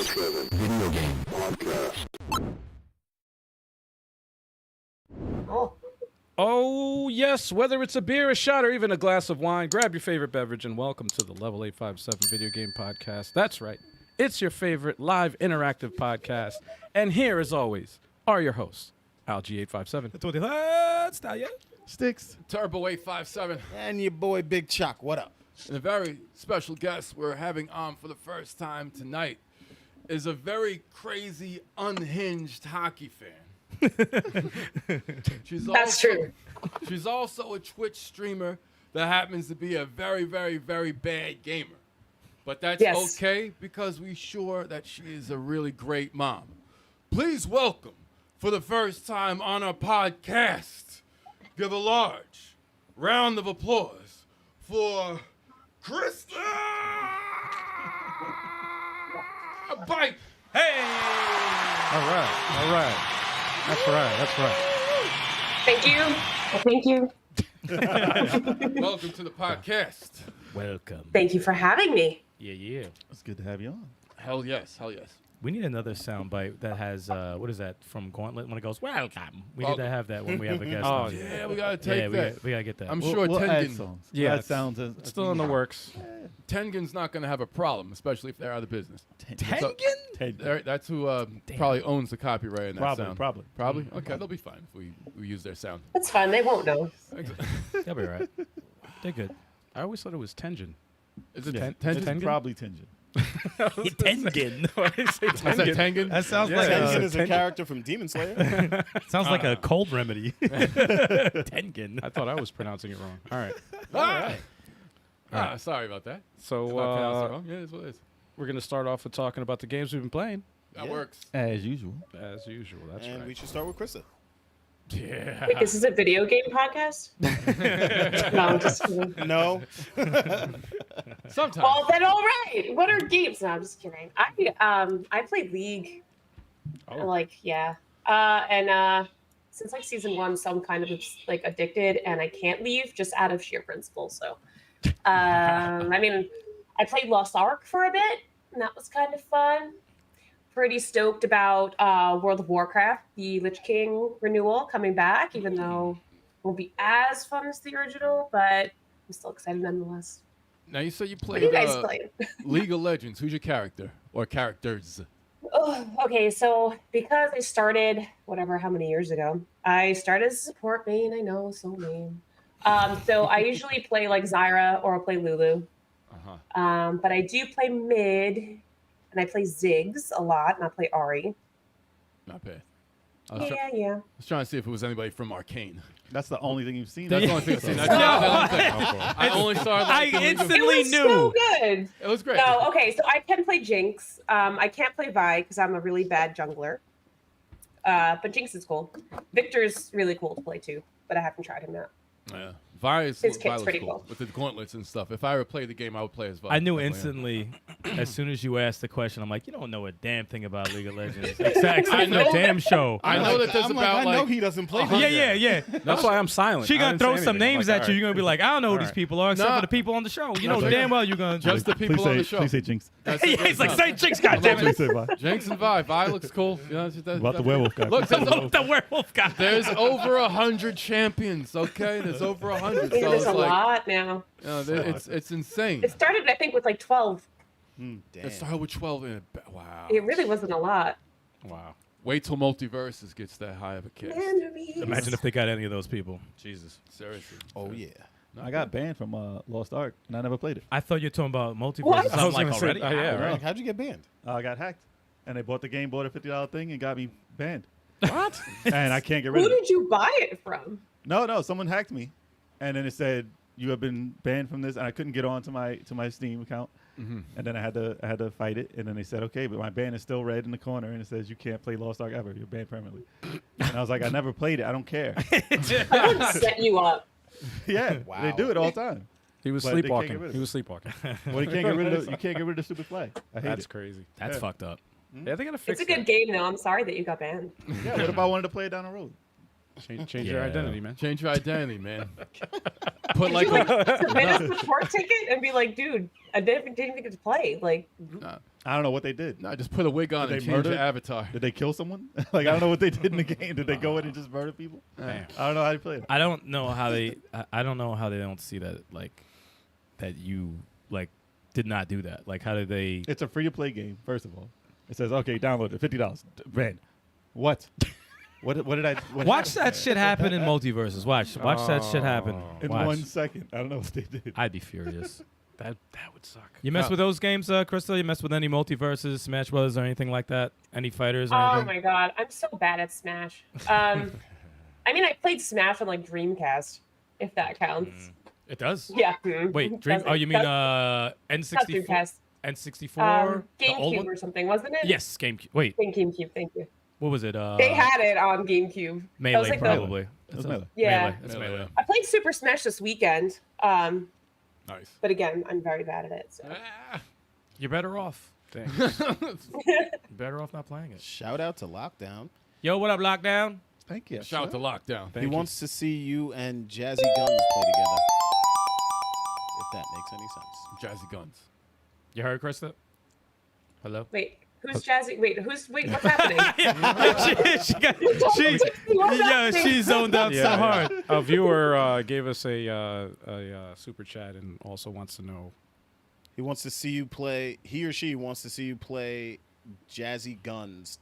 Video game podcast. Oh, yes, whether it's a beer, a shot, or even a glass of wine, grab your favorite beverage and welcome to the Level 857 Video Game Podcast. That's right. It's your favorite live interactive podcast. And here, as always, are your hosts, Alg857. Sticks. Turbo 857. And your boy Big Chuck. What up? And a very special guest we're having on for the first time tonight is a very crazy, unhinged hockey fan. That's true. She's also a Twitch streamer that happens to be a very, very, very bad gamer. But that's okay because we're sure that she is a really great mom. Please welcome, for the first time on our podcast, give a large round of applause for Kristabyte. Hey! All right. That's right. Thank you. Thank you. Welcome to the podcast. Welcome. Thank you for having me. Yeah. It's good to have you on. Hell yes. We need another soundbite that has, what is that, from Gauntlet when it goes, welcome. We need Welcome. to have that when we have a guest Oh, on. yeah, we got to take that. We got to get that. I'm We'll sure add Tengen, songs. Yeah, Add sounds. it's still in the works. Tengen's not going to have a problem, especially if they're out of business. Tengen? That's who probably owns the copyright in that sound. Probably. Okay, they'll be fine if we use their sound. That's fine. They won't know. They'll be all right. They're good. I always thought it was Tengen. Is it Yeah. Tengen? It's probably Tengen. Tengen. Why did you say Is that Tengen? That sounds Yeah, like Tengen is a character from Demon Slayer. Sounds like a cold remedy. Tengen. I thought I was pronouncing it wrong. All right. Sorry about that. So If I pronounced it wrong. Yeah, that's what it is. we're going to start off with talking about the games we've been playing. That works. As usual. As usual. That's And right. we should start with Krista. Yeah. Wait, this is a video game podcast? No, I'm just kidding. No. Sometimes. Well, then all right. What are games? No, I'm just kidding. I play League. And since like season 1, so I'm kind of like addicted and I can't leave just out of sheer principle. So, I played Lost Ark for a bit and that was kind of fun. Pretty stoked about World of Warcraft, the Lich King renewal coming back, even though it won't be as fun as the original, but I'm still excited nonetheless. Now, you said you What are you played guys playing? League of Legends. Who's your character? Or characters? Oh, okay, so because I started how many years ago, I started as a support main. I know, so mean. So I usually play like Zyra or I'll play Lulu. But I do play mid, and I play Ziggs a lot, and I play Ahri. Not bad. I was trying to see if it was anybody from Arcane. That's the only thing you've seen. That's the only thing I've seen. I only saw that. I It instantly was so good. It was great. No, okay, so I can play Jinx. I can't play Vi because I'm a really bad jungler. But Jinx is cool. Victor's really cool to play too, but I haven't tried him yet. Yeah. His kit's pretty cool. With the gauntlets and stuff. If I ever played the game, I would play as Vi. I knew Definitely. instantly, as soon as you asked the question, I'm like, you don't know a damn thing about League of Legends. Except for the damn show. I know that there's I know he doesn't play. Yeah. That's why I'm silent. She I gonna didn't throw say some anything. I'm names like, at you. You're gonna be like, I don't know who these right. people are except Nah. for the people on the show. You know That's damn well you're gonna Just the people on the show. Please say Jinx. That's it. yeah, he's like, say Jinx, goddammit. Please say bye. Jinx and Vi. Vi looks cool. You know, About the werewolf guy. Look, The werewolf guy. there's over 100 champions. Okay, there's over 100. Yeah, So there's it's a like, lot now. it's insane. It started, I think, with like 12. Damn. It started with 12 in it. Wow. It really wasn't a lot. Wow. Wait till Multiverses gets that high of a cast. Imagine if they got any of those people. Jesus. Seriously. Oh yeah. I got banned from Lost Ark, and I never played it. I thought you were talking about multiverse. What? I'm like, gonna say, already? yeah, Right. right. How'd you get banned? I got hacked, and they bought the game, bought a $50 thing, and got me banned. What? And I can't get rid Who of it. did you buy it from? No, someone hacked me, and then it said you have been banned from this, and I couldn't get on to my Steam account, and then I had to fight it, and then they said okay, but my ban is still red in the corner, and it says you can't play Lost Ark ever. You're banned permanently. And I was like, I never played it. I don't care. Someone set you up. Yeah, Wow. they do it all the time. He was But they can't get sleepwalking. rid of He it. was sleepwalking. Well, you can't get rid of the stupid flag. I hate That's it. crazy. That's fucked up. Yeah, they gotta fix It's a good game, though. I'm sorry that you got banned. Yeah, what if I wanted to play it down the road? Change your identity, man. Change your identity, man. Put Did like you submit a support ticket and be like, dude, I didn't even get to play. Like, I don't know what they did. no, just put a wig on Did and they change murder? your avatar. Did they kill someone? Like I don't know what they did in the game. Did they go in and just murder people? Damn. I don't know how they played it. I don't know how they. I don't know how they don't see that that you did not do that. Like, how did they? It's a free to play game. First of all, it says okay, download it, $50. Man, what? What did I Watch that shit happen in multiverses. Watch that shit happen. in Watch. 1 second? I don't know what they did. I'd be furious. That would suck. You mess with those games, Crystal? You mess with any multiverses, Smash Brothers, or anything like that? Any fighters or oh anything? my god, I'm so bad at Smash. I mean, I played Smash on like Dreamcast, if that counts. It does. Yeah. Wait, Dream? Oh, you mean Not N64? Dreamcast. N64? The old GameCube one? or something, wasn't it? Yes, GameCube. Wait, GameCube. Thank you. what was it? They had it on GameCube. That Melee, was like probably. That's Melee. Yeah. Melee. It's Melee. I played Super Smash this weekend. Nice. But again, I'm very bad at it. So. You're better off. Thanks. You're better off not playing it. Shout out to Lockdown. Yo, what up, Lockdown? Thank you. Shout out to Lockdown. He wants to see you and Jazzy Guns play together. If that makes any sense. Jazzy Guns. You heard, Krista? Hello? Wait, who's Jazzy? Wait, what's happening? She zoned out so hard. A viewer gave us a super chat and also wants to know. He wants to see you play. He or she wants to see you play Jazzy Guns.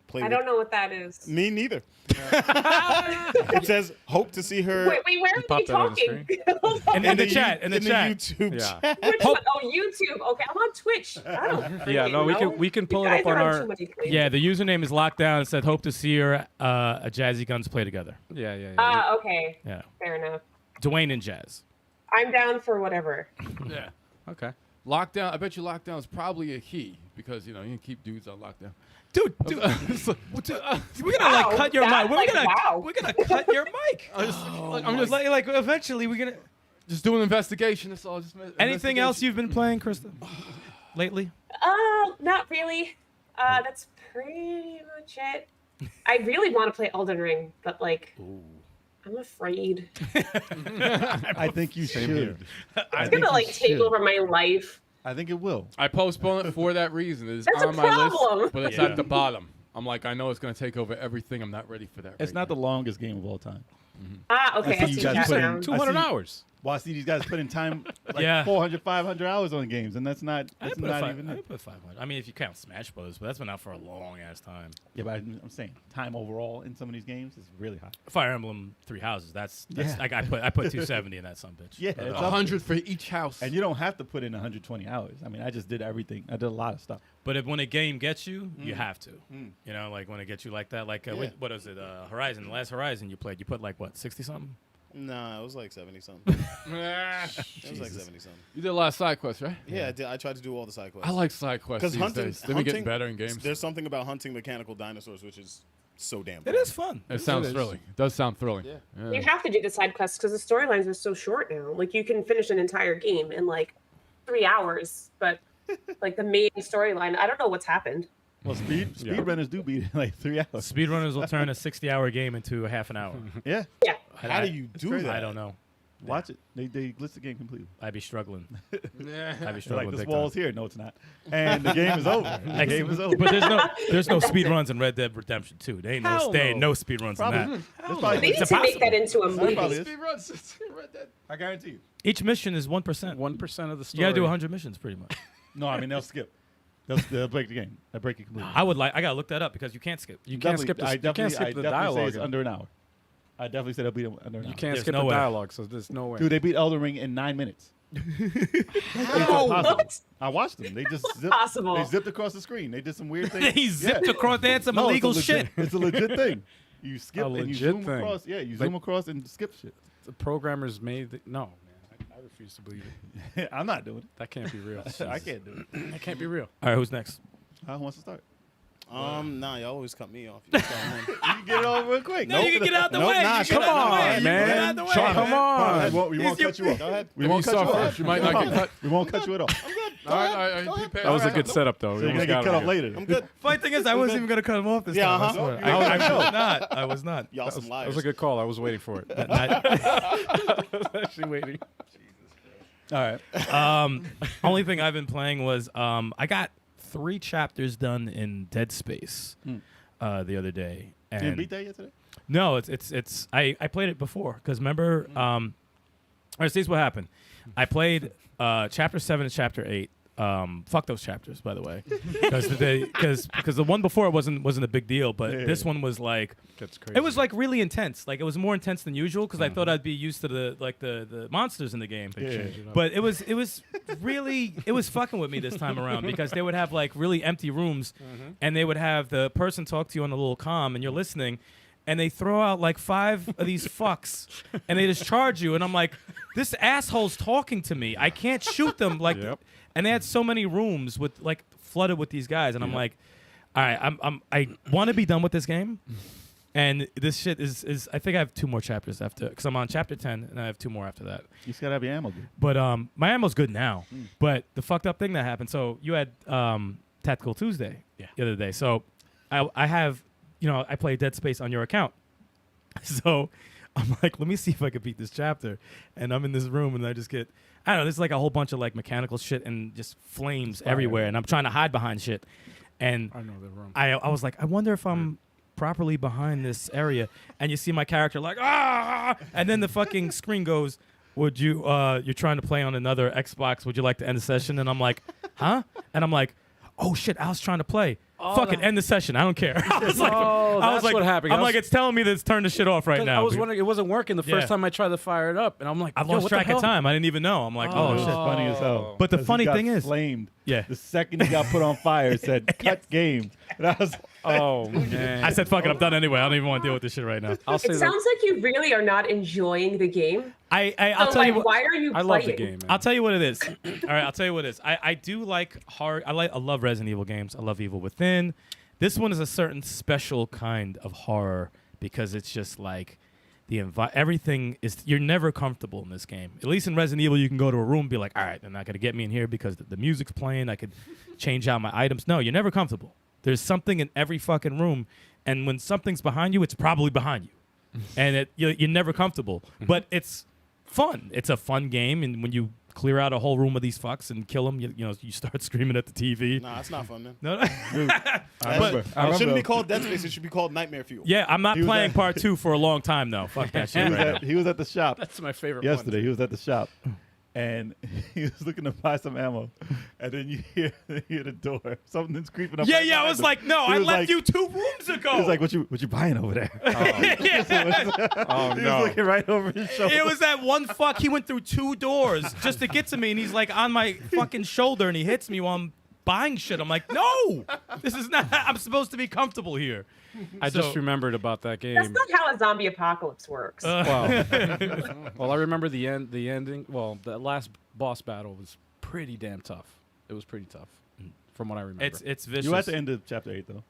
Play I don't know what that is. Me neither. It says, hope to see her Wait, where are Pop they that on the talking? In the chat. In the chat. YouTube Yeah. chat. Which one? Oh, YouTube. Okay, I'm on Twitch. I don't Yeah, no, we know. can pull You it up guys on are our. too many places. Yeah, the username is Lockdown. It said, hope to see her a Jazzy Guns play together. Yeah. Okay. Yeah. Fair enough. Dwayne and Jazz. I'm down for whatever. Yeah. Okay. Lockdown. I bet you Lockdown is probably a he because you can keep dudes on lockdown. Dude, we're gonna cut your mic. We're gonna cut your mic. I'm just Eventually we're gonna. just doing an investigation. That's all. Just Anything else you've been playing, Krista? Lately? Not really. That's pretty much it. I really want to play Elden Ring, but I'm afraid. I think you should. It's gonna take over my life. I think it will. I postpone it for that reason. It's That's a on my problem. list, but it's at the bottom. I'm like, I know it's going to take over everything. I'm not ready for that. It's not the longest game of all time. Okay. I see I you see guys that put in now. 200 hours. Well, I see these guys put in time Yeah. 400, 500 hours on games, and that's not I put even I it. put 500. I mean, if you count Smash Brothers, but that's been out for a long ass time. Yeah, but I'm saying time overall in some of these games is really high. Fire Emblem Three Houses. That's Yeah. like I put 270 in that son bitch. Yeah, it's up 100 for each house. And you don't have to put in 120 hours. I mean, I just did everything. I did a lot of stuff. But when a game gets you, you have to. You know, like when it gets you like that. Like what is it? Horizon. The last Horizon you played, you put like what 60 something. Nah, it was like 70 something. It was like 70 something. You did a lot of side quests, right? Yeah, I did. I tried to do all the side quests. I like side quests Because these hunting, days. They've been getting better in games. There's something about hunting mechanical dinosaurs which is so damn It fun. is fun. It sounds thrilling. It does sound thrilling. Yeah. You have to do the side quests because the storylines are so short now. Like you can finish an entire game in 3 hours, but the main storyline, I don't know what's happened. Well, speedrunners do beat it in 3 hours. Speedrunners will turn a 60-hour game into a half an hour. Yeah. Yeah. How do you do crazy. that? I don't know. Watch it. They glitch the game completely. I'd be struggling. I'd be They're struggling. like, this big wall's time. here. No, it's not. And the game is over. The game is over. But there's no speed runs in Red Dead Redemption 2. There ain't Hell no speed runs in Probably. that. That's probably- They need It's to make that impossible. into a movie. probably is. Speedruns. Red Dead. I guarantee you. Each mission is 1%. 1% of the story. You gotta do 100 missions pretty much. No, I mean, they'll skip. They'll break the game. They'll break it completely. I gotta look that up because you can't skip. You can't skip the, I you can't skip the definitely say dialogue. it's under an hour. I definitely say they'll beat it under an hour. You can't There's skip no the way. dialogue, so there's no way. Dude, they beat Elden Ring in 9 minutes. How? What? I watched them. They just Impossible. They zipped across the screen. They did some weird things. He zipped across. They had some No, illegal it's a legit, shit. It's a legit thing. You skip and you legit zoom thing. across. Yeah, you Like- zoom across and skip shit. The programmers made the, no, man. I refuse to believe it. I'm not doing That can't be real. it. I can't do it. That can't be real. All right, who's next? Who wants to start? Nah, you always cut me off. You just go on. You can get it over real quick. No, you can get out the Nope, way. nah, You can come get out the on, way. You man. can get out the way. Come on. We won't cut you off. Go ahead. We If won't you cut start you off. first, you might not get cut. We won't cut you at all. Go ahead. That was a good setup, though. So you're gonna get cut off later. I'm good. Funny thing is, I wasn't even gonna cut him off this Yeah, time. I uh-huh. swear. No, I was not. I was not. Y'all some That liars. was a good call. I was waiting for it. I was actually waiting. All right. Only thing I've been playing was I got 3 chapters done in Dead Space the other day. And You didn't beat that yesterday? no, it's I played it before because remember. All right, see what happened. I played chapter 7 and chapter 8. Fuck those chapters, by the way, because the one before it wasn't a big deal, but this one was like That's crazy. it was like really intense. Like it was more intense than usual because I thought I'd be used to the monsters in the game. But it was really it was fucking with me this time around because they would have like really empty rooms, and they would have the person talk to you on a little comm, and you're listening. And they throw out like 5 of these fucks, and they just charge you. And I'm like, this asshole's talking to me. I can't shoot them. Like, and they had so many rooms with like flooded with these guys, and I'm like, all right, I want to be done with this game, and this shit is. I think I have 2 more chapters after because I'm on chapter 10, and I have 2 more after that. You just gotta have your ammo good. But my ammo's good now. But the fucked up thing that happened. So you had Tactical Tuesday the other day. So I have. I play Dead Space on your account. So I'm like, let me see if I can beat this chapter. And I'm in this room and I just get, I don't know, there's like a whole bunch of like mechanical shit and just flames everywhere. And I'm trying to hide behind shit. And I know the room. I was like, I wonder if I'm properly behind this area. And you see my character like, ah! And then the fucking screen goes, would you, you're trying to play on another Xbox. Would you like to end the session? And I'm like, huh? And I'm like, oh shit, I was trying to play. Fuck it, end the session. I don't care. I was like, what happened. I'm like, it's telling me that it's turn the shit off right now. I was wondering, it wasn't working the first time I tried to fire it up, and I'm like, I lost track of time. I didn't even know. I'm like, oh It was shit. funny as hell. But the 'Cause he funny got thing is- flamed. Yeah. The second he got put on fire, it said cut game. And I was oh man. I said, fuck it, I'm done anyway. I don't even want to deal with this shit right now. I'll say It sounds like you really are not enjoying the game. I'll So, tell you like, what. why are you I playing? love the game, man. I'll tell you what it is. All right, I'll tell you what it is. I do like hard. I love Resident Evil games. I love Evil Within. This one is a certain special kind of horror because it's just like everything is. You're never comfortable in this game. At least in Resident Evil, you can go to a room and be like, all right, they're not gonna get me in here because the music's playing. I could change out my items. No, you're never comfortable. There's something in every fucking room, and when something's behind you, it's probably behind you, and you're never comfortable. But it's fun. It's a fun game, and when you clear out a whole room of these fucks and kill them, you start screaming at the TV. Nah, it's not fun, man. No, It shouldn't be called Dead Space. It should be called Nightmare Fuel. yeah, I'm not He was playing at- part 2 for a long time though. Fuck that shit. Right now. he was at the shop That's my favorite yesterday. He was at the shop, and he was looking to buy some ammo, and then you hear the door. Something's creeping up. Yeah, right yeah. I behind was him. like, no, He I was left like- you 2 rooms ago. He was like, "What you buying over there?" Oh He was no. looking right over his shoulder. It was that one fuck. He went through 2 doors just to get to me, and he's like on my fucking shoulder, and he hits me while I'm buying shit. I'm like, no, this is not. I'm supposed to be comfortable here. I So- just remembered about that game. That's not how a zombie apocalypse works. Well, I remember the ending. Well, the last boss battle was pretty damn tough. It was pretty tough, from what I remember. It's vicious. You at the end of chapter 8 though.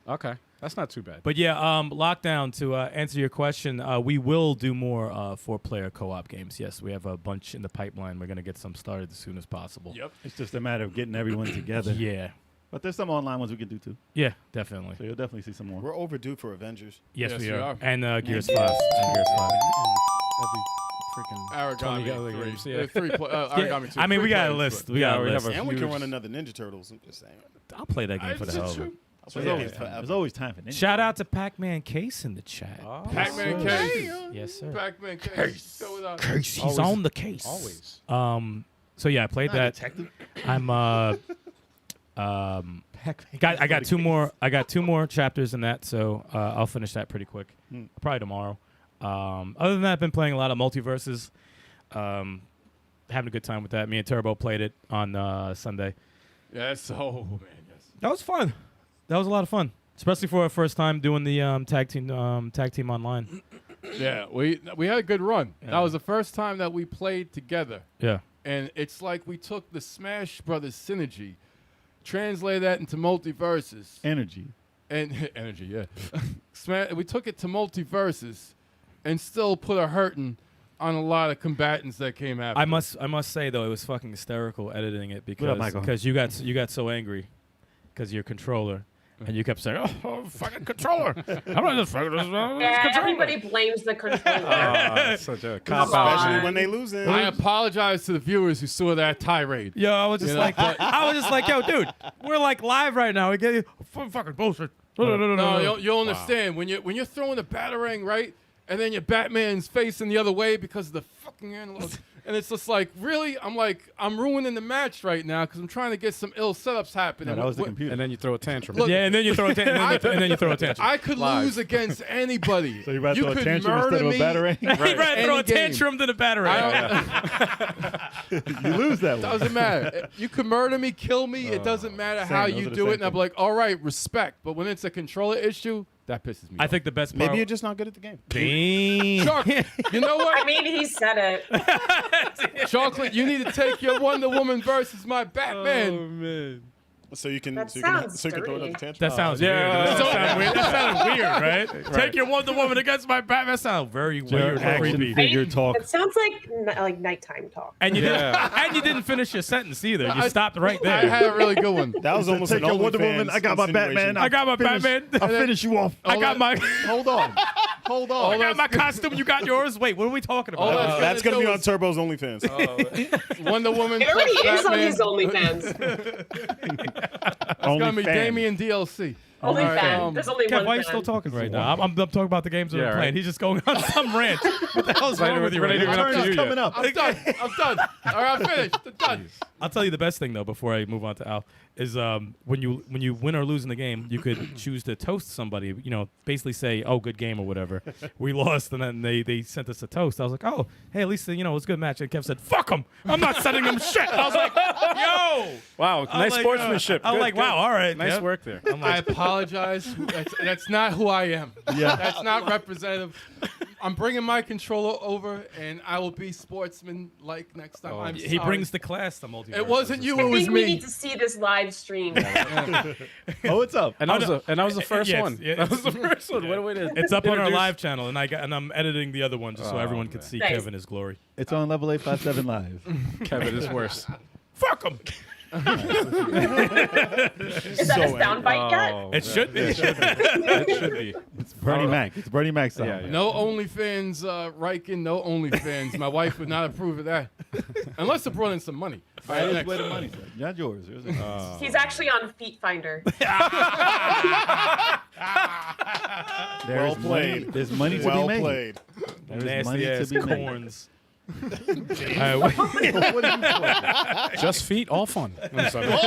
Okay, that's not too bad. But yeah, lockdown. To answer your question, we will do more 4-player co-op games. Yes, we have a bunch in the pipeline. We're gonna get some started as soon as possible. Yep. It's just a matter of getting everyone together. Yeah. But there's some online ones we can do too. Yeah, definitely. So you'll definitely see some more. We're overdue for Avengers. Yes, Yes, we we are. are. And Gears 5. And Gears 5. Every freaking 20 other Origami 3. games, yeah. Origami 2. I mean, we got a players, list. but- We got a we list. have a And we can huge- run another Ninja Turtles. I'm just saying. I'll play that game for the hell of it. I'll play There's that always, game forever. there's always time for ninja. Shout out to Pac-Man Case in the chat. Pac-Man Case. Yes, sir. Pac-Man Case. Go without- Case. He's Always. on the case. Always. So yeah, I played Not a that. detective. I'm I got 2 more. I got 2 more chapters in that, so I'll finish that pretty quick. Probably tomorrow. Other than that, I've been playing a lot of multiverses. Having a good time with that. Me and Turbo played it on Sunday. Yes. Oh man. Yes. That was fun. That was a lot of fun, especially for our first time doing the tag team online. Yeah. We had a good run. Yeah. That was the first time that we played together, Yeah. and it's like we took the Smash Brothers synergy, translated that into multiverses, Energy. and energy. Yeah. We took it to multiverses, and still put a hurting on a lot of combatants that came after. I must say though, it was fucking hysterical editing it What up, Michael? because you got so angry because your controller. And you kept saying, "Oh, fucking controller! I'm not just fucking controller." Everybody blames the controller. Such a Come cop on. Especially when they lose it. I apologize to the viewers who saw that tirade. Yo, I was just You know, like, yo, dude, we're like live right now. We get you fucking bullshit. No, you'll understand when you're throwing a batarang, right, and then your Batman's facing the other way because of the fucking analog. And it's just like, really? I'm ruining the match right now because I'm trying to get some ill setups happening. No, that was the computer. And then you throw a tantrum. Look, Yeah, and then you throw a tantrum. I could lose against anybody. So you rather throw a could tantrum murder instead of a me. batarang? He'd rather throw Any a game. tantrum than a battery. You lose that one. Doesn't matter. You could murder me, kill me. It doesn't matter same. how Those you are the do same it. And I'm thing. like, all right, respect. But when it's a controller issue, that pisses me I off. think the best part. Maybe you're just not good at the game. Damn. Chuck, you know what? I mean, he said it. Chocolate, you need to take your Wonder Woman versus my Batman. Oh, man. So you can That so you can sounds throw it dirty. up the tantrum. That sounds yeah. weird. That sounded weird, right? Take your Wonder Woman against my Batman. That sounds very weird and action creepy. figure talk. It sounds like nighttime talk. And you Yeah. didn't, and you didn't finish your sentence either. You I- stopped right I there. had a really good one. That was almost Take an your Wonder OnlyFans Woman. I got my insinuation. Batman. I got my Batman. I'll finish you off. I got my Hold on. Hold on. I got my costume. You got yours. Wait, what are we talking All about? that's That's gonna be do on is- Turbo's OnlyFans. Wonder Woman It already plus is on Batman. his OnlyFans. It's gonna be Damien DLC. OnlyFans. There's only Kev, one why are you fan. still talking right now? I'm talking about the games that Yeah, we're playing. right. He's just going on some rant. What the hell's wrong with you we're right not even now? up to Turn you is yet. coming up. I'm done. I'm done. All right, I'm finished. I'm done. I'll tell you the best thing though before I move on to Al is when you win or lose in the game, you could choose to toast somebody. You know, basically say, "Oh, good game" or whatever. We lost, and then they sent us a toast. I was like, "Oh, hey, at least it was a good match." And Kev said, "Fuck them! I'm not sending them shit." I was like, "Yo, Wow, I'm nice like, sportsmanship. I'm Good, like, good. "Wow, all right, Nice Kev." work there. I'm I like, apologize. That's not who I am. Yeah. That's not representative. I'm bringing my controller over, and I will be sportsman-like next time. I'm he sorry. brings the class to multiverse. It wasn't you. I It was think we me. need to see this live stream. Oh, it's up. And that was the first Yeah, one. it's- That was the first one. What it is? It's up on our Introduce- live channel, and I'm editing the other one just so everyone can see Nice. Kevin his glory. It's on level 857 live. Kevin is worse. Fuck him. Is that a soundbite yet? Oh, It should be. It should be. It's Bernie Mac. It's Bernie Mac style. Yeah, yeah. No OnlyFans, Riken. No OnlyFans. My wife would not approve of that, unless it brought in some money. All right, next. Where the money's at. Not yours. Yours is- He's actually on Feet Finder. There Well is money. played. There's money to Well be made. played. There's money Nasty to ass be made. corns. All right, What are you playing? Just feet, all fun. I'm sorry. People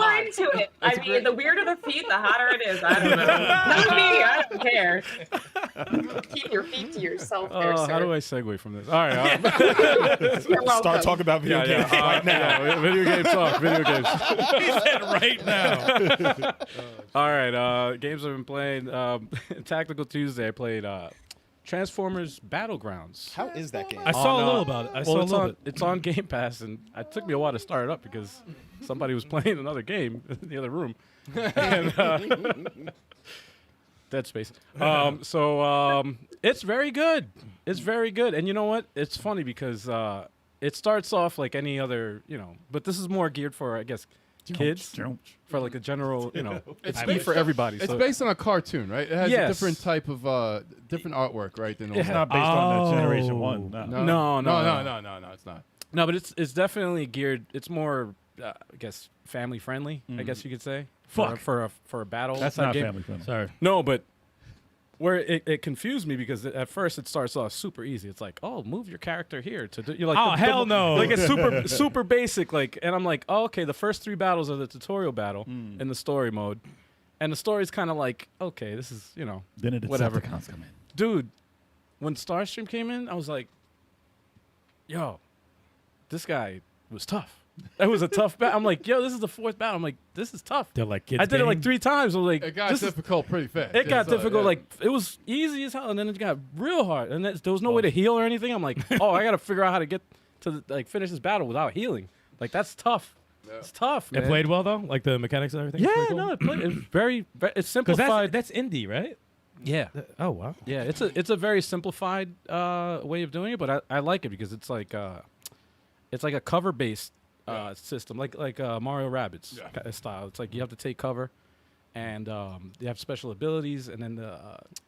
are into it. I mean, the weirder the feet, the hotter it is. I don't know. Not me. I don't care. Keep your feet to yourself there, sir. How do I segue from this? All right. You're welcome. Start talking about video games right now. Yeah, video game talk. Video games. he said right now. All right. Games I've been playing. Tactical Tuesday. I played Transformers Battlegrounds. How is that game? I saw a little about it. I saw a little bit. It's on Game Pass, and it took me a while to start it up because somebody was playing another game in the other room. And, Dead Space. It's very good. It's very good. And you know what? It's funny because it starts off like any other, but this is more geared for, I guess, kids, for like a general, it's made for everybody. It's so based on a cartoon, right? It has a Yes. different type of different artwork, right? Than It's normal. not based on the Generation Oh. 1. No. No, it's not. No, but it's definitely geared. It's more, I guess, family friendly. I guess you could say. Fuck. For a battle. That's type not game. family friendly. Sorry. No, but where it confused me because at first it starts off super easy. It's like, oh, move your character here to do. You're like, Oh, hell no. Like it's super basic. Like, and I'm like, oh, okay. The first 3 battles are the tutorial battle in the story mode, and the story's kind of like, okay, this is Then the whatever. Decepticons come in. Dude, when Starstream came in, I was like, yo, this guy was tough. That was a tough battle. I'm like, yo, this is the 4th battle. I'm like, this is tough. They're like kids. I did it like 3 times. I was like, It got this is difficult pretty fast. it got So, difficult. yeah. Like it was easy as hell, and then it got real hard. And there was no way to heal or anything. I'm like, oh, I got to figure out how to get to finish this battle without healing. Like that's tough. It's tough, man. It played well though, like the mechanics and everything. Yeah, no, it's very it's Because simplified. that's indie, right? Yeah. Oh wow. Yeah, it's a very simplified way of doing it, but I like it because it's like a cover based system, like Mario Rabbids style. It's like you have to take cover, and you have special abilities, and then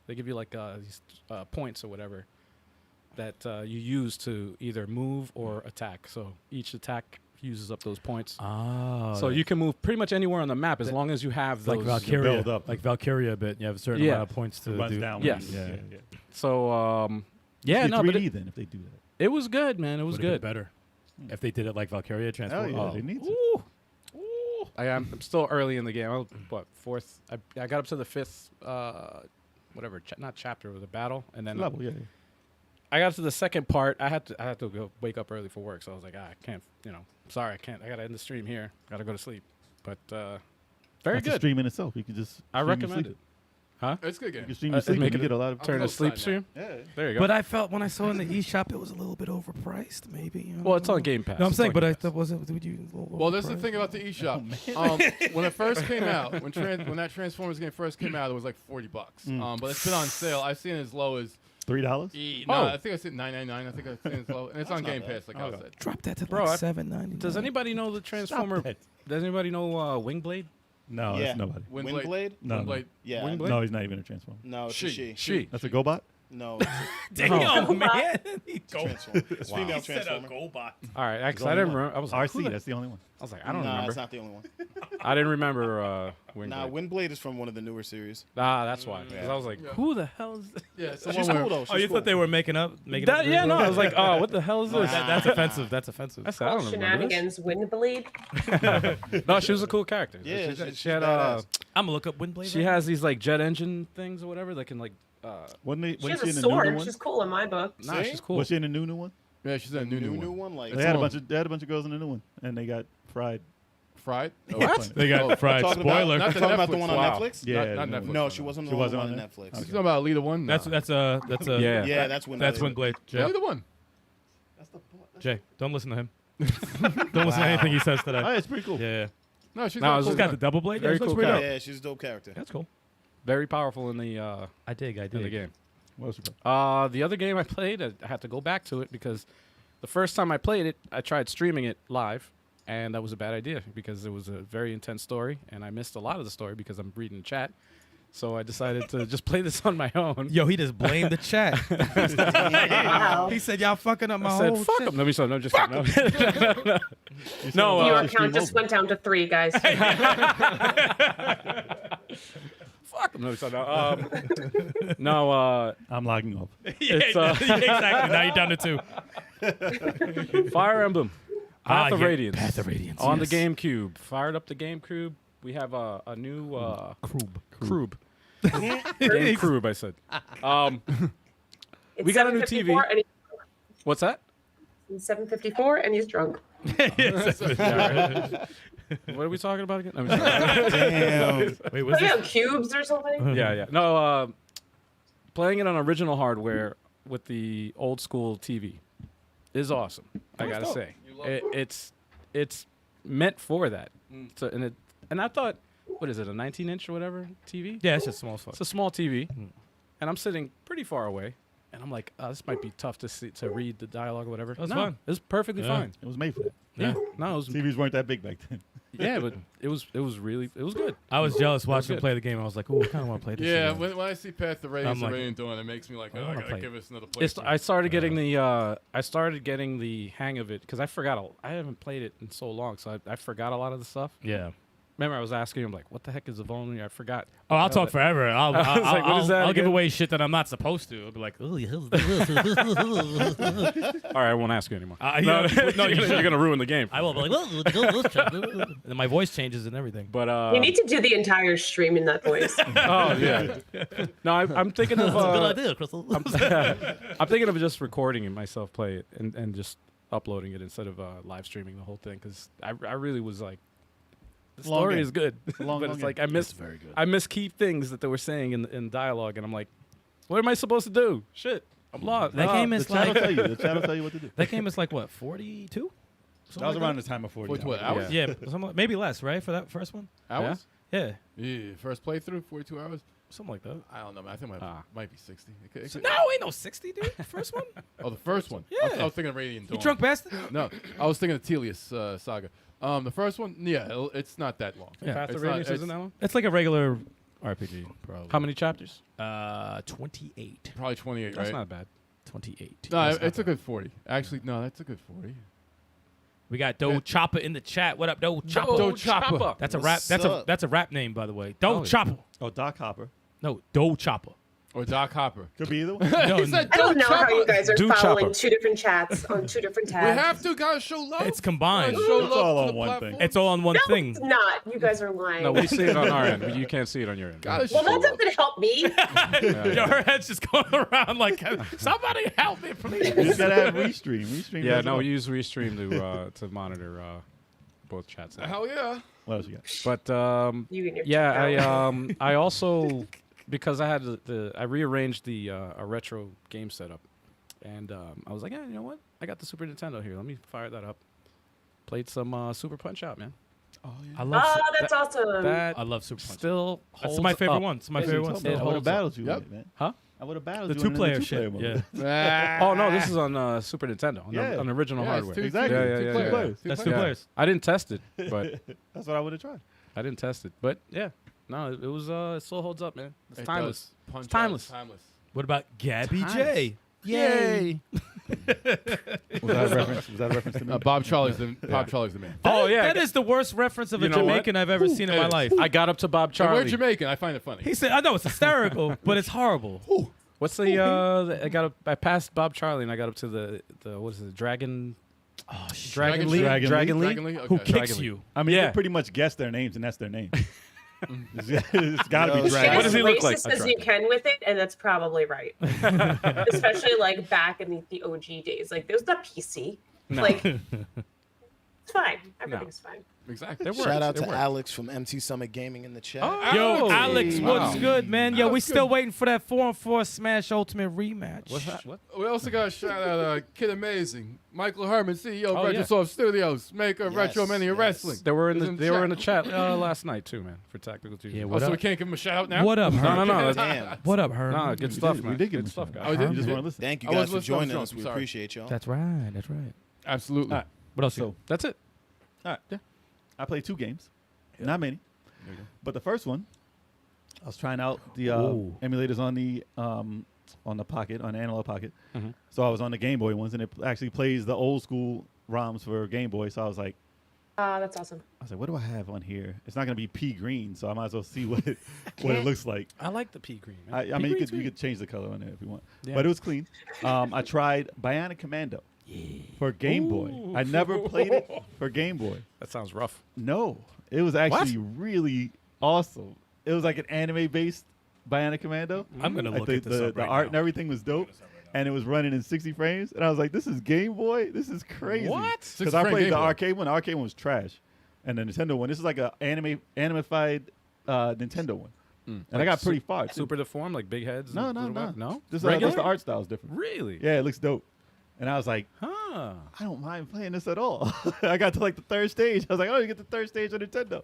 they give you like these points or whatever that you use to either move or attack. So each attack uses up those points. Oh. So you can move pretty much anywhere on the map as long as you have those. like Valkyria, build up. like Valkyria a bit. You have a certain Yeah. amount of points to runs do. down. Yes. Yeah. So Yeah, no, but 3D then if they do that. it was good, man. It was Would've been good. better if they did it like Valkyria transform. Hell yeah, they need to. I'm still early in the game. Fourth? I got up to the fifth, whatever, not chapter, but the battle, and then Level, yeah. I got to the second part. I had to go wake up early for work, so I was like, I can't. Sorry, I can't. I gotta end the stream here. Gotta go to sleep. But very That's a good. stream in itself. You can just. I stream your recommend sleep. it. Huh? It's a good You game. can stream your sleep. make You it get a lot of. Turn a close sleep side stream. Yeah. There you go. But I felt when I saw in the eShop it was a little bit overpriced, maybe. well, it's on Game Pass. No, I'm It's saying, on but Game I Pass. thought was it? Would you? Well, that's the thing about the eShop. When it first came out, when that Transformers game first came out, it was like $40. But it's been on sale. I've seen it as low as $3. no, I think I said $9.99. I think I've seen it as low, and it's on Game Pass, like I said. Drop that to Bro, like $7.99. Does anybody know the Transformer? that. Does anybody know Wingblade? No, Yeah. that's nobody. Windblade? No, no. Windblade. Yeah. Windblade? No, he's not even a transformer. No, it's a she. She. That's a GoBot. No, Damn, man. it's transformer. It's female transformer. GoBot. All right, There's actually, I only didn't one. remember. I was like, who RC, the- that's the only one. I was like, I don't Nah, remember. it's not the only one. I didn't remember Wingblade. Nah, Windblade is from one of the newer series. That's why. 'Cause Yeah. I was like, Yeah. who the hell is this? Yeah, it's the She's one cool where though. She's Oh, you cool. thought they were making up? Yeah, no. I was like, oh, what the hell is this? That's offensive. That's offensive. I said, I don't remember this. Shenanigans, Windblade. No, she was a cool character. Yeah, she she's had badass. I'm gonna look up Windblade. she has these like jet engine things or whatever that can like. Wasn't She has she a in the new sword. one? She's cool in my book. Nah, See? she's cool. Was she in the new one? Yeah, she's in a new one. Like They had a on. bunch of girls in the new one, and they got fried. Fried. What? They got fried. Talking Spoiler. About, Not the talking about the Netflix one one. on Wow. Netflix? Yeah, not Netflix. No, she wasn't She the wasn't one on on it? Netflix. She's talking about Alita 1 now. That's a Yeah. Yeah, that's Windblade. That's Windblade. Jay. Alita 1. Jay, don't listen to him. Don't listen to anything he says today. Oh, it's pretty cool. Yeah. No, she's No, not it's cool. She's got the double blade. Very Yeah, she looks cool pretty dope. Yeah, she's a dope character. That's cool. Very powerful in the I dig. in the game. What else you got? The other game I played, I had to go back to it because the first time I played it, I tried streaming it live, and that was a bad idea because it was a very intense story, and I missed a lot of the story because I'm reading the chat. So I decided to just play this on my own. Yo, he just blamed the chat. Wow. He said, "Y'all fucking up my I said, whole "Fuck shit." them." No, no, just no. No, Viewer uh, count just went down to 3, guys. fuck them. No, I'm logging off. it's exactly. Now you're down to 2. Fire Emblem, Path of yeah, Radiance, Path of Radiance on yes. the GameCube. Fired up the GameCube. We have a new Krub. GameCube, I said. It's We got a new TV. 7:54 and What's that? he's 7:54 and he's drunk. What are we talking about again? I'm sorry. Damn. Wait, Oh, what's yeah, this? cubes or something. Yeah. No, playing it on original hardware with the old school TV is awesome. I gotta say, it's meant for that. So, and I thought, what is it, a 19-inch or whatever TV? Yeah, it's just small as fuck. It's a small TV, and I'm sitting pretty far away, and I'm like, oh, this might be tough to read the dialogue or whatever. That's no, fine. It's perfectly Yeah. fine. It was made for that. Yeah. No, it was TVs weren't that big back then. yeah, but it was good. I was jealous watching him good. play the game. I was like, "Ooh, I kind of want to play this." Yeah, again." when I see Path of Radiance I'm like, already doing it, makes me like, I oh, I wanna gotta play give this another It's, play. I started getting the hang of it because I forgot. I haven't played it in so long, so I forgot a lot of the stuff. Yeah. Remember, I was asking him like, "What the heck is a vulnerability?" I forgot. Oh, I'll talk forever. I'll was like, what is that I'll give again? away shit that I'm not supposed to. I'll be like, "Oh, All right, I won't ask you anymore. yeah, No, no, you're gonna ruin the game. I will be like, and then my voice changes and everything. But You need to do the entire stream in that voice. oh yeah. No, I'm thinking of. idea, Crystal. I'm thinking of just recording it myself, play it, and just uploading it instead of live streaming the whole thing because I really was like, the Long story game. is good, long, but long it's like game. I miss key things that they were saying in dialogue, and I'm like, what am I supposed to do? Shit, I'm lost. That game The is chat will like tell you. The chat will tell you what to do. that game is like what 42? That was around the time of 40. What, hours? Yeah, maybe less, right? For that first one. Hours? Yeah. Yeah, first playthrough, 42 hours. Something like that. I don't know, man. I think it might be 60. It could- No, ain't no 60, dude. First one. Oh, the first one. Yeah. I was thinking Radiant Dawn. You drunk bastard? No, I was thinking of Telius Saga. The first one, yeah, it's not that long. Yeah. Path It's of not- Radiance it's isn't that one? It's like a regular RPG, probably. How many chapters? 28. Probably 28, That's right? not bad. 28. No, That's not it's a good 40. Actually, no, that's a good 40. We got Doe Chopper in the chat. What up, Doe Chopper? Doe Chopper. That's a What's rap. up? That's a rap name, by the way. Doe Oh, yeah. Chopper. Oh, Doc Hopper. No, Doe Chopper. Or Doc Hopper. Could be either one. No, He said I don't Doe know how you Chopper. guys are Do following chopper. two different chats on two different We tabs. have to, gotta show love. it's combined. Gotta show It's love all to on the one thing. platform. It's all on one No, thing. it's not. You guys are lying. No, we see it on our end. You can't see it on your end. Gotta well, show that love. doesn't help me. Yo, her head's just going around like, somebody help me, You please. just gotta have Restream. Restream. Yeah, does no, it we all. use Restream to monitor both chats. Hell yeah. What else you got? But You and your yeah, chat. I also because I had I rearranged the a retro game setup, and I was like, yeah, you know what? I got the Super Nintendo here. Let me fire that up. Played some Super Punch Out, man. Oh yeah. I love. Oh, that's awesome. That I love Super Punch. still That's holds my favorite up. one. It's my Yeah, favorite you one. told me. It I would have holds battled you Yep. with it, man. Huh? I would have battled The you in two-player two-player shit. mode. Yeah. Oh no, this is on Super Nintendo, Yeah. on original Yeah, it's hardware. two- Exactly. Yeah, Two yeah, players. yeah. That's two Yeah. players. I didn't test it, but That's what I would have tried. I didn't test it. But yeah, no, it was it still holds up, man. It's It timeless. does. Punch It's timeless. Out is timeless. What about Gabby Timeless. J? Yay! Was that a reference? Was that a reference to me? Bob Charlie's the man. Oh yeah, That is the worst reference of You a know what? Jamaican I've ever seen in It my is. life. I got up to Bob And we're Charlie. Jamaican. I find it funny. He said, I know it's hysterical, but it's horrible. What's I passed Bob Charlie and I got up to the what is it? Dragon Dragon League? Dragon Dragon League? League? Okay. Who kicks Dragon you? I mean, Yeah. you pretty much guess their names, and that's their name. It's got to be Yo, Dragon. What does he look like? As racist as you can with it, and that's probably right. Especially like back in the OG days. Like, there's not PC. No. Like, it's fine. Everything's fine. Exactly. It works. Shout out It to works. Alex from MT Summit Gaming in the chat. Yo, Oh, Alex, what's wow. good, man? Yo, we Alex, still good. waiting for that 4-on-4 Smash Ultimate rematch. What's that? What? We also got to shout out Kid Amazing, Michael Herman, CEO of Oh, yeah. Retrosoft Studios, maker of Yes, Retro Mania yes. Wrestling. They were in He's they were in the chat last night too, man, for Tactical Tuesday. Yeah, Oh, what so up? we can't give him a shout out now? What up, No, no, Herm? no. Damn. What up, Herm? No, good stuff, man. We did give Good him stuff, some. guys. Oh, You did just you? want to listen. Thank you I guys was for listening, joining I'm us. We sorry. appreciate y'all. That's right. That's right. Absolutely. All right. What else? So, That's it. all right. Yeah. I played 2 games. Not many. But the first one, I was trying out the Ooh. emulators on the Pocket, on the Analog Pocket. Mhm. So I was on the Game Boy ones, and it actually plays the old school ROMs for Game Boy. So I was like, That's awesome. what do I have on here? It's not going to be pea green, so I might as well see what it looks like. I like the pea green. Man. I Pea mean, you green's could great. change the color on there if you want, Yeah. but it was clean. I tried Bionic Commando for Game Boy. I never played it for Game Boy. That sounds rough. No, it was actually really awesome. It was like an anime-based Bionic Commando. I'm gonna Like look the, at this the, up the right art now. and everything was dope, and it was running in 60 frames. And I was like, "This is Game Boy. This is crazy." What? Because I 60-frame played Game the Boy. arcade one. The arcade one was trash, and the Nintendo one. This is like a animified Nintendo one, and I got pretty far. Too. Super deformed, like big heads. No, and no, little no, guys? No. Just Regular? the art style is different. Really? Yeah, it looks dope. And I was like, Huh. I don't mind playing this at all. I got to like the 3rd stage. I was like, oh, you get the 3rd stage on Nintendo.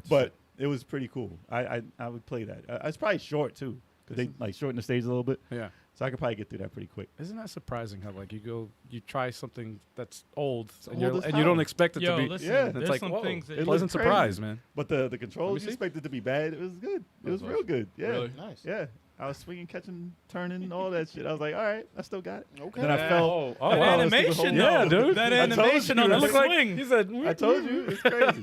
But it was pretty cool. I would play that. It's probably short too, because they like shorten the stage a little bit. Yeah. So I could probably get through that pretty quick. Isn't that surprising how like you try something that's old and, old as you don't hell. expect it Yo, to be. listen, Yeah. It's there's like some whoa, things that It pleasant looked surprise, crazy. man. But the controls, see. you expected to be bad. It was good. It was That's real awesome. good. Yeah. Really? Nice. Yeah. I was swinging, catching, turning, all that shit. I was like, all right, I still got it. Okay. Then I fell. Oh, I wow. fell asleep with animation, whole- Yeah, dude. That I told animation you, on that the looked like swing. he said. I told you, it's crazy.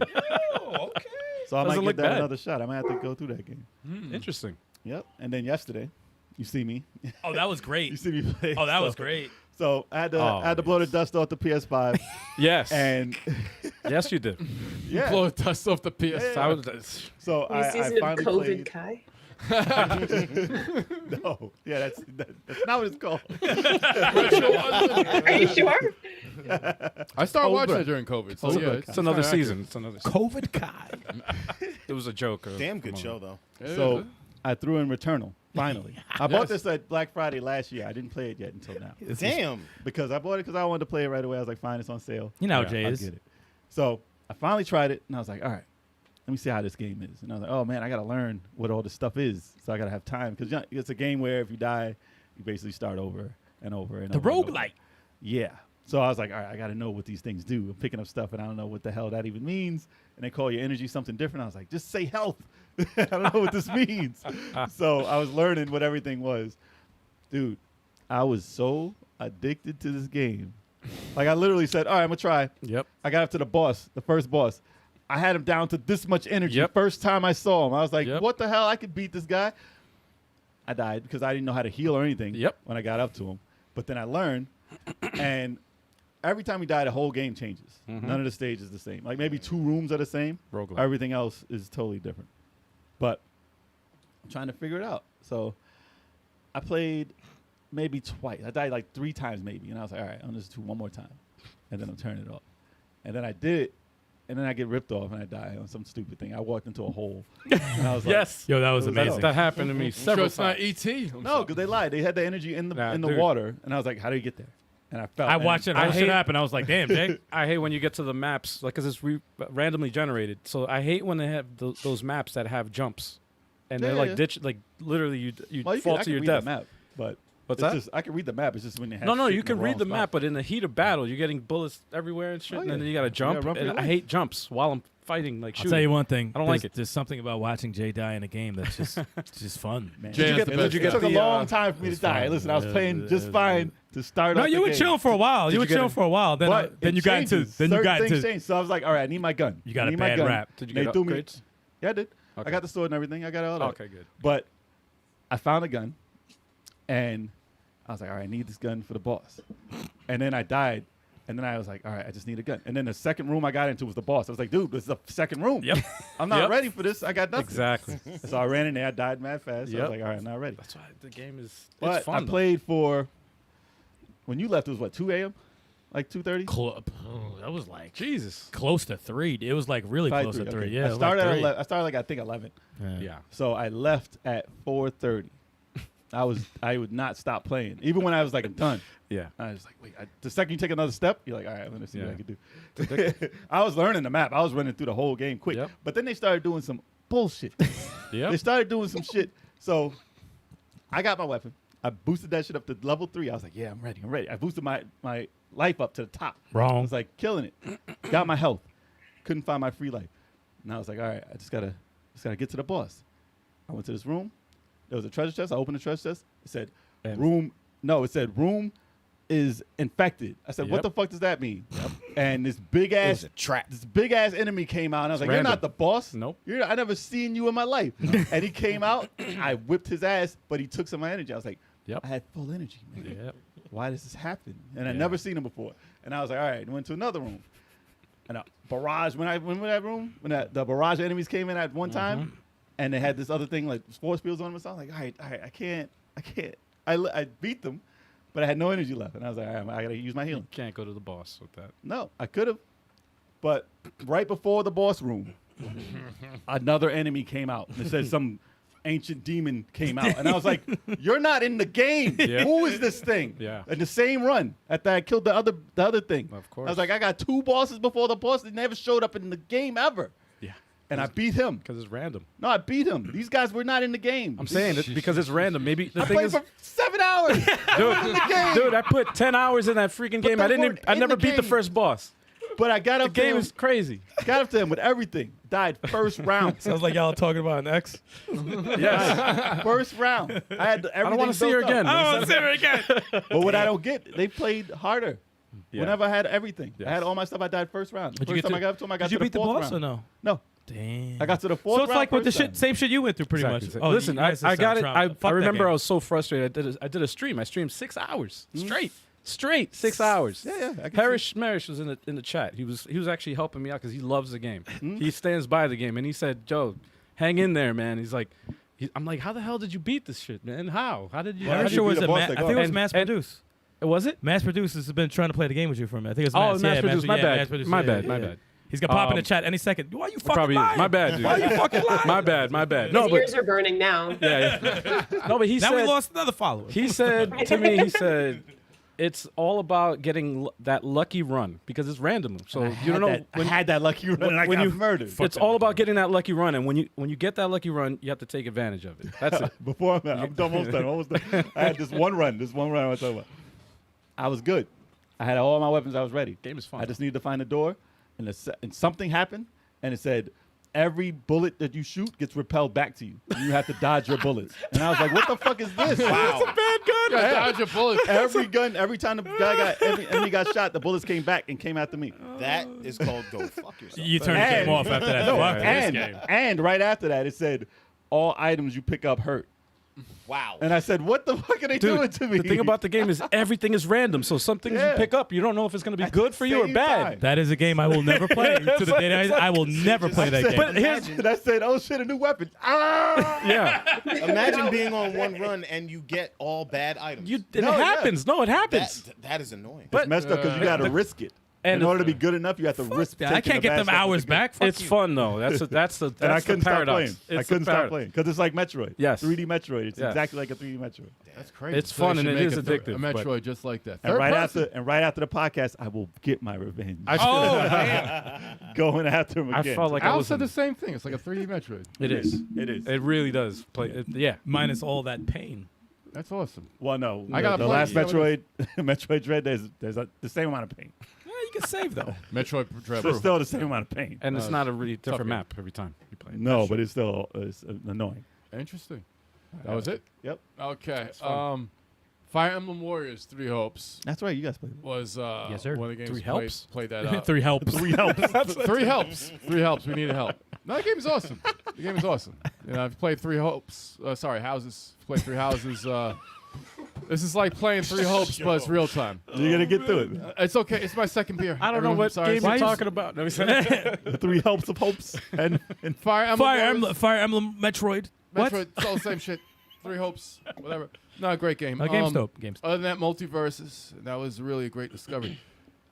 Oh, okay. So I might Doesn't give look that bad. another shot. I might have to go through that game. Interesting. Yep. And then yesterday, you see me. Oh, that was You great. see me play. Oh, that was So- great. So I had to, Oh, I had to blow the dust off the PS5, Yes. and yes, you did. yeah. Blow the dust off the PS. Yeah. So I was, So New I season of finally COVID played. Kai. No, yeah, that's not what it's called. Are you sure? I started watching Cobra. it during COVID. So Cobra yeah, Kai. it's another kinda season. It's another. COVID Kai. It was a joke. Damn good come on. show though. accurate. So I threw in Returnal finally. I bought Yes. this at Black Friday last year. I didn't play it yet until now Damn. because I bought it because I wanted to play it right away. I was like, fine, it's on sale. You know how Yeah, Jay I'll is. get it. So I finally tried it, and I was like, all right, let me see how this game is. And I was like, oh man, I gotta learn what all this stuff is. So I gotta have time because it's a game where if you die, you basically start over and over and The over. roguelike. Yeah. So I was like, all right, I gotta know what these things do. I'm picking up stuff and I don't know what the hell that even means. And they call your energy something different. I was like, just say health. I don't know what this means. So I was learning what everything was. Dude, I was so addicted to this game. Like I literally said, all right, I'm gonna try. Yep. I got up to the boss, the first boss. I had him down to this much energy. Yep. First time I saw him, I was like, Yep. what the hell? I could beat this guy. I died because I didn't know how to heal or anything Yep. when I got up to him. But then I learned, and every time we die, the whole game changes. None of the stages is the same. Like maybe 2 rooms are the same. Roguelike. Everything else is totally different. But I'm trying to figure it out. So I played maybe twice. I died like 3 times maybe. And I was like, all right, I'm just do one more time. And then I'm turning it off. And then I did it. And then I get ripped off and I die on some stupid thing. I walked into a hole. And I was like, Yes. Yo, that was That- amazing. That happened to me I'm sure several it's not times. ET. no, because they lied. They had the energy in the Nah, in the dude. water. And I was like, how do you get there? And I felt I watched it. I All shit hate- happen. I was like, damn, Jake. I hate when you get to the maps, like, because it's randomly generated. So I hate when they have those maps that have jumps. And they're Yeah, like yeah. ditch, like literally you Well, fall I to your read death. the map, but What's it's that? just I can read the map. It's just when they have No, shit you in can read wrong the spot. map, but in the heat of battle, you're getting bullets everywhere and shit, Oh, and then yeah. you gotta You jump. gotta run for your And I life. hate jumps while I'm fighting, like I'll shooting. tell you one thing. I don't There's- like it. There's something about watching Jay die in a game that's just it's just fun. Man, Jay has the best it took a the, long time for me to it's die. fine. Listen, I was Yeah, playing yeah, just yeah. fine to start No, off you the were game. chilling for a while. You were you get chilling it? for a while. Then But then it you got into changes. then you Certain got things into changed. So I was like, all right, I need my gun. You got I a need my bad gun. rap. Did you They get threw me. upgrades? Yeah, I did. Okay. I got the sword and everything. I got all that. Okay, good. But I found a gun, and I was like, all right, I need this gun for the boss. And then I died, and then I was like, all right, I just need a gun. And then the second room I got into was the boss. I was like, dude, this is the second room. Yep. I'm not Yep. ready for this. I got nothing. Exactly. So I ran in there. I died mad fast. So I Yep. was like, all right, I'm not ready. That's why the game is. But It's fun. I though. played for, when you left, it was what, 2 a.m.? Like 2:30? that was like Jesus. close to 3. It was like really Probably close to 3. okay. Yeah, I it was started like at 3. 11. I started like I think 11. Yeah. So I left at 4:30. I would not stop playing, even when I was like done. Yeah. I was like, wait. The second you take another step, you're like, all right, I'm gonna see what Yeah. I can do. I was learning the map. I was running through the whole game quick. Yep. But then they started doing some bullshit. Yep. They started doing some shit. So I got my weapon. I boosted that shit up to level 3. I was like, yeah, I'm ready. I'm ready. I boosted my life up to the top. I Wrong. was like killing it. Got my health. Couldn't find my free life. And I was like, all right, I just gotta get to the boss. I went to this room. There was a treasure chest. I opened the treasure chest. It said room is infected. I said, what Yep. the fuck does that mean? And this big ass enemy came out. And I was like, random. you're not the boss. Nope. I never seen you in my life. And he came out. I whipped his ass, but he took some of my energy. I was like, Yep. I had full energy, man. Yep. Why does this happen? And I Yeah. never seen him before. And I was like, all right. I went to another room. And a barrage, when I went to that room, the barrage of enemies came in at one time, and they had this other thing like force fields on them. So I was like, all right, I can't. I beat them, but I had no energy left. And I was like, all right, I got to use my healing. Can't go to the boss with that. No, I could have. But right before the boss room, another enemy came out. And it said some ancient demon came out. And I was like, you're not in the game. Yeah. Who is this thing? Yeah. In the same run after I killed the other thing. Of course. I was like, I got 2 bosses before the boss that never showed up in the game ever. Yeah. And I beat him. Because it's random. No, I beat him. These guys were not in the game. I'm saying it because it's random. Maybe the I thing played is, for 7 hours. dude, I put 10 hours in that freaking game. they I weren't in never the beat the game. first boss. But I got The up to game him. is crazy. Got up to him with everything. Died first round. Sounds like y'all talking about an ex. Yes. First round. I had everything. I don't want to see her built up. again. I don't see her again. But what I don't get, they played harder. Yeah. Whenever I had everything, Yes. I had all my stuff. I died first round. Did you First get time to- I got up to him, I got Did you to beat the 4th boss round. or no? No, Damn. I got to the 4th So it's round like with the first shit, time. same shit you went through, pretty Exactly. much. Listen, you I guys just got it. sound I fuck that remember game. I was so frustrated. I did a stream. I streamed 6 hours straight, 6 hours. Yeah, I can Parrish Marish was in the chat. He was actually helping me out because he loves the game. He stands by the game, and he said, "Joe, hang in there, man." He's like, I'm like, "How the hell did you beat this shit, man? How? How did you?" Well, how I'm did sure you it was beat a boss I like think it was and- mass and- produced. Was it? Mass produced has been trying to play the game with you for a minute. I think it's Oh, mass. mass yeah, produced. My yeah, bad. mass produced. My Yeah, bad. yeah, My yeah. bad. He's gonna pop in the Um, chat any second. Why you fucking Probably is. lying? My bad, dude. Why you fucking lying? My bad. No, His but ears are burning now. yeah. No, but he Now said we lost another follower. he said to me, he said, it's all about getting that lucky run because it's random. So you don't know. I had that lucky run and I when got you- murdered. It's all about getting that lucky run, and when you get that lucky run, you have to take advantage of it. That's it. Before I'm almost done. I had this one run. I was talking about. I was good. I had all my weapons. I was ready. Game is fun. I just needed to find a door, and something happened, and it said, every bullet that you shoot gets repelled back to you. And you have to dodge your bullets. And I was like, what the fuck is this? Wow. It's a bad gun. Yeah, dodge your bullet. Every time the guy enemy got shot, the bullets came back and came after me. That is called go fuck yourself. You turn the game off after that. Fuck this game. And right after that, it said, all items you pick up hurt. Wow. And I said, what the fuck are they doing to me? The thing about the game is everything is random. So some things you pick up, you don't know if it's going to be At good the for you or same bad. time. That is a game I will never play. To the day that I will never play that game. But here's And I said, oh shit, a new weapon. Ah! yeah, Imagine being on one run and you get all bad items. it No, happens. No, it happens. That is annoying. It's messed up because you got to risk it. and In order to be good enough, you have to risk. I taking can't the get bad them stuff hours to get back. Fuck It's you. fun though. That's And I the couldn't stop paradox. playing. I It's couldn't the stop paradox. playing because it's like Metroid. Yes. 3D Metroid. It's Yes. exactly like a 3D Metroid. That's crazy. It's fun they and should it make is a addictive, A but- Metroid just like that. And Third right person. after the podcast, I will get my revenge. Oh, man. Going after him I again. felt like I Al was. said the same thing. It's like a 3D Metroid. It is. It is. It really does play. Yeah. Minus all that pain. That's awesome. Well, no. I gotta the play last it. Yeah, Metroid, Metroid Dread, there's the same amount of pain. Yeah, you can save though. Metroid Dread. It's still the same amount of pain. And it's not a really different game. map every time you play. it. No, but it's still annoying. Interesting. That was it? Yep. Okay. Fire Emblem Warriors 3 Hopes That's right. You guys played. was Yes, sir. one of the games 3 we helps? played that 3 helps. 3 helps. 3 helps. 3 helps. We needed help. No, that game is awesome. The game is awesome. You know, I've played 3 hopes. Houses. Played 3 houses. This is like playing 3 hopes, but it's real time. You're gonna get through it. It's okay. It's my second beer. I don't know what game Why you're is- talking about. No, The 3 helps of hopes and Fire Emblem. Warriors, Fire Emblem Metroid. What? Metroid. It's all the same shit. 3 hopes. Whatever. No, great game. Game's dope. Game's dope. Other than that, multiverses. That was really a great discovery.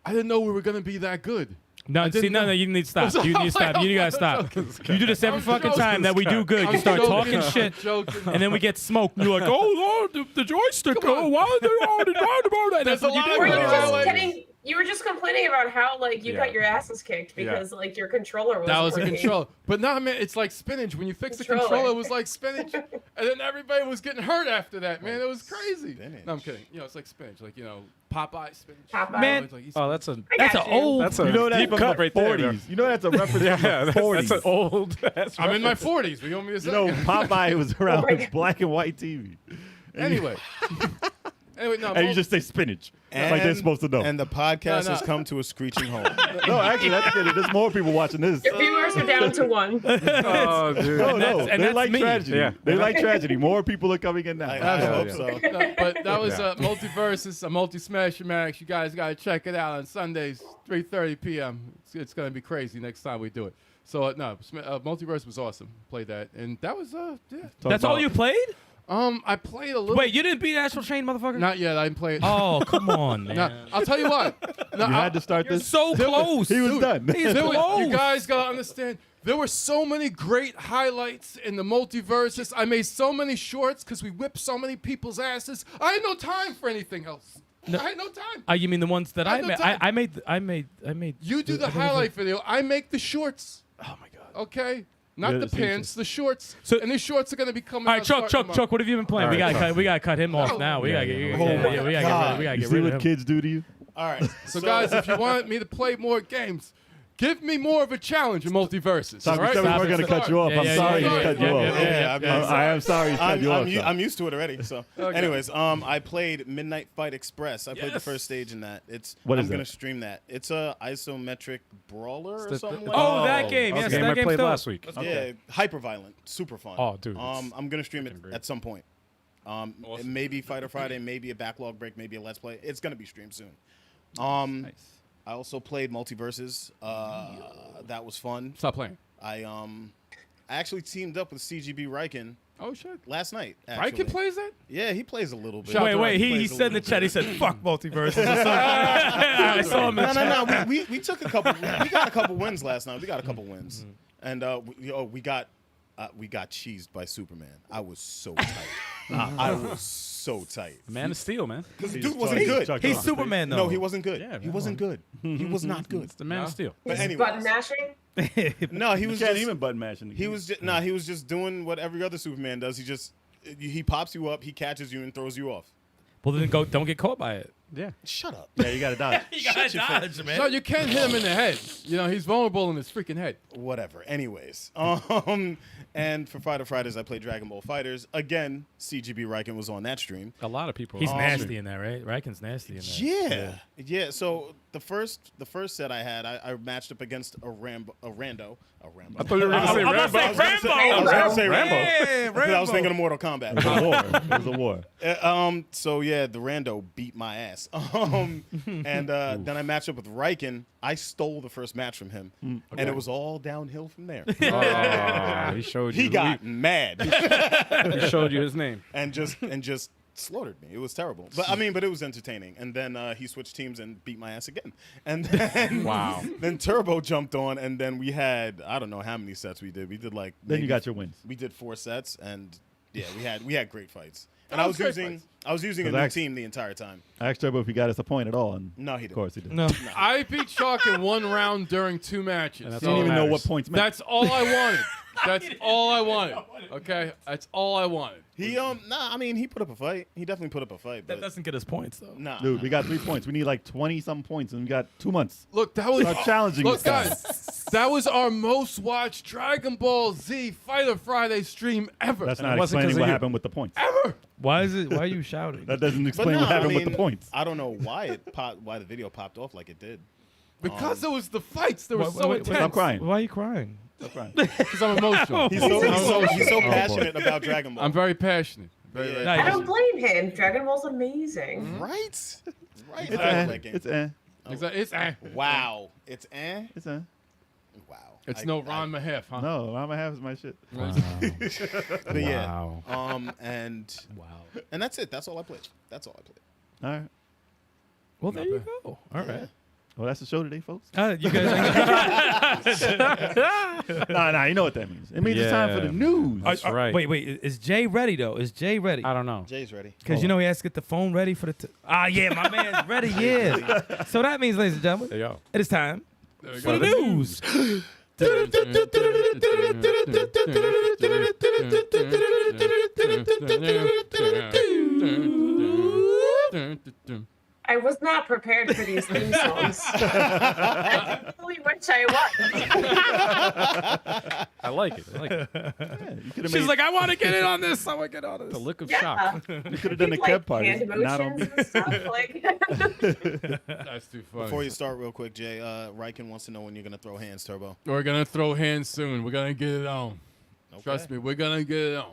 I didn't know we were gonna be that good. No, I see, didn't know. no, you need to stop. You need to stop. You gotta stop. You do this every I'm fucking joking. time that we do good. You I'm start joking. talking shit, I'm joking. and then we get smoked. You're like, oh, Lord, the joystick. Oh, why are they on it? That's There's a what you lot do. of Were you Yeah, just like- kidding? You were just complaining about how like you Yeah. got your asses kicked because like your controller was That was a working. controller. But no, man, it's like spinach. When you fix the Controller. controller, it was like spinach. And then everybody was getting hurt after that, man. It was crazy. Spinach. No, I'm kidding. You know, it's like spinach. Like, you know, Popeye spinach. Popeye. Man. It's like Oh, that's a I That's got an you. old. that's a you know that's deep from cut the right there. 40s. You know that's a reference Yeah, from the that's 40s. an old. That's I'm in my 40s. What you want me to say? You know, Popeye was around my with God. black and white TV. Anyway. Anyway, no. And you just say spinach. like they're supposed to know. And the podcast No. has come to a screeching halt. No, actually, that's good. There's more people watching this. Your viewers are down to 1. Oh, dude. No, and they that's like me. tragedy. Yeah. They like tragedy. More people are coming in now. I hope yeah. so. No, but that was a multiversus, a multi-smash max. You guys got to check it out on Sundays, 3:30 p.m. It's going to be crazy next time we do it. So no, multiverse was awesome. Played that, and that was yeah. That's all you played? I played a little. Wait, you didn't beat Astral Chain, motherfucker? Not yet. I didn't play it. Oh, come on, man. No, I'll tell you what. No, You had to start this. So close. He was done. He's There were- close. you guys gotta understand. There were so many great highlights in the multiverses. I made so many shorts because we whipped so many people's asses. I had no time for anything else. I had no time. You mean the ones that I I know made? time. I made. You do the I don't know highlight video. I make the shorts. Oh my god. Okay. Not Yeah, the it seems pants, the shorts. So- And these shorts are gonna be coming All out. right, Chuck, starting tomorrow. what have you been playing? All We right, gotta cut him off now. We gotta get. yeah. We Oh gotta my get God. rid You of see him. what kids do to you? All right. So guys, if you want me to play more games, give me more of a challenge in multiverses. All Sorry, right? we Stop we're it. going to cut you off. Yeah, I'm yeah, sorry yeah, to yeah, cut you yeah, off. yeah, yeah, I mean, yeah. I am sorry to cut you off. son. I'm used to it already. So, Okay. anyways, I played Midnight Fight Express. I played the Yes. first stage in that. What I'm is gonna that? stream that. It's a isometric brawler or the- something the- like Oh, that. that game. That's Yes, the game that I game's played dope. last week. Yeah, hyper violent, super fun. Oh, dude, it's I'm gonna stream it freaking great. at some point. It may be Fighter Friday, maybe a backlog break, maybe a Let's Play. It's gonna be streamed soon. I also played Multiverses. That was fun. Stop playing. I actually teamed up with CGB Riken Oh shit. last night. Actually. Riken plays that? Yeah, he plays a little bit. Shout out to Wait. He plays a said in the little chat. He bit. said, "Fuck multiverses." I saw him. In the chat. No. We took a couple. We got a couple wins last night. We got a couple wins, and we got cheesed by Superman. I was so tight. I was so tight. Man of Steel, man. Because the He dude just wasn't chucked- good. chucked He's off. Superman though. No, he wasn't good. Yeah, he man. wasn't good. He was not good. It's the Man of Steel. But He's anyways. button mashing. No, he You was can't just, even button mash in the he game. was just he was just doing what every other Superman does. He pops you up, he catches you and throws you off. Well, then don't get caught by it. Yeah. Shut up. Yeah, you got to dodge. You gotta dodge, man. No, you can't hit him in the head. You know, he's vulnerable in his freaking head. Whatever. Anyways, and for Fighter Fridays, I played Dragon Ball Fighters again. CGB Riken was on that stream. A lot of people. He's are nasty in that, right? Riken's nasty in that. Yeah. So the first set I had, I matched up against a Rando. I thought you were going to say I'm Rambo. gonna say Rambo. I was gonna say Rambo. Yeah, Because I was Rambo. thinking of Mortal Kombat. It was a war. It was a war. So yeah, the Rando beat my ass. And then I matched up with Riken. I stole the first match from him, and it was all downhill from there. Oh, he showed you. He got mad He showed you his name. and just slaughtered me. It was terrible, but it was entertaining. And then he switched teams and beat my ass again. And then Wow. then Turbo jumped on, and then we had I don't know how many sets we did. We did like Then you maybe- got your wins. We did 4 sets, and yeah, we had great fights. And Oh, I was great using fights. a new team the entire time. I asked Turbo if he got us a point at all, and No, he of didn't. course he did. No. I beat Chalk in 1 round during 2 matches. And that's He didn't all even that know matters. what points meant. That's all I wanted. That's all I wanted. Okay, that's all I wanted. He he put up a fight. He definitely put up a fight. That But doesn't get us points though. nah, Dude, we got 3 points. We need like 20-some points, and we got 2 months. Look, that was Start challenging Look, this guy. guys, that was our most watched Dragon Ball Z Fighter Friday stream ever. That's And it not wasn't 'cause explaining of what you. happened with the points. Why are you shouting? That doesn't But explain no, what happened I with the mean, points. I don't know why why the video popped off like it did. Because it was the fights that were so wait, intense. Stop crying. Why are you crying? Stop crying. Because I'm emotional. He's so passionate about Dragon Ball. I'm very passionate. Very, Yeah. very Nice. I don't blame him. Dragon Ball's amazing. Right? Right. It's I eh. like that game. It's eh. Wow. It's eh. It's eh. Wow. It's no Ron Mahef, huh? No, Rama half is my shit. But yeah. Wow. And that's it. That's all I played. All right. Well, there you go. All right. Well, that's the show today, folks. You guys. Nah, you know what that means. It means it's time for the Yeah. news. That's right. Wait. Is Jay ready though? Is Jay ready? I don't know. Jay's ready. Because you know he has to get the phone ready for the. Yeah, my man's ready. Yeah. So that means, ladies and gentlemen, There you go. it is time There we for go. the news. I was not prepared for these theme songs. I really wish I was. I like it. I like it. You could have She's made, like, I want to get in on this. I want to get on The this. look of Yeah. shock. you could have done the Like Kev part. hand Not on emotions and stuff. Like, That's too funny. Before you start, real quick, Jay, Riken wants to know when you're gonna throw hands, Turbo. We're going to throw hands soon. We're going to get it on. Okay. Trust me, we're going to get it on.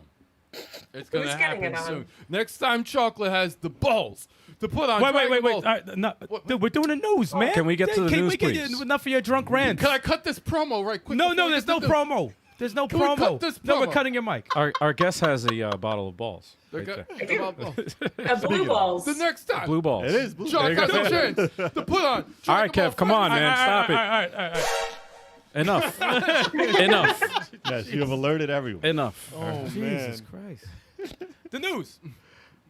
It's going to Who's getting happen it on? soon. Next time Chocolate has the balls to put on Wait. Dragon Ball. All right, no, What- dude, we're doing the news, man. Can we get to the Can news, we get please? enough of your drunk rant? Can I cut this promo right quick? No, before we there's get no to the- promo. There's no Can we promo. cut this No, we're promo? cutting your mic. Our guest has a bottle of balls. They're right go- there. a blue balls. The next time. Blue balls. It is blue. Chocolate has no chance to put on. All right, Kev, come on, man. Stop it. All right. Enough. Enough. Yes, you have alerted everyone. Enough. Oh Jesus Christ. The news.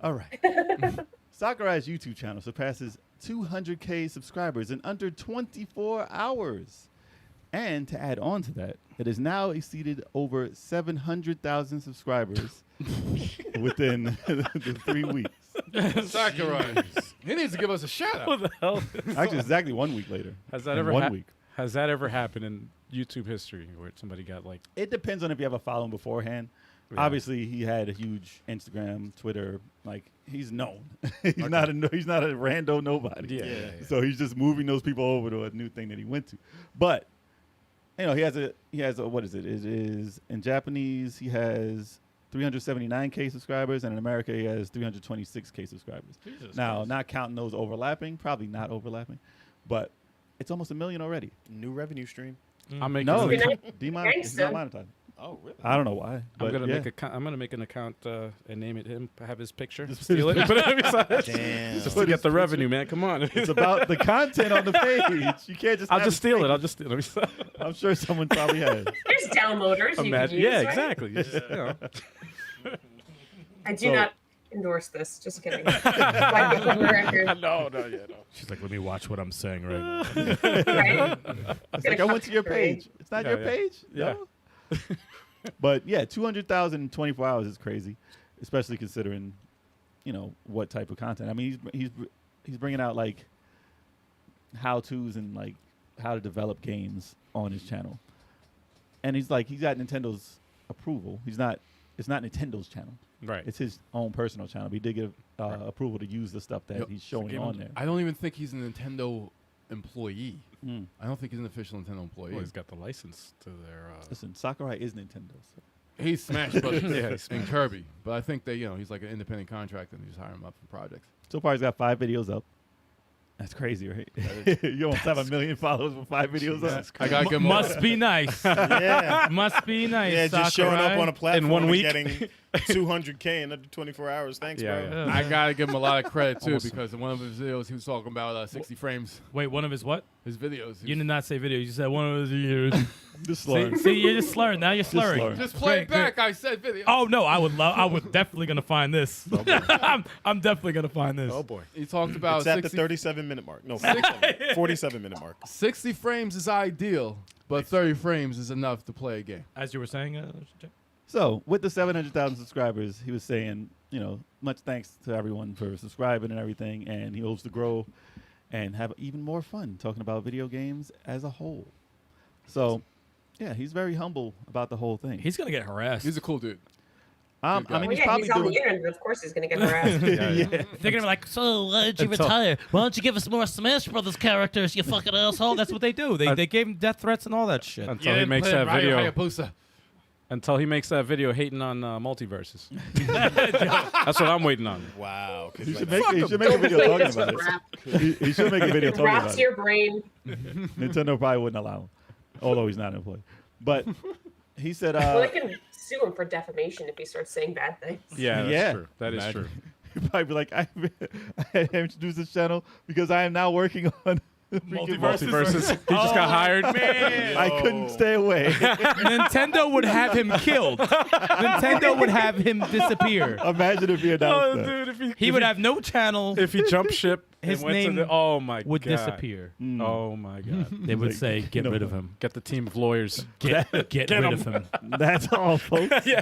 All right. Sakurai's YouTube channel surpasses 200K subscribers in under 24 hours. And to add on to that, it has now exceeded over 700,000 subscribers within the 3 weeks. Sakurai. He needs to give us a shout out. What the hell? Actually, exactly 1 week later. Has that In ever 1 week. Has that ever happened in YouTube history where somebody got like? It depends on if you have a following beforehand. Yeah. Obviously, he had a huge Instagram, Twitter. Like he's known. He's not a rando nobody. Yeah. So he's just moving those people over to a new thing that he went to. But you know, he has a what is it? It is in Japanese. He has 379K subscribers, and in America he has 326K subscribers. Now, not counting those overlapping, probably not overlapping, but it's almost 1 million already. New revenue stream. I'm making. No, an account. it's not monetized. Oh, really? I don't know why. I'm But gonna yeah. I'm gonna make an account and name it him. Have his picture. Just Steal it. Put it beside. Damn. Just to get the revenue, man. Come on. It's about the content on the page. You can't just. I'll have just steal fake. it. I'll just steal it. I'm sure someone probably has. There's downloaders. You can Imagine. use, Yeah, right? exactly. You just, I do not endorse this. Just kidding. Like, for the record. No. She's like, let me watch what I'm saying right now. Right? It's like I went to your page. It's not your page. Yeah. No? But yeah, 200,000 in 24 hours is crazy, especially considering, what type of content. I mean, he's bringing out like how-tos and like how to develop games on his channel, and he's got Nintendo's approval. It's not Nintendo's channel. Right. It's his own personal channel. But he did give approval to use the stuff that he's showing on there. I don't even think he's a Nintendo employee. I don't think he's an official Nintendo employee. Well, he's got the license to their. Listen, Sakurai is Nintendo. So. He's Smash Brothers and Kirby, but I think that he's like an independent contractor and they just hire him up for projects. So far, he's got 5 videos up. That's crazy, right? You almost have 1 million followers with 5 videos up. I gotta give him Must be nice. Yeah. Must be nice. Yeah, just showing up on a platform In 1 week. and getting 200K in under 24 hours. Thanks, bro. Yeah. I gotta give him a lot of credit too Almost. because in one of his videos he was talking about 60 frames. Wait, one of his what? His videos. You did not say video. You said one of his years. Just slurring. See, you're just slurring. Now you're slurring. slurring. Just play it Great, back. I said video. Oh no, I would definitely gonna find this. I'm definitely gonna find this. Oh boy. He talked about It's at the 60, 37-minute mark. No, 47-minute mark. 60 frames is ideal, but 30 frames is enough to play a game. As you were saying, Jack? So, with the 700,000 subscribers, he was saying, much thanks to everyone for subscribing and everything, and he hopes to grow and have even more fun talking about video games as a whole. So, yeah, he's very humble about the whole thing. He's gonna get harassed. He's a cool dude. I mean, Well, he's yeah, probably he's on doing. the internet. Of course, he's gonna get harassed. Yeah. They're gonna be like, so why did you retire? Why don't you give us more Smash Brothers characters, you fucking asshole? That's what they do. They gave him death threats and all that shit. Until he makes that video. Hayabusa. Until he makes that video hating on multiverses. That's what I'm waiting on. Wow. He should make a video talking about it. He should make a video talking about Rots it. your brain. Nintendo probably wouldn't allow him, although he's not an employee. But he said, Well, they can sue him for defamation if he starts saying bad things. Yeah, that's Yeah. true. That is true. he'd probably be like, I introduced this channel because I am now working on freaking Multiverses. He just got hired. Man. I couldn't stay away. Nintendo would have him killed. Nintendo would have him disappear. Imagine if he announced that. Dude, He would have no channel. if he jumped ship, His and went name to the, oh my would God. disappear. Oh my God. They would say, get rid of him. Get the team of lawyers. Get rid of him. That's all, folks. yeah.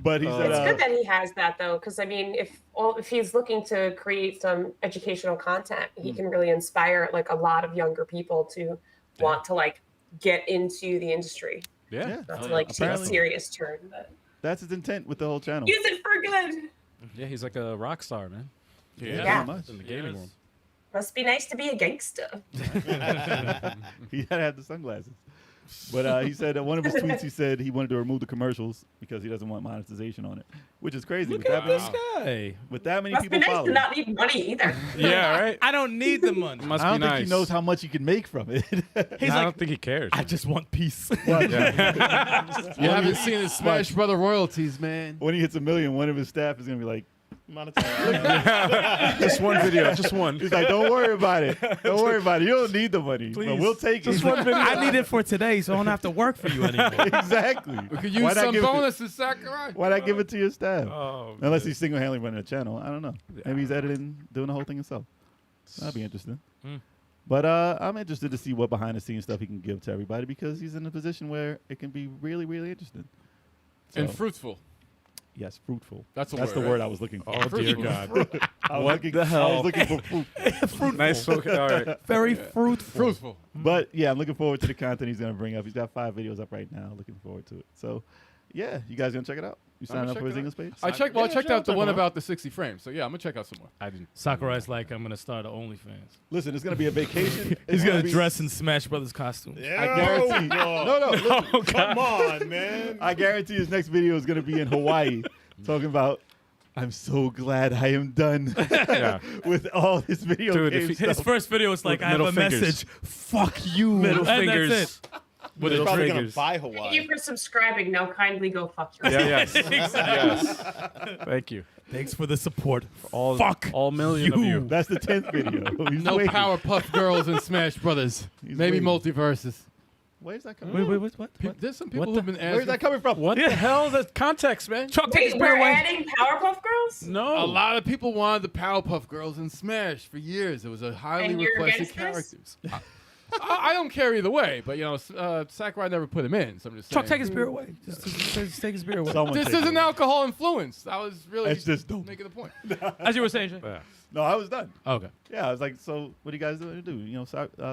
But he said, It's good that he has that though, because I mean, if he's looking to create some educational content, he can really inspire like a lot of younger people to want to like get into the industry. Yeah. Not to like take a Apparently. serious turn, but that's his intent with the whole channel. use it for good. Yeah, he's like a rock star, man. Yeah. Pretty much. In the gaming world. Must be nice to be a gangster. He had to have the sunglasses. But he said one of his tweets, he said he wanted to remove the commercials because he doesn't want monetization on it, which is crazy. Look at this guy. With that many Must be people nice to following. not need money either. Yeah, right? I don't need the money. Must I be don't think nice. he knows how much he can make from it. He's I like, don't think he cares. I just want peace. You haven't seen his Smash Brother royalties, man. When he hits 1 million, one of his staff is going to be like, Monetize. Just one video. Just one. he's like, don't worry about it. Don't worry about it. You don't need the money. But we'll take it. Just one video. I need it for today, so I don't have to work for you anymore. Exactly. We could Why use not some give it- bonuses, Sakurai. Why not give it to your staff? Oh, Unless he's single-handedly running a channel. I don't know. Maybe he's editing, doing the whole thing himself. That'd be interesting. But I'm interested to see what behind-the-scenes stuff he can give to everybody because he's in a position where it can be really, really interesting. And So, fruitful. yes, fruitful. That's a That's word, the word right? I was looking for. oh dear God. I was what looking, the hell? I was looking for fruit. Nice focus. All right. Very fruitful. Fruitful. But yeah, I'm looking forward to the content he's going to bring up. He's got 5 videos up right now. Looking forward to it. So, yeah, you guys going to check it out? You I'm sign gonna up for his check it English page? I checked. Well, I checked sure, out the I'll one check it out. about the 60 frames. So yeah, I'm gonna check out some more. I didn't. Sakurai's like, I'm going to start an OnlyFans. Listen, it's going to be a vacation. He's It's going to be- dress in Smash Brothers costumes. I guarantee. No, listen, Come on, man. I guarantee his next video is going to be in Hawaii talking about, I'm so glad I am done Yeah. with all this video Dude, game if he- stuff. His first video was like, With I have a middle fingers. message. Fuck you. Middle And fingers. That's it. With He's his probably gonna fingers. buy Thank you Hawaii. for subscribing. Now kindly go fuck yourself. Yeah, yes. yes. Thank you. Thanks for the support. All, Fuck all million of you. That's the 10th video. He's No waiting. Powerpuff Girls and Smash Brothers. He's Maybe waiting. multiverses. Where's that coming Wait, from? what? There's some people who've been asking. Where's that coming from? What the hell? The context, man. Chalk, take his Wait, beer we're away. adding Powerpuff Girls? No. A lot of people wanted the Powerpuff Girls in Smash for years. It was a highly And you're requested against this? characters. I don't care either way, but Sakurai never put him in. So I'm just saying. Chalk, take his beer away. Just take his beer away. Someone This take it isn't away. alcohol influence. I was really It's just dope. making the point. As you were saying, Jay. Yeah. No, I was done. Okay. Yeah, I was like, so what do you guys do?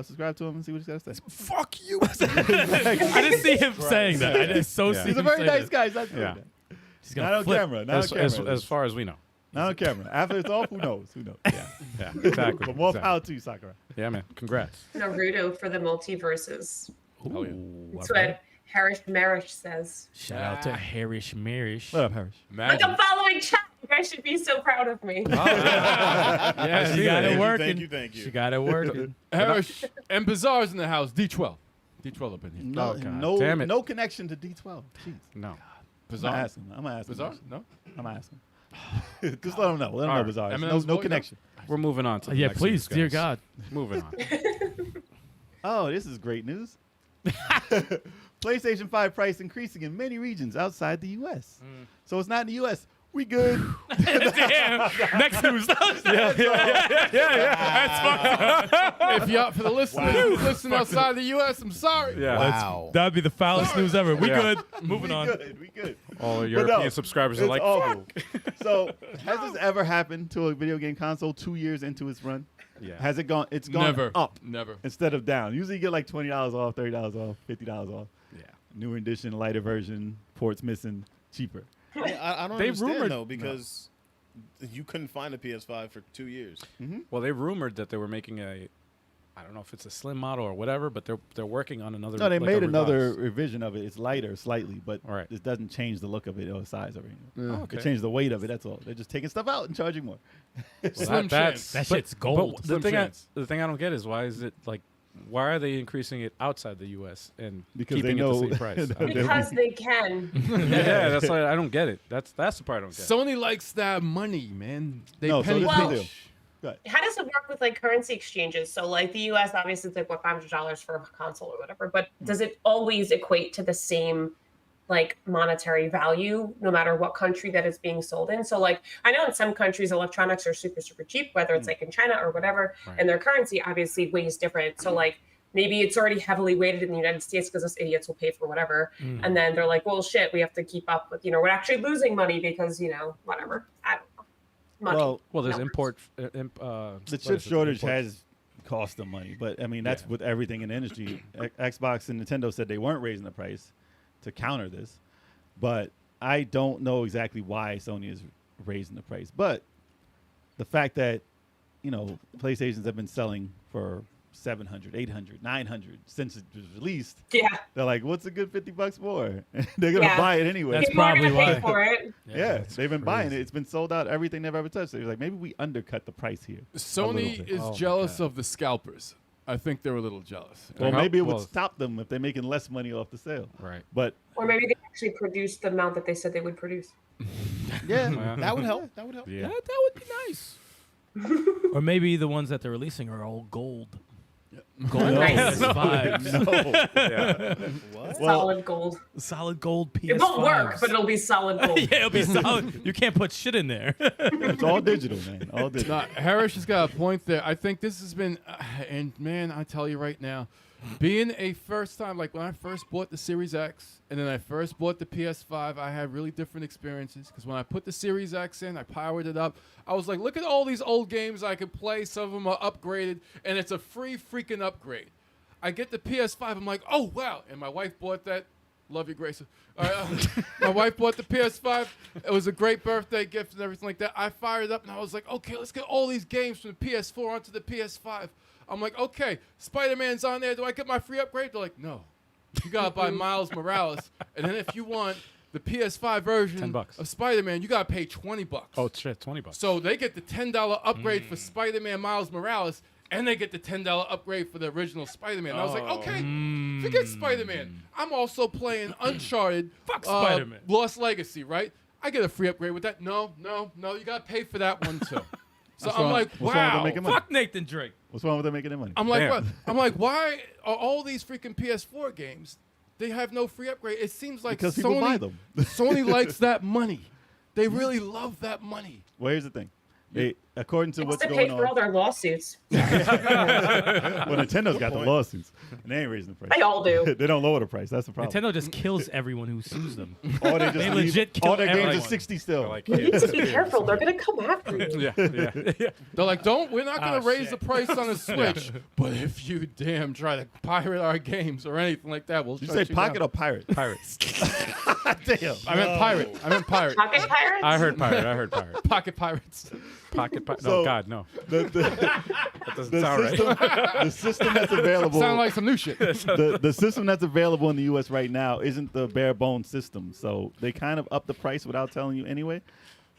Subscribe to him and see what he's got to say. Fuck you. I didn't see him saying that. I just so Yeah. see He's a him very say nice that. guy. He's not doing Yeah. that. He's Not gonna on flip. camera. Not on camera. As far as we know. Not on camera. After it's off, who knows? Who knows? Yeah. Yeah. Exactly. But more exactly. power to you, Sakurai. Yeah, man. Congrats. Naruto for the multiverses. Oh, yeah. That's what Harish Marish says. Shout out to Harish Marish. What up, Harris? Like I'm following chat. You guys should be so proud of me. Yeah, she got it working. Thank you. She got it working. Harish and Bizarre's in the house. D12. D12 up in here. No, Oh, God. no, Damn it. no connection to D12. Jeez. No. I'm Bizarre. gonna ask him. I'm gonna ask him. Bizarre? No. I'm gonna ask him. Just let him know. Let him know, Alright. Bizarre. Eminem's No boy, connection. We're moving on to the Yeah, next please, news, dear guys. God. Moving on. Oh, this is great news. PlayStation 5 price increasing in many regions outside the U.S. So it's not in the U.S. We good. Damn. Next news. If you're for the listeners who listen outside the U.S., I'm sorry. Yeah. Wow. That'd be the foulest news ever. We Yeah. good. Moving we on. good. We good. All the But European no, subscribers are it's like, awful. So has this ever happened to a video game console 2 years into its run? Yeah. Has it gone? It's gone Never. up Never. instead of down. Usually you get like $20 off, $30 off, $50 off. Yeah. Newer edition, lighter version, ports missing, cheaper. I don't They understand rumored- though because you couldn't find a PS5 for 2 years. Well, they rumored that they were making I don't know if it's a slim model or whatever, but they're working on another. No, they like a made another revised. revision of it. It's lighter slightly, but Right. this doesn't change the look of it or the size of it. Oh, okay. They changed the weight of it. That's all. They're just taking stuff out and charging more. Well, Slim that's chance. That shit's gold. But Slim chance. the thing I don't get is why is it like, why are they increasing it outside the U.S. and Because keeping they it know the same price? I mean, Because they can. yeah, that's why I don't get it. That's the part I don't get. Sony likes that money, man. They No, so penny this is the pinch. deal. How does it work with like currency exchanges? So like the US obviously it's like what $500 for a console or whatever, but does it always equate to the same like monetary value no matter what country that it's being sold in? So like I know in some countries electronics are super cheap, whether it's like in China or whatever, Right. and their currency obviously weighs different. So like maybe it's already heavily weighted in the United States because those idiots will pay for whatever. And then they're like, well, shit, we have to keep up with, we're actually losing money because, whatever. I don't know. Money. Well, there's Numbers. import. the chip shortage has cost them money, but I mean that's Yeah. with everything in the industry. Xbox and Nintendo said they weren't raising the price to counter this, but I don't know exactly why Sony is raising the price. But the fact that PlayStations have been selling for 700, 800, 900 since it was released, Yeah. they're like, what's a good $50 more? They're gonna Yeah. buy it anyway. That's People are probably gonna pay why. for it. Yeah, that's they've been buying it. crazy. It's been sold out. Everything they've ever touched. They're like, maybe we undercut the price here. Sony bit. is Oh my jealous God. of the scalpers. I think they're a little jealous. Well, How- maybe it would well- stop them if they're making less money off the sale. Right. But Or maybe they actually produced the amount that they said they would produce. yeah, Yeah. That would help. That would help. Yeah. That would be nice. Or maybe the ones that they're releasing are all gold. Gold Nice. PS5s. Yeah. What? Well- Solid gold. Solid gold PS5s. It won't work, but it'll be solid gold. yeah, it'll be solid. You can't put shit in there. it's all digital, man. All digital. No, Harris has got a point there. I think this has been, and man, I tell you right now, being a first time, like when I first bought the Series X and then I first bought the PS5, I had really different experiences because when I put the Series X in, I powered it up. I was like, look at all these old games I could play. Some of them are upgraded, and it's a free freaking upgrade. I get the PS5, I'm like, oh, wow. And my wife bought that. Love you, Grace. My wife bought the PS5. It was a great birthday gift and everything like that. I fired it up, and I was like, okay, let's get all these games from the PS4 onto the PS5. I'm like, okay, Spider-Man's on there. Do I get my free upgrade? They're like, no. You got to buy Miles Morales. And then if you want the PS5 version $10. of Spider-Man, you got to pay $20. Oh shit, $20. So they get the $10 upgrade for Spider-Man Miles Morales, and they get the $10 upgrade for the original Spider-Man. And I was like, okay, forget Spider-Man. I'm also playing Uncharted. Fuck Spider-Man. Lost Legacy, right? I get a free upgrade with that. No, you got to pay for that one too. So I'm like, what's wrong with them wow. making money? Fuck Nathan Drake. What's wrong with them making their money? I'm like, Damn. what? I'm like, why are all these freaking PS4 games? They have no free upgrade. It seems like Because people buy them. Sony likes that money. They really love that money. Well, here's the thing. According to It's what's to going pay on, for all their lawsuits. well, Nintendo's got the lawsuits, and they ain't raising the price. They all do. They don't lower the price. That's the problem. Nintendo just kills everyone who sues them. Or they just They leave- legit kill all their games everyone. are 60 still. Like, You need to be careful. They're gonna come after you. yeah. They're like, we're not going to raise shit. the price on the Switch, but if you damn try to pirate our games or anything like that, we'll Did you shut say you pocket down. or pirate? Pirates. Damn. I meant pirate. I meant pirate. Pocket pirates. I heard pirate. Pocket pirates. Pocket pirate. So- No, God, no. The That doesn't sound right. the system that's available. Sound like some new shit. the system that's available in the U.S. right now isn't the bare bones system, so they kind of up the price without telling you anyway,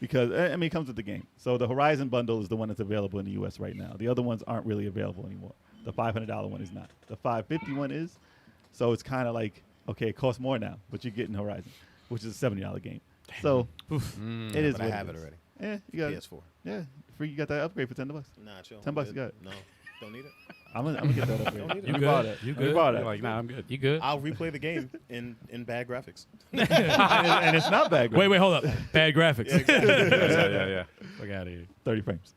because I mean it comes with the game. So the Horizon bundle is the one that's available in the U.S. right now. The other ones aren't really available anymore. The $500 one is not. The $550 one is. So it's kind of like, okay, it costs more now, but you're getting Horizon, which is a $70 game. So it is. But I what have it it is. already. Yeah, you got it. PS4. Yeah, free. You got that upgrade for $10. Nah, chill. $10 you got it. No, don't need it. I'm gonna get that upgrade. You You good? bought it. You You good? bought You're it. like, nah, I'm good. You good? I'll replay the game in bad graphics. and it's not bad. Wait, hold up. Bad graphics. Yeah. Look out of here. 30 frames.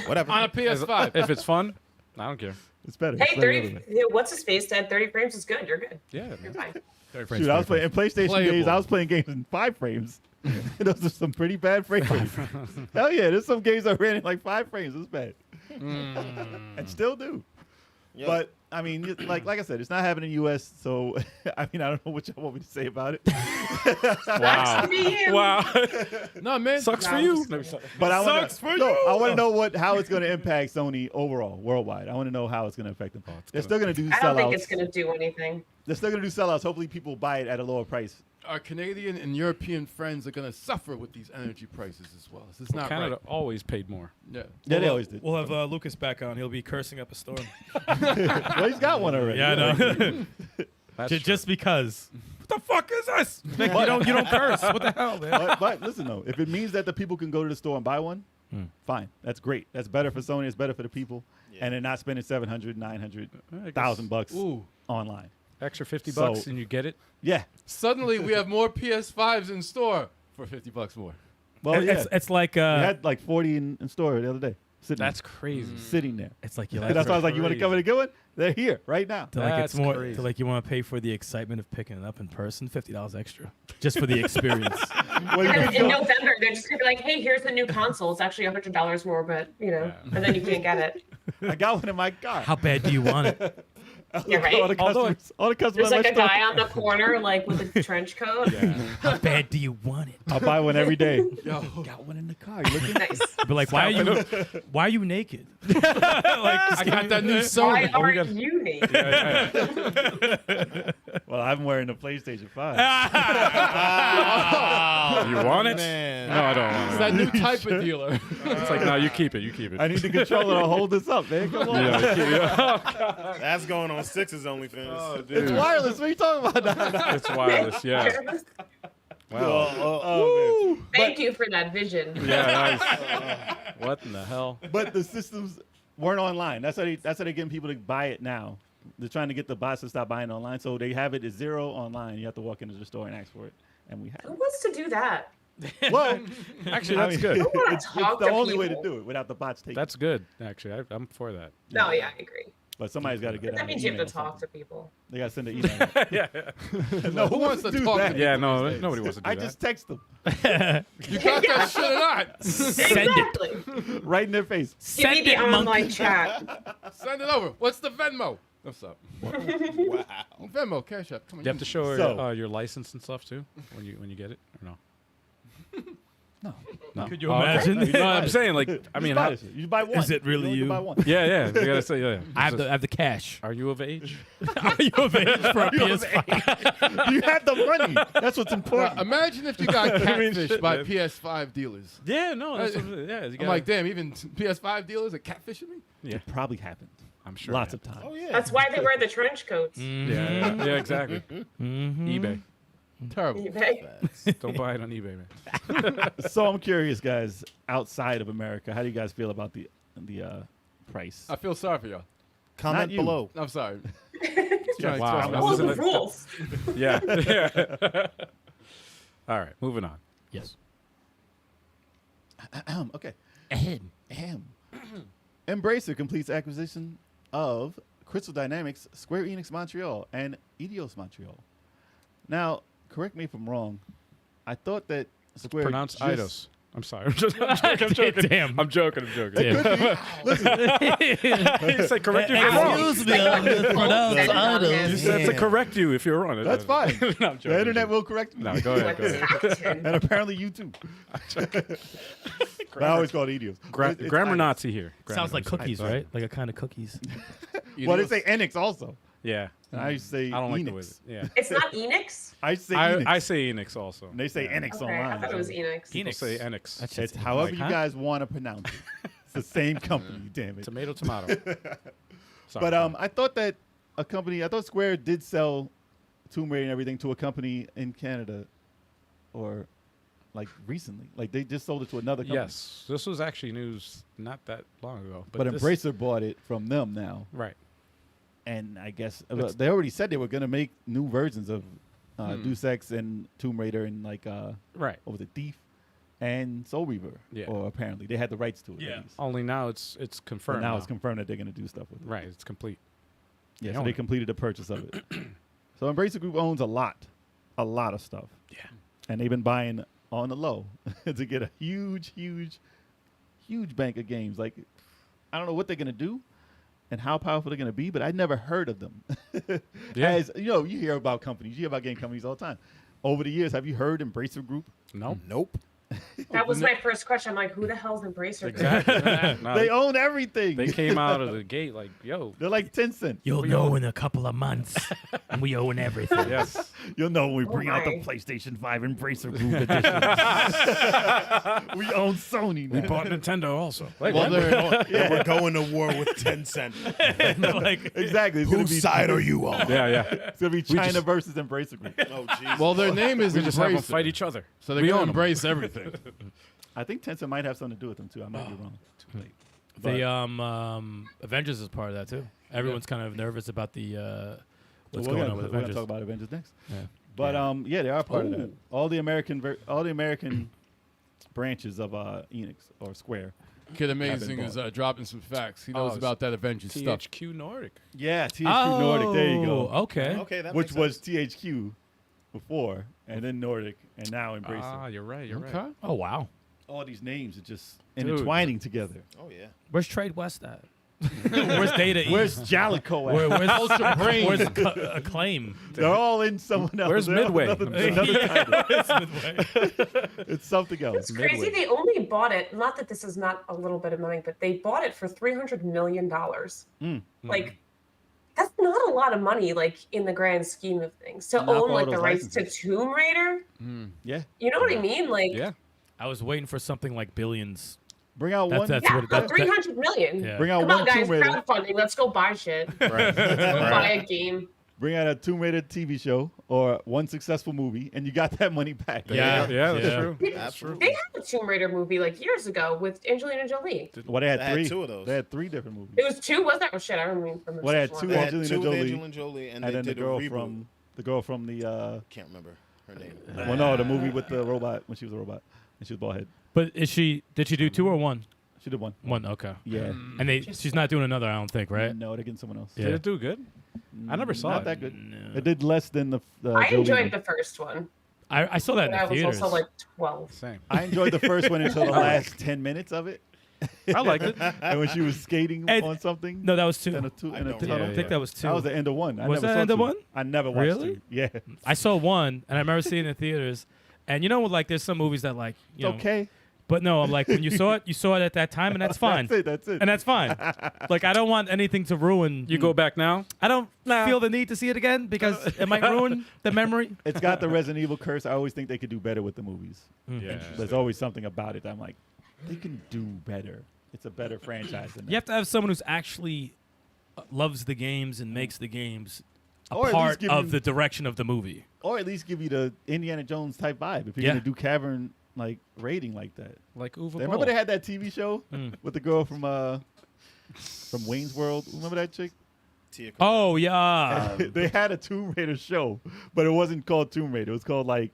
Whatever. On a PS5. If it's fun, I don't care. It's better. Hey, It's better 30. everywhere. What's his face said? 30 frames is good. You're good. Yeah. You're fine. Shoot, I was playing in PlayStation Playable. days. I was playing games in 5 frames. Those are some pretty bad frame rates. Hell yeah, there's some games that ran in like 5 frames. It's bad, and still do. Yo, But I mean, like I said, it's not happening in the U.S. So I mean, I don't know what y'all want me to say about it. Wow. Wow. No, man. Sucks for Wow. you. But I want Sucks for to. you. I want to know how it's going to impact Sony overall, worldwide. I want to know how it's going to affect them. They're still going to do I don't think sellouts. it's gonna do anything. They're still going to do sellouts. Hopefully, people buy it at a lower price. Our Canadian and European friends are going to suffer with these energy prices as well. This is not Canada right. always paid more. Yeah. Yeah, they always did. We'll have Lucas back on. He'll be cursing up a storm. Well, he's got one already. Yeah, I know. That's Just because. What the fuck is this? Like, you don't curse. What the hell, man? But listen though, if it means that the people can go to the store and buy one, fine. That's great. That's better for Sony. It's better for the people, and they're not spending $700, $900, $1,000 Ooh. online. Extra $50 So- and you get it. Yeah. Suddenly, we have more PS5s in store for $50 more. Well, yeah. It's like we had like 40 in store the other day. Sitting That's there. crazy. Sitting there. it's like you That's like why I was like, you want to come crazy. and get one? They're here right now. to like it's That's more crazy. to like you want to pay for the excitement of picking it up in person. $50 extra just for the experience. Well, you And can in go- November, they're just gonna be like, "Hey, here's the new console. It's actually $100 more, but and then you can't get it." I got one in my car. How bad do you want it? You're right. All the customers. All the customers. There's like at a my store. guy on the corner, like with a trench coat. How bad do you want it? I'll buy one every day. Yo. Got one in the car. You looking? Nice. But like, why are you naked? Like, I got that new Why Sony. aren't you naked? Well, I'm wearing the PlayStation 5. You want it? Man. No, I don't want It's it. that new type of dealer. It's like, no, you keep it. You keep it. I need the controller to hold this up, man. Come on. Yeah, you keep it. That's going on Six's OnlyFans. It's wireless. What are you talking about? Nah. It's wireless, yeah. Wow. Oh, man. Thank you for that vision. Yeah, nice. What in the hell? But the systems weren't online. That's how they're getting people to buy it now. They're trying to get the bots to stop buying online. So they have it at zero online. You have to walk into the store and ask for it. And we have Who wants to do that? it. Well, Actually, that's good. I wanna It's talk the to only way to people. do it without the bots taking it. That's good. Actually, I'm for that. No, yeah, I agree. But somebody's got to get But that on means the you have email to or talk to something. people. They got to send an email. No, Who wants to do talk to that? people? Yeah, no, these days? nobody wants to do I that. just text them You got that shit or not? send it. Exactly. right in their face. Give Send me the it, monkey. online chat. Send it over. What's the Venmo? What's up? Wow. Venmo, Cash App. Come on. You have to show So- your license and stuff too when you get it, or no? No. Could you Oh, okay. imagine? No, I'm saying like I mean, buy this. You buy one. Is it really only you? Buy one. yeah, yeah. You gotta say yeah. I have the cash. Are you of age? Are you of age for a PS5? You have the money. That's what's important. Imagine if you got I mean, catfished shit, by man. PS5 dealers. Yeah, no. That's I- yeah, you I'm gotta, like, damn, even PS5 dealers are catfishing me? yeah, It probably happened. I'm sure. Lots yeah. of times. Oh yeah. That's why they wear the trench coats. Yeah, exactly. Mhm. eBay. Terrible. eBay. Don't buy it on eBay, man. So I'm curious, guys, outside of America, how do you guys feel about the price? I feel sorry for y'all. Comment you. below. I'm sorry. Yeah, Trying to wow. express That All was the in a- rules. Yeah. Yeah. All right, moving on. Yes. Okay. Ahem. Embracer completes acquisition of Crystal Dynamics, Square Enix Montreal, and Eidos-Montréal. Now, correct me if I'm wrong. I thought that Square Pronounced just- Eidos. I'm sorry. I'm joking. Damn. I'm joking. It could be. Listen, You said correct you if you're wrong. Excuse me, I'm mispronounced You Eidos. said to correct you if you're wrong. that's fine. No, I'm joking. The internet will correct me. No, go ahead. Go ahead. Captain. And apparently you too. But I always call it Eidos. It's Grammar Eidos. Nazi here. Sounds like Grammar cookies, Nazi. right? Like a kind of cookies. Well, they say Enix also. Yeah. And I say I don't like Enix. the way. Yeah. It's not Enix? I say Enix. I say Enix also. and they say Enix Okay, I online. thought it was Enix. People say Enix. That's It's just however like, you huh? guys want to pronounce it. It's the same company, damn it. Tomato. Sorry, But I thought that I thought Square did sell Tomb Raider and everything to a company in Canada, or like recently, like they just sold it to another company. yes, this was actually news not that long ago. But this- Embracer bought it from them now, right? and I guess It's- they already said they were going to make new versions of Deus Ex and Tomb Raider and like Right. what was it, Thief and Soul Reaver? Yeah. Or apparently they had the rights to it. Yeah. at least. Only now it's But confirmed. now it's confirmed that they're going to do stuff with it. Right. It's complete. Yeah, They so own they it. completed the purchase of it. So Embracer Group owns a lot of stuff. Yeah. And they've been buying on the low to get a huge bank of games. Like, I don't know what they're going to do and how powerful they're going to be, but I never heard of them. Yeah. As, you know, you hear about companies, you hear about game companies all the time. Over the years, have you heard Embracer Group? No. Nope. That was my first question. I'm like, who the hell's Embracer? Exactly. No, They own everything. they came out of the gate like, yo. They're like Tencent. You'll know in a couple of months, and we own everything. Yes. You'll know when we bring out the my. PlayStation 5 Embracer Group edition. We own Sony now. We bought Nintendo also. Like, Well, we're going to war with Tencent. Like, Exactly. It's gonna Whose be, side are you on? yeah, yeah. It's going to be China versus Embracer Group. Oh, jeez. Well, their name is We just have them Embracer, fight each other. so they're We going own to 'em. embrace everything. I think Tencent might have something to do with them, too. I might be wrong. the Avengers is part of that too. Everyone's kind of nervous about the what's going on with We're going to Avengers. talk about Avengers next. Yeah. But yeah, they are part of that. All the American branches of Enix or Square. Kid Amazing bought. is dropping some facts. He knows it's about that Avengers stuff. THQ Nordic. Yeah, THQ Nordic. There you go. Okay. Okay, that Which makes was THQ before, and then Nordic, and now Embracer. Ah, you're right. You're Okay. right. Oh wow. All these names are just Dude. intertwining together. sense. Oh, yeah. Where's Trade West at? Where's Data East? Where's Jalico at? Where's Ultra Brain. Where's Acclaim? They're all in someone else. Where's They're all Midway? another title. It's Midway. It's something else. It's crazy. Midway. They only bought it. Not that this is not a little bit of money, but they bought it for $300 million. Like, that's not a lot of money, like in the grand scheme of things. To Not for own all like the those rights to licenses. Tomb Raider, Yeah. you know what I mean? Like, Yeah. I was waiting for something like billions. Bring out That's- one. that's yeah, what it- that- 300 million. Yeah. Bring out Come one on, guys, Tomb Raider. crowdfunding. Let's go buy shit. Right. Let's go buy a game. Bring out a Tomb Raider TV show or one successful movie, and you got that money back. Yeah. Yeah, that's Yeah. true. Absolutely. They had a Tomb Raider movie like years ago with Angelina Jolie. Well, they had They had three. two of those. They had three different movies. It was two, was that? Oh shit, I don't remember. Well, they had which two one. They had Angelina two with Jolie, Angelina Jolie, and and they then did the girl a reboot. from the Can't remember her name. well, no, the movie with the robot when she was a robot and she was bald head. But did she do two or one? She did one. One. Okay. Yeah. And she's not doing another. I don't think. Right. No, they're getting someone else. Yeah. Did it do good? I never saw Not it. that good. No. It did less than the. I Jolie enjoyed one. the first one. I saw that in But the I was theaters. also like 12. Same. I enjoyed the first one until the last 10 minutes of it. I liked it. And when she was skating And- on something. no, that was two. In a I tunnel. don't I remember. think that was two. That was the end of one. I Was never that saw end of two. one? I never watched Really? two. Yeah. I saw one, and I remember seeing it in theaters. And you know, like there's some movies that like you know. Okay. But no, I'm like when you saw it at that time, and that's fine. That's it. And that's fine. Like I don't want anything to ruin. You go back now? I don't Nah. feel the need to see it again because it might ruin the memory. It's got the Resident Evil curse. I always think they could do better with the movies. Yeah. There's always something about it that I'm like, they can do better. It's a better franchise than that. You have to have someone who's actually loves the games and makes the games Or at least part give of you- the direction of the movie. Or at least give you the Indiana Jones type vibe if you're Yeah. gonna do cavern like raiding like that. Like Uwe Remember Boll. they had that TV show with the girl from Wayne's World. Remember that chick? Tia Oh yeah. They had a Tomb Raider show, but it wasn't called Tomb Raider. It was called like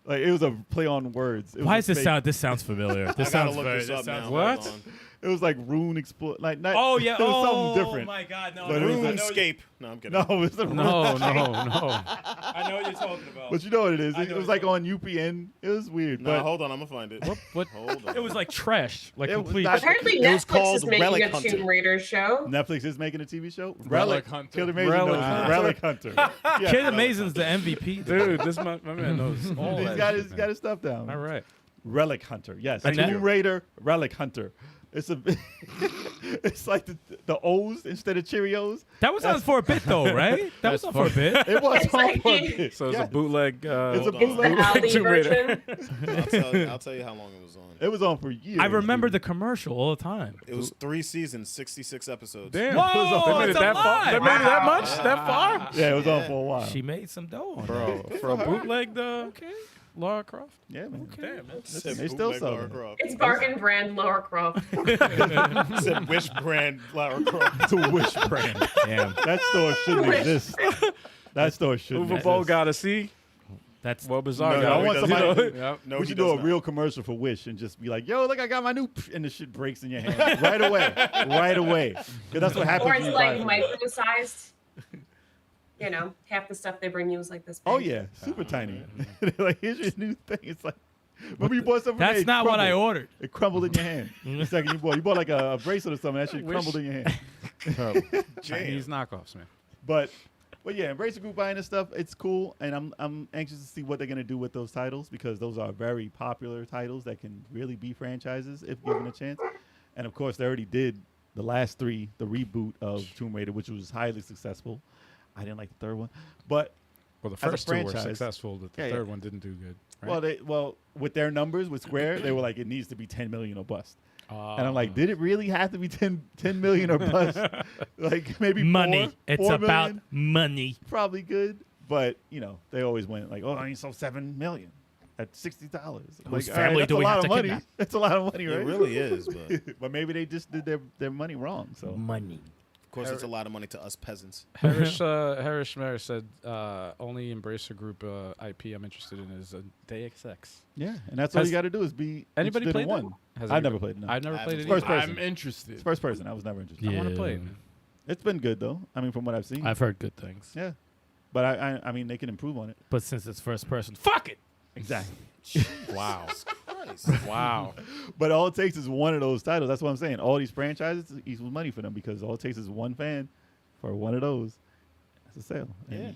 it was a play on words. It Why was does a this fake- sound? This sounds familiar. This I gotta sounds look very. this up sounds now. What? Hold on. It was like Rune Explore. Like not, Oh yeah. it was oh something different. my God. No. But I it know- was I know- RuneScape. No, I'm kidding. No, it was a No, no, no. I know what you're talking about. But you know what it is. I It know was it's like not- on UPN. It was weird. No, but hold on. I'm gonna find it. What? Hold on. It was like trash. Like It was complete. not- Apparently, It was Netflix called is making Relic a Hunter. Tomb Raider show. Netflix is making a TV show. Relic Hunter. Kid Amazing Relic knows Hunter. Relic Hunter. Yeah. Kid Amazing's the MVP. Dude, this my man knows all He's that got shit, his man. got his stuff down. All right. Relic Hunter. Yes. And that- Tomb Raider, Relic Hunter. It's a it's like the O's instead of Cheerios. That was on for a bit though, right? That was on for a bit. It was It's on like- for a bit. So it's Yeah. a bootleg. It's a Hold on. It's the bootleg Ali Tomb Raider. version. I'll tell you how long it was on. It was on for years. I remember dude. the commercial all the time. It was 3 seasons, 66 episodes. Damn. Whoa, They made it it's a that far. lot. They made it that much? That far? Yeah, it was on for a while. She made some dough on Bro, for a bootleg, Lara Croft. Yeah, man. Damn, man. Listen, they still sell Lara them. Croft. It's bargain brand Lara Croft. Said Wish brand Lara Croft. It's a Wish brand. Damn. That store shouldn't Wish. exist. That store shouldn't Uwe Boll exist. gotta see. That's Well, bizarre. No, got I it. want You somebody- know? Yep. No, We he should does do a not. real commercial for Wish and just be like, "Yo, look, I got my new," and the shit breaks in your hand right away, right away. 'Cause that's what happens. Or when it's you buy like from them. micro-sized. You know, half the stuff they bring you is like this. Oh big. yeah, super tiny. They're like, here's your new thing. It's like, remember you bought something? that's it not what I crumbled. ordered. It crumbled in your hand. The second you bought like a bracelet or something. That shit Wish. crumbled in your hand. Chinese knockoffs, man. But yeah, Embracer Group buying this stuff, it's cool, and I'm anxious to see what they're gonna do with those titles because those are very popular titles that can really be franchises if given a chance. And of course, they already did the last 3, the reboot of Tomb Raider, which was highly successful. I didn't like the third one, but Well, the As a first 2 were franchise- successful. The Yeah, yeah. third one didn't do good. Right? well, with their numbers with Square, they were like, it needs to be 10 million or bust. Oh. And I'm like, did it really have to be 10 million or bust? Like maybe Money. 4, It's 4 about million? money. Probably good, but they always went like, oh, I only sold 7 million at $60. Whose Like, family that's do a we lot have of to money. kidnap? That's a lot of money, right? It really is, but of But maybe they just did their money wrong. So Money. course it's a lot of money to us peasants. Harris Schmer said only Embracer Group IP I'm interested in is Deus Ex. yeah, and that's all Has you got to do is be Anybody interested in played one. that? Has I've any- never played it. No. I've never I played it. First either. person. I'm interested. It's first person. I was never interested. I want to Yeah. play it. Man. It's been good though. I mean, from what I've seen. I've heard good things. Yeah, but I mean, they can improve on it. But since it's first person, fuck it. Exactly. Wow. Christ. Wow. But all it takes is one of those titles. That's what I'm saying. All these franchises equals money for them because all it takes is one fan for one of those. That's a sale. Yeah.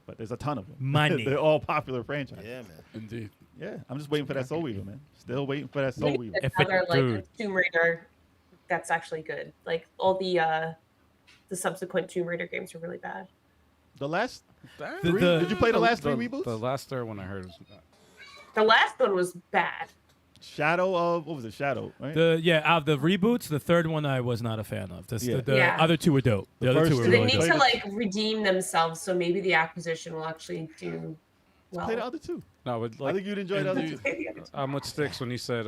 But there's a ton of them. Money. They're all popular franchises. Yeah, man. Indeed. Yeah. I'm just waiting for that Soul Weaver, man. Still waiting for that Soul Maybe Weaver. If it- another like dude. Tomb Raider that's actually good. Like all the subsequent Tomb Raider games are really bad. The last The- three? the- Did you play the last 3 reboots? The last third one I heard was The last one was bad. Shadow of, what was it? Shadow, right? Out of the reboots, the third one I was not a fan of. Yeah. The Yeah. other two were dope. The The other first two two were So they really need dope. to like redeem themselves. So maybe the acquisition will actually do well. Play the other two. no, but I like think you'd enjoy the other two. I'm with Sticks when he said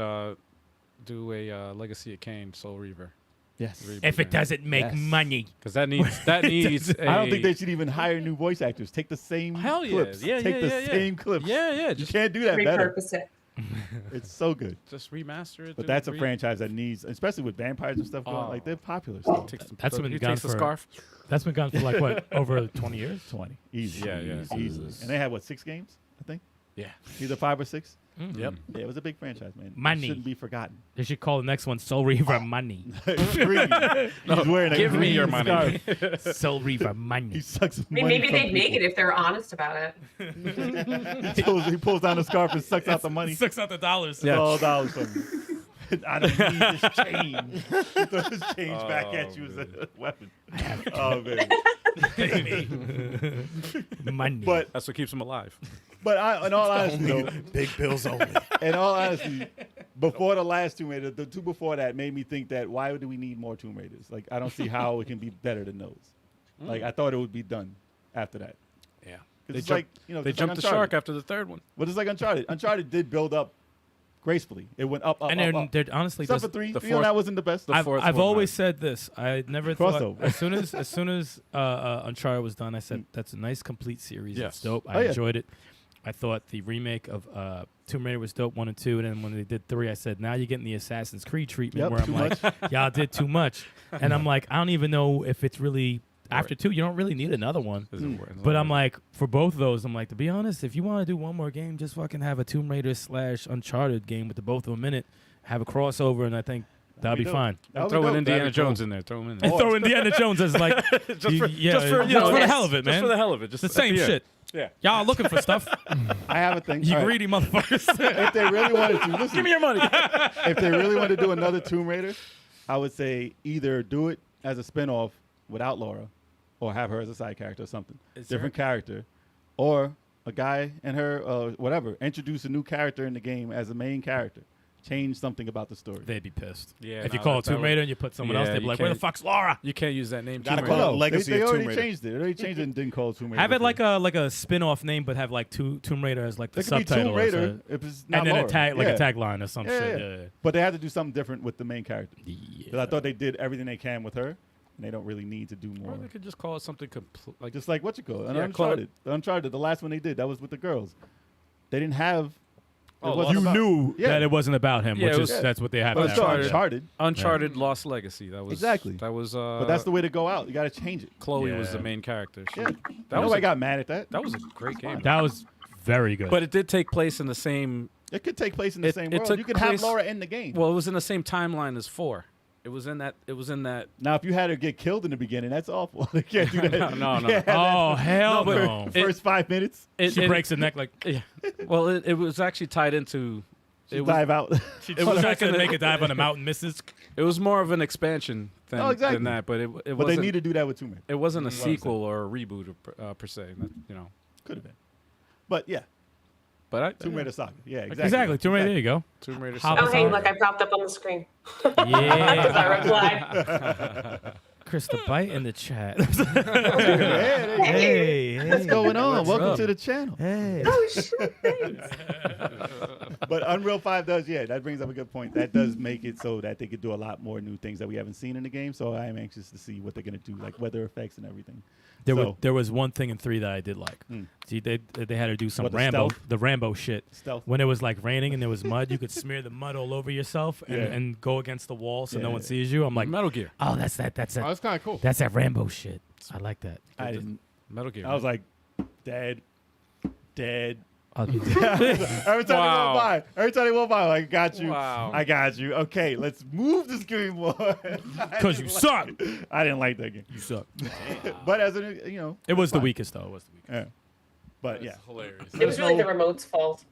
do a Legacy of Kain Soul Reaver. Yes. If it doesn't make Yes. money. because that needs. I don't think they should even hire new voice actors. Take the same Hell yeah. clips. Yeah, Take yeah, the yeah, yeah. same clips. Yeah, You just can't do that better. Repurpose it. It's so good. just remaster it. But do that's a re- franchise that needs, especially with vampires and stuff going, Oh. like they're popular still. Takes the, That's been he gone takes the for- scarf. That's been gone for like what, over 20 years? 20. Easy. Yeah, yeah. Easy. And they had, what, 6 games, I think? Yeah. Either 5 or 6? Yep. Yeah, it was a big franchise, man. It Money. shouldn't be forgotten. They should call the next one Soul Reaver Money. Green. He's wearing a Give me green your money. scarf. Soul Reaver He Money. sucks I mean, money maybe from they'd make people. it if they're honest about it. He pulls down the scarf and sucks out the money. Sucks out the dollars. It's all dollars from you. I don't need this change. He throws his change back at you as a weapon. Oh, man. Money. But That's what keeps him alive. in all honesty, though, Big bills only. in all honesty, before the last Tomb Raider, the 2 before that made me think that why do we need more Tomb Raiders? Like, I don't see how it can be better than those. Like, I thought it would be done after that. Yeah. It's They like, you know, they it's like jumped the Uncharted. shark after the third one. But it's like Uncharted. Uncharted did build up gracefully. It went up, And they're honestly Except just, for 3. the 3 on that wasn't the best. I've fourth one, always right. said this. I never thought Crossover. as soon as Uncharted was done, I said that's a nice complete series. Yes. It's dope. Oh, I yeah. enjoyed it. I thought the remake of Tomb Raider was dope 1 and 2, and then when they did 3, I said now you're getting the Assassin's Creed treatment Yep, where I'm too like, y'all did too much, and I'm like, I don't even know if it's really after 2. You don't really need another one. But I'm like, for both of those, I'm like, to be honest, if you want to do one more game, just fucking have a Tomb Raider / Uncharted game with the both of them in it. Have a crossover, and I think that'll be dope. fine. That Throw would in be dope. Indiana That'd be cool. Jones in there. Throw him in And there. throw Indiana Jones as like, just for the hell of it, man. Just for the hell of it. Just the same yeah. shit. Yeah. Y'all looking for stuff. I have a thing. You All right. greedy motherfuckers. If they really wanted to, listen. Give me your money. If they really wanted to do another Tomb Raider, I would say either do it as a spinoff without Laura, or have her as a side character or something. Different character. Or a guy and her, whatever. Introduce a new character in the game as a main character. Change something about the story. They'd be pissed. Yeah, if you no, call it that Tomb would- Raider and you put someone else, Yeah, they'd be you like, where the can't- fuck's Laura? You can't use that name. Gotta Tomb call Raider. it Legacy they of already Tomb Raider. changed it. They already changed it and didn't call it Tomb Raider. Have it before. like a spin-off name, but have like Tomb Raider as like the It could be subtitle. Tomb or Raider something. if it's not And then Laura. a Yeah. tagline or some shit. Yeah. But they had to do something different with the main character. Yeah. Because I thought they did everything they can with her, and they don't really need to do more. Or they could just call it something like Just like what you call it, Yeah, call it- Uncharted. The last one they did, that was with the girls. They didn't have. Oh, it wasn't You about- knew Yeah. that it wasn't about him, Yeah, which it is was- that's what they have. But to it's have. still Uncharted. Uncharted. Uncharted Lost Legacy. That was Exactly. That was. But that's the way to go out. You got to change it. Chloe was Yeah. the main character. She- Yeah. That was Nobody a, got mad at that. that was a great game. That was very good. But it did take place in the same. It could take place in the It- same it world. took You could place- have Laura in the game. Well, it was in the same timeline as 4. It was in that. It was in that. Now, if you had her get killed in the beginning, that's awful. They can't do that. No. You can't have that oh hell but no! for the first 5 minutes. She breaks her neck like Yeah. Well, it was actually tied into. She dive out. she It was tries like to an- make a dive on a mountain, misses. It was more of an expansion than, Oh, exactly. than that, but it but they wasn't. need to do that with Tomb Raider. It wasn't a That's what I'm sequel or a reboot per se. That, you know. Could have been. But yeah, But I, Tomb Raider Saga. Yeah, exactly. Exactly. Tomb Raider. There you go. Tomb Raider. How- Oh, Saga. hey, look, I popped up on the screen. Yeah. Because I replied. Kristabyte in the chat. Hey, hey, what's going on? What's Welcome up? to the channel. Hey. Oh, shit, thanks. But Unreal 5 does, yeah, that brings up a good point. That does make it so that they could do a lot more new things that we haven't seen in the game. So I am anxious to see what they're going to do, like weather effects and everything. There was one thing in 3 that I did like. See, they had to do some What, the Rambo, stealth? the Rambo shit. Stealth. When it was like raining and there was mud, you could smear the mud all over yourself and, Yeah. and go against the wall so no Yeah. one sees you. I'm like, Metal Gear. oh, that's that. Oh, that's kind of cool. That's that Rambo shit. I like that. I didn't. Metal Gear. I was like, dead. I'll- Every time Wow. they walk by, like, got you. Wow. I got you. Okay, let's move this game more. Because you suck. I didn't like that game. You suck. But as an, you know, It was the fine. weakest, though. It was the weakest. Yeah. But yeah, That's hilarious. It was really the remote's fault.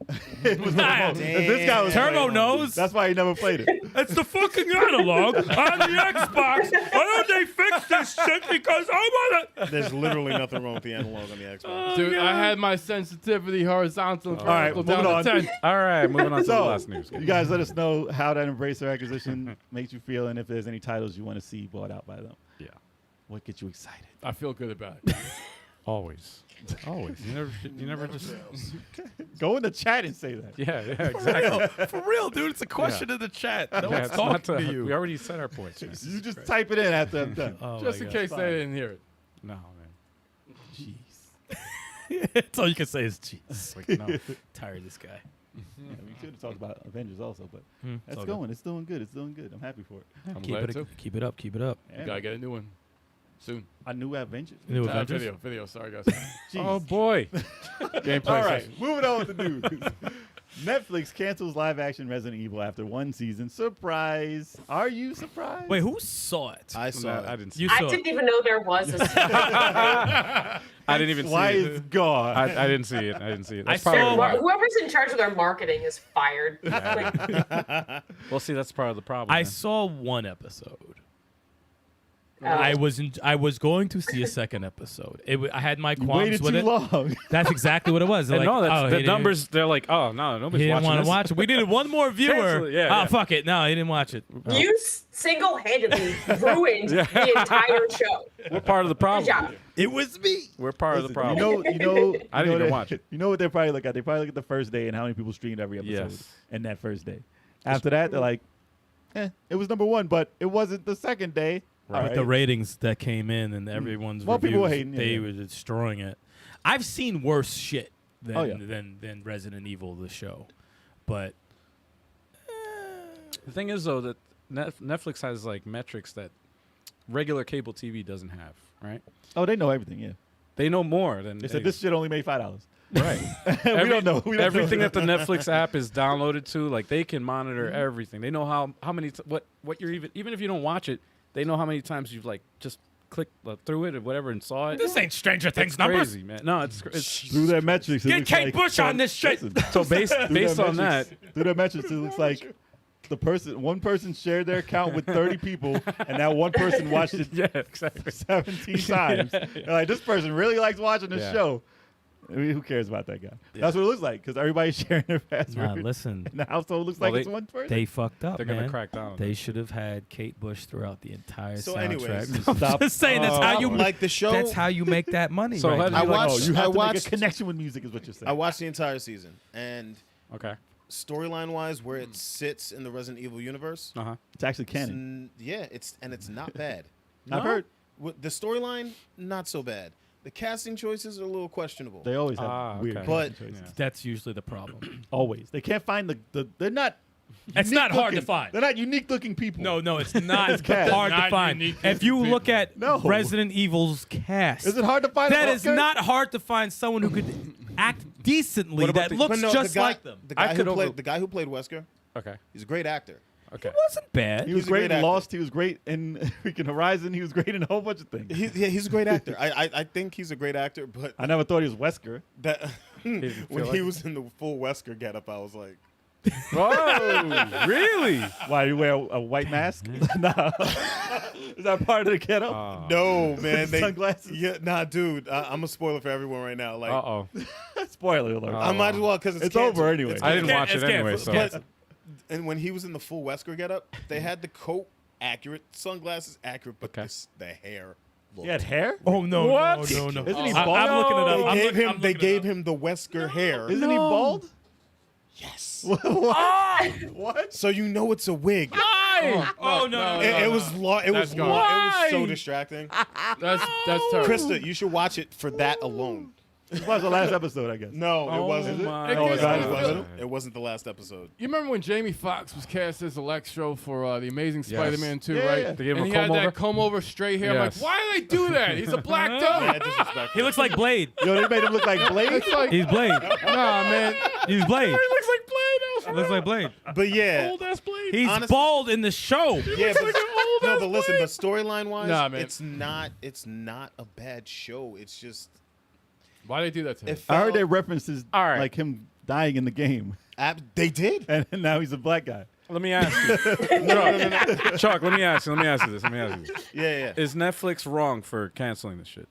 it was the remote. This guy was Turbo playing. knows. That's why he never played it. It's the fucking analog on the Xbox. Why don't they fix this shit? Because I want it. There's literally nothing wrong with the analog on the Xbox. Dude, I had my sensitivity horizontal and All right, vertical moving down on. to 10. All right, moving on to the So, last news. you guys let us know how that Embracer acquisition makes you feel and if there's any titles you want to see bought out by them. Yeah. What gets you excited? I feel good about it. Always. Always. You never just. Go in the chat and say that. Yeah, exactly. For real, dude. It's a question in the chat. No Yeah, one's it's not talking to you. We already said our points. man. You just type it in after I'm done. Oh Just my in God. case they didn't hear it. No, man. Jeez. That's all you can say is jeez. It's like, no. Tired of this guy. Yeah, we could have talked about Avengers also, but it's that's all good. going. It's doing good. It's doing good. I'm happy for it. I'm Keep glad it, too. keep it up. Keep it up. Yeah. Gotta get a new one soon. A new Avengers. New Avengers. Video. Sorry, guys. Jeez. Oh, boy. Gameplay All right, session. moving on with the news. Netflix cancels live-action Resident Evil after one season. Surprise! Are you surprised? Wait, who saw it? I saw I it. didn't see You it. I saw it. didn't even know there was a I didn't even Why see is it. gone? I didn't see it. I didn't see it. That's I probably saw- why. Whoever's in charge of their marketing is fired. Like, Well, see, that's part of the problem. I man. saw one episode. I was going to see a second episode. I had my qualms Waited with too it. long. That's exactly what it was. They're And like, no, that's, oh, the he numbers. They're like, oh no, nobody's He didn't watching want this. to watch it. We needed one more viewer. Cancel it, yeah. Fuck it. No, he didn't watch it. You single-handedly ruined the entire show. We're part of the Good problem. job. It was me. We're part of the problem. I didn't even watch it. You know what they probably look at? They probably look at the first day and how many people streamed every episode Yes. in that first day. After that, they're like, it was number one, but it wasn't the second day. Right. All With the ratings that came in and everyone's Well, reviews, people were hating, they yeah. were destroying it. I've seen worse shit than Oh, yeah. than Resident Evil, the show, but The thing is, though, that Netflix has like metrics that regular cable TV doesn't have. Right? Oh, they know everything. Yeah, They know more than they said this shit only made $5. Right. We don't know. We don't Everything know. that the Netflix app is downloaded to, like they can monitor everything. They know how many what you're even if you don't watch it, they know how many times you've like just clicked through it or whatever and saw it. this ain't Stranger Things It's numbers. crazy, man. No, it's Through their metrics, it Get looks Kate like, Bush on this shit. Listen, so based through on that. through their metrics, it looks like one person shared their account with 30 people, and that one person watched it Yeah, exactly. 17 times. They're like, this person really likes watching this Yeah. show. I mean, who cares about that guy? That's what it looks like because everybody's sharing their password. Nah, listen, And the household looks Well, like it's one person. they fucked up, They're man. gonna crack down on They that. should have had Kate Bush throughout the entire So soundtrack. anyways, I'm stop. just saying that's how you like the show. That's how you make that money. So right how do now. you I like- watched. you have I to make watched. a connection with music, is what you're saying. I watched the entire season, and Okay. storyline wise, where it sits in the Resident Evil universe, Uh huh. It's actually canon. it's not bad. I've heard The storyline, not so bad. The casting choices are a little questionable. they always have weird okay. But- choices. That's usually the problem. Always. They can't find the they're not. It's unique not hard to looking- find. They're not unique looking people. No, it's not cast. hard to Not find. unique If you people. look at No. Resident Evil's cast, Is it hard to find? that a is hooker? not hard to find someone who could act decently What about that the- looks but no, just the guy, like them. The I guy, could who over- played, the guy who played Wesker, Okay. he's a great actor. Okay. It wasn't bad. He was He's a great great in actor. Lost. He was great in freaking Horizon. He was great in a whole bunch of things. He's a great actor. I think he's a great actor, but I never thought he was Wesker. that didn't when feel he like- was in the full Wesker getup, I was like, Oh, really? Why you wear a white mask? No. Is that part of the getup? no, man. They, Sunglasses? Yeah, nah, dude. I'm a spoiler for everyone right now. Like, Uh-oh. Spoiler alert. I might as well because It's over anyway. I didn't It's watch it canceled. anyway, It's so. canceled. And when he was in the full Wesker getup, they had the coat accurate, sunglasses accurate, but Okay. the hair. He had hair? Oh no, What? no. Isn't he I'm bald? looking it up. They I'm gave looking- him. I'm They looking it gave up. him the Wesker hair. Isn't he bald? Yes. What? So you know it's a wig. Oh no. It was long. It was That's long. gone. It was so Why? distracting. That's terrible. Krista, you should watch it for that alone. This was the last episode, I guess. No, it wasn't. my Oh, It God. gets- wasn't It wasn't the last episode. You remember when Jamie Foxx was cast as Electro for the Amazing Spider-Man 2, Yeah, right? yeah. They gave him and a he had comb over? that comb-over straight hair. Yes. I'm like, why do they do that? He's a black Yeah, dude. disrespectful. He looks like Blade. Yo, they made him look like Blade? It's like, He's Blade. nah, man. He's Blade. looks like He looks like Blade. But yeah, ass Blade. He's Honestly- bald in the show. yeah. But, no, but listen. But storyline wise, Nah, man. it's not a bad show. It's just Why they do that to him? it I heard felt- they references All right. like him dying in the game. They did. And now he's a black guy. Let me ask you. Chuck, Chuck, let me ask you this. Yeah. Is Netflix wrong for canceling this shit?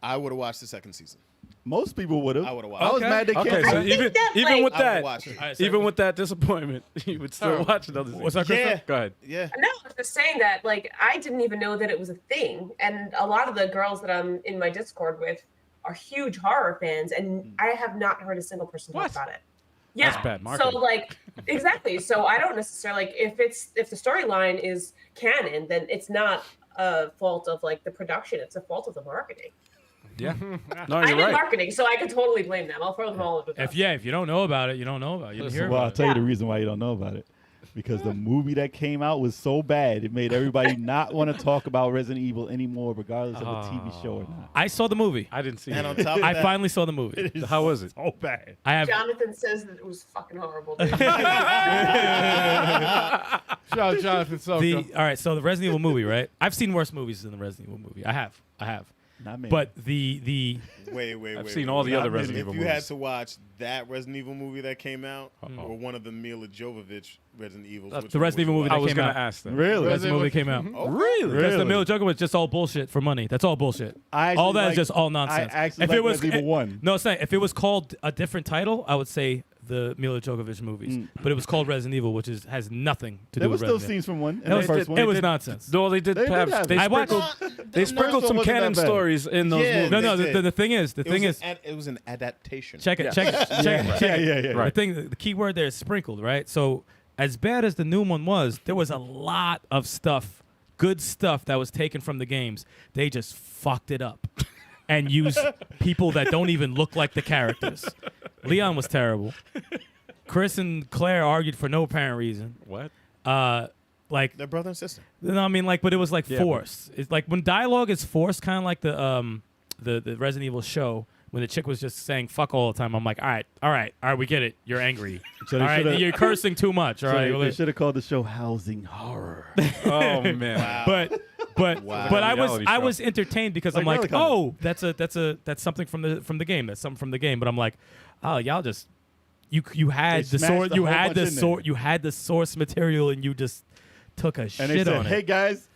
I would have watched the second season. Most people would have. I would've watched I was it. mad they Okay, canceled so it. even that, even like- with I would that, watch it. even with that disappointment, you would still watch another season. What's that, Krista? Yeah. Go ahead. Yeah. No, I was just saying that, like, I didn't even know that it was a thing. And a lot of the girls that I'm in my Discord with are huge horror fans, and I have not heard a single person talk What? about it. Yeah. That's bad So, marketing. like, exactly. So I don't necessarily, like, if the storyline is canon, then it's not a fault of, like, the production. It's a fault of the marketing. Yeah. No, I'm you're in right. marketing, so I could totally blame them. I'll throw them all over the bus. If you don't know about it, you don't know about it. You didn't hear Well, I'll about it. tell you the reason why you don't know about it. Because the movie that came out was so bad, it made everybody not want to talk about Resident Evil anymore, regardless of a TV show or not. I saw the movie. I didn't see And it. on top of I that, finally saw the movie. How was it? So bad. I have. Jonathan says that it was fucking horrible. dude. Shout out Jonathan Soko. All right, so the Resident Evil movie, right? I've seen worse movies than the Resident Evil movie. I have. Not me. But the Wait. seen all the other Resident If Evil you movies. had to watch that Resident Evil movie that came out, or one of the Mila Jovovich Resident Evils, That's which the Resident Evil movie I that was came gonna out. ask that. Really? That's the movie that came out. Oh, Really? Because the Really? Mila Jovovich was just all bullshit for money. That's all bullshit. I actually All that is like- just all nonsense. I actually like Resident Evil 1. No, it's not. If it was called a different title, I would say the Mila Jovovich movies. But it was called Resident Evil, which has nothing to There do was with still Resident scenes from one. It was, the first one. it was nonsense. No, they did They did have. have They it. I watched- sprinkled. They sprinkled one some wasn't canon that bad. stories in those Yeah, movies. No, they did. the thing is, it was an adaptation. check it. Yeah. Right. The key word there is sprinkled, right? So as bad as the new one was, there was a lot of stuff, good stuff that was taken from the games. They just fucked it up and used people that don't even look like the characters. Leon was terrible. Chris and Claire argued for no apparent reason. What? Like, They're brother and sister. no, I mean, like, but it was like Yeah, forced. It's like when dialogue is forced, kind of like the Resident Evil show. When the chick was just saying "fuck" all the time, I'm like, all right, we get it. You're angry. So All they right, shoulda- you're cursing too much. All right, They should have called the show Housing Horror. Oh man. Wow. but Wow. but I Reality I show. was entertained because Like I'm like, Reality Comic. oh, that's something from the game. That's something from the game. But I'm like, oh, y'all just you had They the smashed source, the you whole had bunch the in source, there. you had the source material, and you just took a And they shit said, on "Hey it. guys,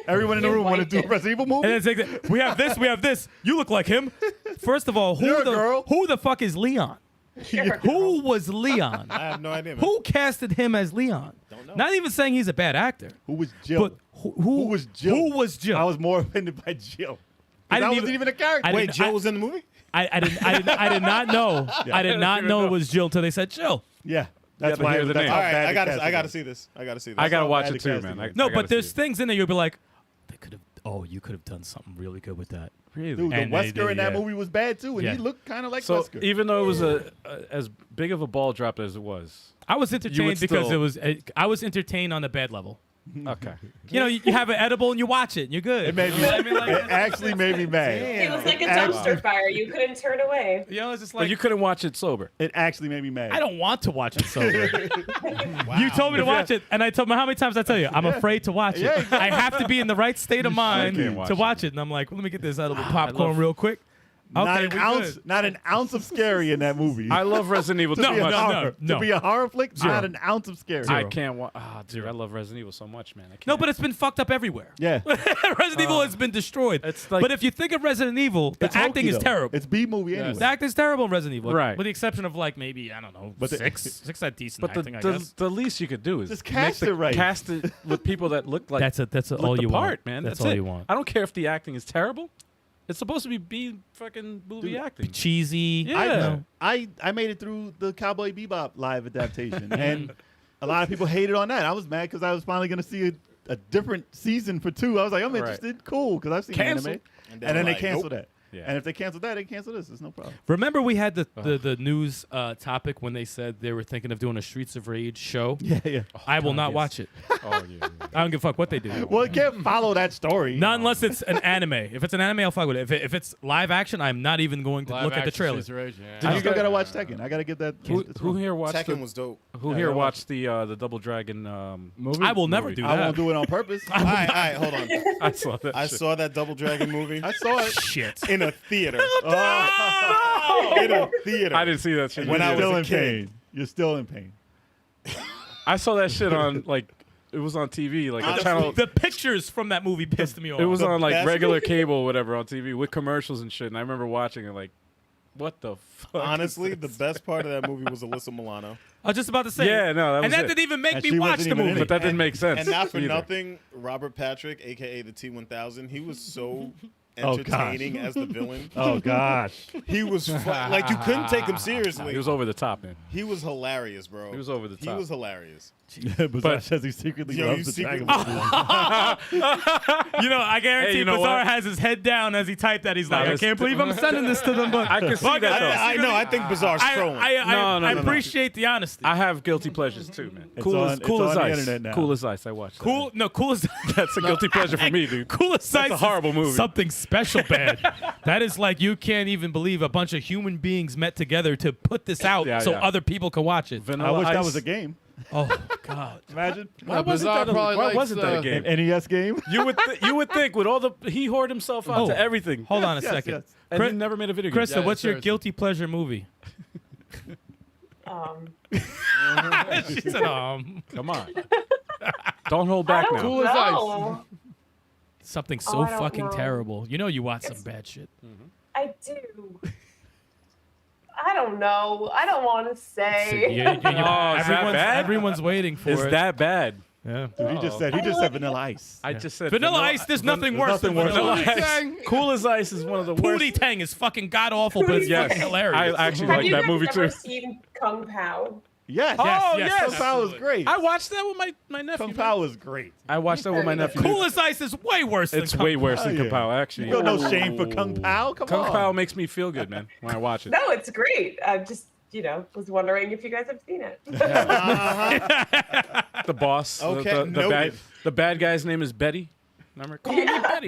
everyone in the You room want to liked do a it. Resident Evil movie?" And it's like, we have this. You look like him. First of all, You're a girl. who the fuck is Leon? Who was Leon? I have no idea. Man. Who casted him as Leon? Don't know. Not even saying he's a bad actor, Who was Jill? but who was Jill? Who was Jill? I was more offended by Jill. I I didn't wasn't even a character. I Wait, didn't- Jill was in the movie? I did not know. I did not know it was Jill until they said Jill. Yeah, that's to why. hear the That's name. how All right, bad I the gotta casting was. see this. I gotta see this. I gotta how watch bad it the too, casting man. was. No, I gotta but there's see things in there you'll be like, they could have. Oh, you could have done something really good with that. it. Really. Dude, the And they Wesker did, in that yeah. movie was bad too, and Yeah. he looked kind of like So Wesker. even though it was as big of a ball drop as it was, I was entertained because still- it was. I was entertained on a bad level. okay. You know, you have an edible and you watch it, and you're good. It made me. You know what I mean? Like, It actually made me mad. It was like a Actually- dumpster fire. You couldn't turn away. you know, it's just But like you couldn't watch it sober. It actually made me mad. I don't want to watch it sober. Wow. You told me to watch it, and I told me how many times I tell you I'm afraid to watch it. Yeah, exactly. I have to be in the right state of mind can't watch to it. watch it. And I'm like, let me get this edible popcorn love- real quick. Okay, not we an ounce. good. Not an ounce of scary in that movie. I love Resident Evil to too be a much. horror. no. To be a horror flick, Zero. not an ounce of scary. I can't watch. Ah, dude, I love Resident Evil so much, man. I can't. No, but it's been fucked up everywhere. Yeah, Resident Evil has been destroyed. It's like- but if you think of Resident Evil, the It's acting hokey, is though. terrible. It's B movie anyway. The acting's terrible in Resident Evil, Right. With the exception of like maybe I don't know, But the- six had decent But acting, I the, guess. the least you could do is Just make cast the- it right. Cast it with people that look like That's look all the you part, want, man. That's That's all it. you want. I don't care if the acting is terrible. It's supposed to be fucking movie acting. Cheesy. Yeah. I know. I made it through the Cowboy Bebop live adaptation, and a lot of people hated on that. I was mad because I was finally going to see a different season for 2. I was like, I'm Right. interested. Cool, because I've seen Cancel. anime. And And then they like, canceled nope. that. Yeah. And if they cancel that, they cancel this. There's no problem. Remember we had the news topic when they said they were thinking of doing a Streets of Rage show? Yeah. I will God, not yes. watch it. Oh yeah. I don't give a fuck what they do. Well, it can't follow that story. Not unless it's an anime. If it's an anime, I'll fuck with it. If it's live action, I'm not even going to Live look at the action trailer. situation, yeah. I you still got- got to watch Tekken. I got to get that. Who here watched Tekken the, was dope. Who Yeah, here I watched the Double Dragon movie? I will never movie? do I that. won't do it on purpose. All right, hold on. I saw that. I shit. saw that Double Dragon movie I saw it. Shit. in a theater. Oh, In a theater. I didn't see that shit. When you're I was still a in kid. pain. You're still in pain. I saw that shit on like it was on TV, like a Honestly, channel. The pictures from that movie pissed me off. It was The on like best- regular cable or whatever on TV with commercials and shit. And I remember watching it like, what the fuck? Honestly, is the this? best part of that movie was Alyssa Milano. I was just about to say. Yeah, no, that was and that it. didn't even make And me she watch wasn't the even in movie. But that didn't make sense. And not for either. nothing, Robert Patrick, aka the T-1000, he was so Oh, gosh. entertaining as the villain. Oh gosh. He was like you couldn't take him seriously. He was over the top, man. He was hilarious, bro. He was over the top. He was hilarious. Bizarre says he secretly Yo, you loves the secretly- Dragon Ball. You know, I guarantee Hey, you know Bizarre what? has his head down as he typed that. He's like, I that's- can't believe I'm sending this to them. But I can see Well, that, though. I know. I think Bizarre's trolling. I appreciate the honesty. I have guilty pleasures too, man. It's Cool on- as it's cool on as the ice. internet now. Cool as ice. I watched. cool. No, cool as That's a guilty pleasure for me, dude. Cool as That's a Ice horrible is movie. Something special bad. That is like you can't even believe a bunch of human beings met together to put this out Yeah, so yeah. other people can watch it. I Vanilla wish ice. that was a game. Oh God. Imagine. Why wasn't Bizarre that probably likes, a game? An NES game. You would think with all the he whored himself out to everything. Hold on a Yes, second. yes. And he never made a video game. Krista, Yeah, what's your seriously. guilty pleasure movie? She said, Come on. Don't hold I back don't now. Cool as ice. know. something Oh, so I don't fucking know. terrible. You know you watch some bad shit. I do. I don't know. I don't want to say. Oh, is that bad? Everyone's waiting for Is it. that bad? Yeah. Dude, he just said Vanilla Ice. I just said Vanilla Ice, there's nothing worse than Vanilla Vanilla Ice. Ice. Cool as Ice is one of the worst. Pootie Tang is fucking god awful, but it's Yes, fucking hilarious. I actually Have like you that guys movie ever too. seen Kung Pao? Yes. Oh, yes, yes. Kung Pao was great. I watched that with my nephew. Kung Pao was great. I watched that with my nephew. Cool as Ice is way worse than It's Kung way worse than Oh, Kung yeah. Pao, actually. You feel no shame for Kung Pao? Come Kung on. Pao makes me feel good, man, when I watch it. No, it's great. I just, was wondering if you guys have seen it. The boss. Okay, The bad guy's name is Betty. Remember? Call me Betty.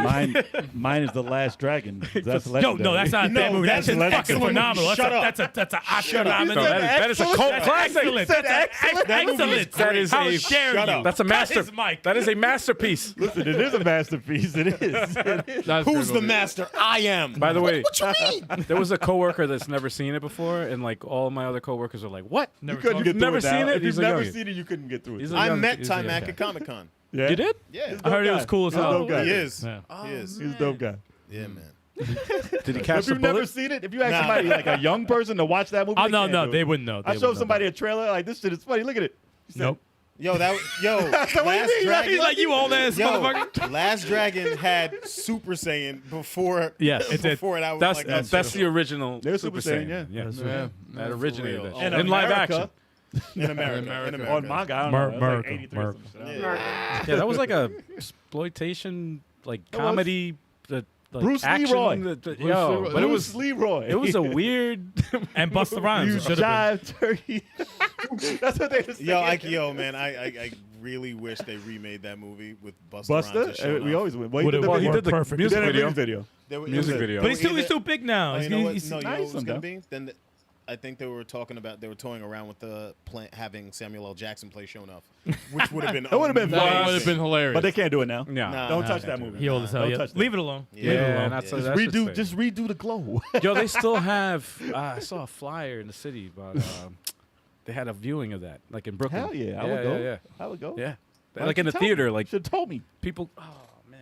Mine is The Last Dragon. That's Yo, no, that's not a bad No, movie. That's that's just fucking excellent. phenomenal. Shut That's an Oscar No, nominee. that is a cult That's classic. excellent. That's excellent. That is How a dare shut you? up. That's a Cut master. his mic. That is a masterpiece. Listen, it is a masterpiece. It is. That's Who's pretty the movie. master? I am. By the way, What you mean? there was a coworker that's never seen it before, and like all my other coworkers are like, "What? You couldn't get through Never it now. seen it? If He's you've a never youngin'. seen it, you couldn't get through it. He's a I young- met he's a young Timac guy. at Comic Con. Yeah. You did? Yeah. I heard he was cool as He's a hell. dope guy. He is. Yeah. He is. He's a dope guy. Yeah, man. Did he catch If the you've never bullet? seen it, if you ask Nah. somebody like a young person to watch that movie, Oh, they no, can't no, do they it. wouldn't know. I showed somebody a trailer like this shit is funny. Look at it. He said, Nope. Yo, Last mean? Dragon. He's like, you old ass motherfucker. Last Dragon had Super Saiyan before. Yes. It did. Before it, I was That's like, that's the original. They're Super Saiyan, yeah. Yeah, that originated real. that. Oh, shit. In In live America, action. in America. In America. on manga, I don't know. It was like America, 83 or some shit. Yeah. Yeah, that was like a exploitation, like was. comedy. Like Bruce action, Leroy. Yo, but it was Bruce Leroy. it was a weird. And Busta You Rhymes. It should have jive turkey. That's what they were saying. Man, I really wish they remade that movie with Busta. Buster, we always win. Well, Would it- the well, he video. did the perfect. music He did a video. video. Music video. been. But he's too big now. Oh, you know what? He's- No, you know nice what was somehow. gonna be? Then I think they were talking about they were toying around with the having Samuel L. Jackson play Sho'nuff, which would have been That would've been That fun. would have been hilarious. But they can't do it now. Yeah. Nah. Don't Nah, touch they that can't movie. He old as hell. Don't Yeah. touch that. Leave it alone. Yeah. Leave it alone. that's Yeah. a, Just that shit's redo, fake. just redo the glow. Yo, they still have. I saw a flyer in the city, but they had a viewing of that, like in Brooklyn. Hell yeah, I would go. Yeah, I would go. yeah. Why Like didn't in the you tell theater, me? like Should have told me. people. Oh man,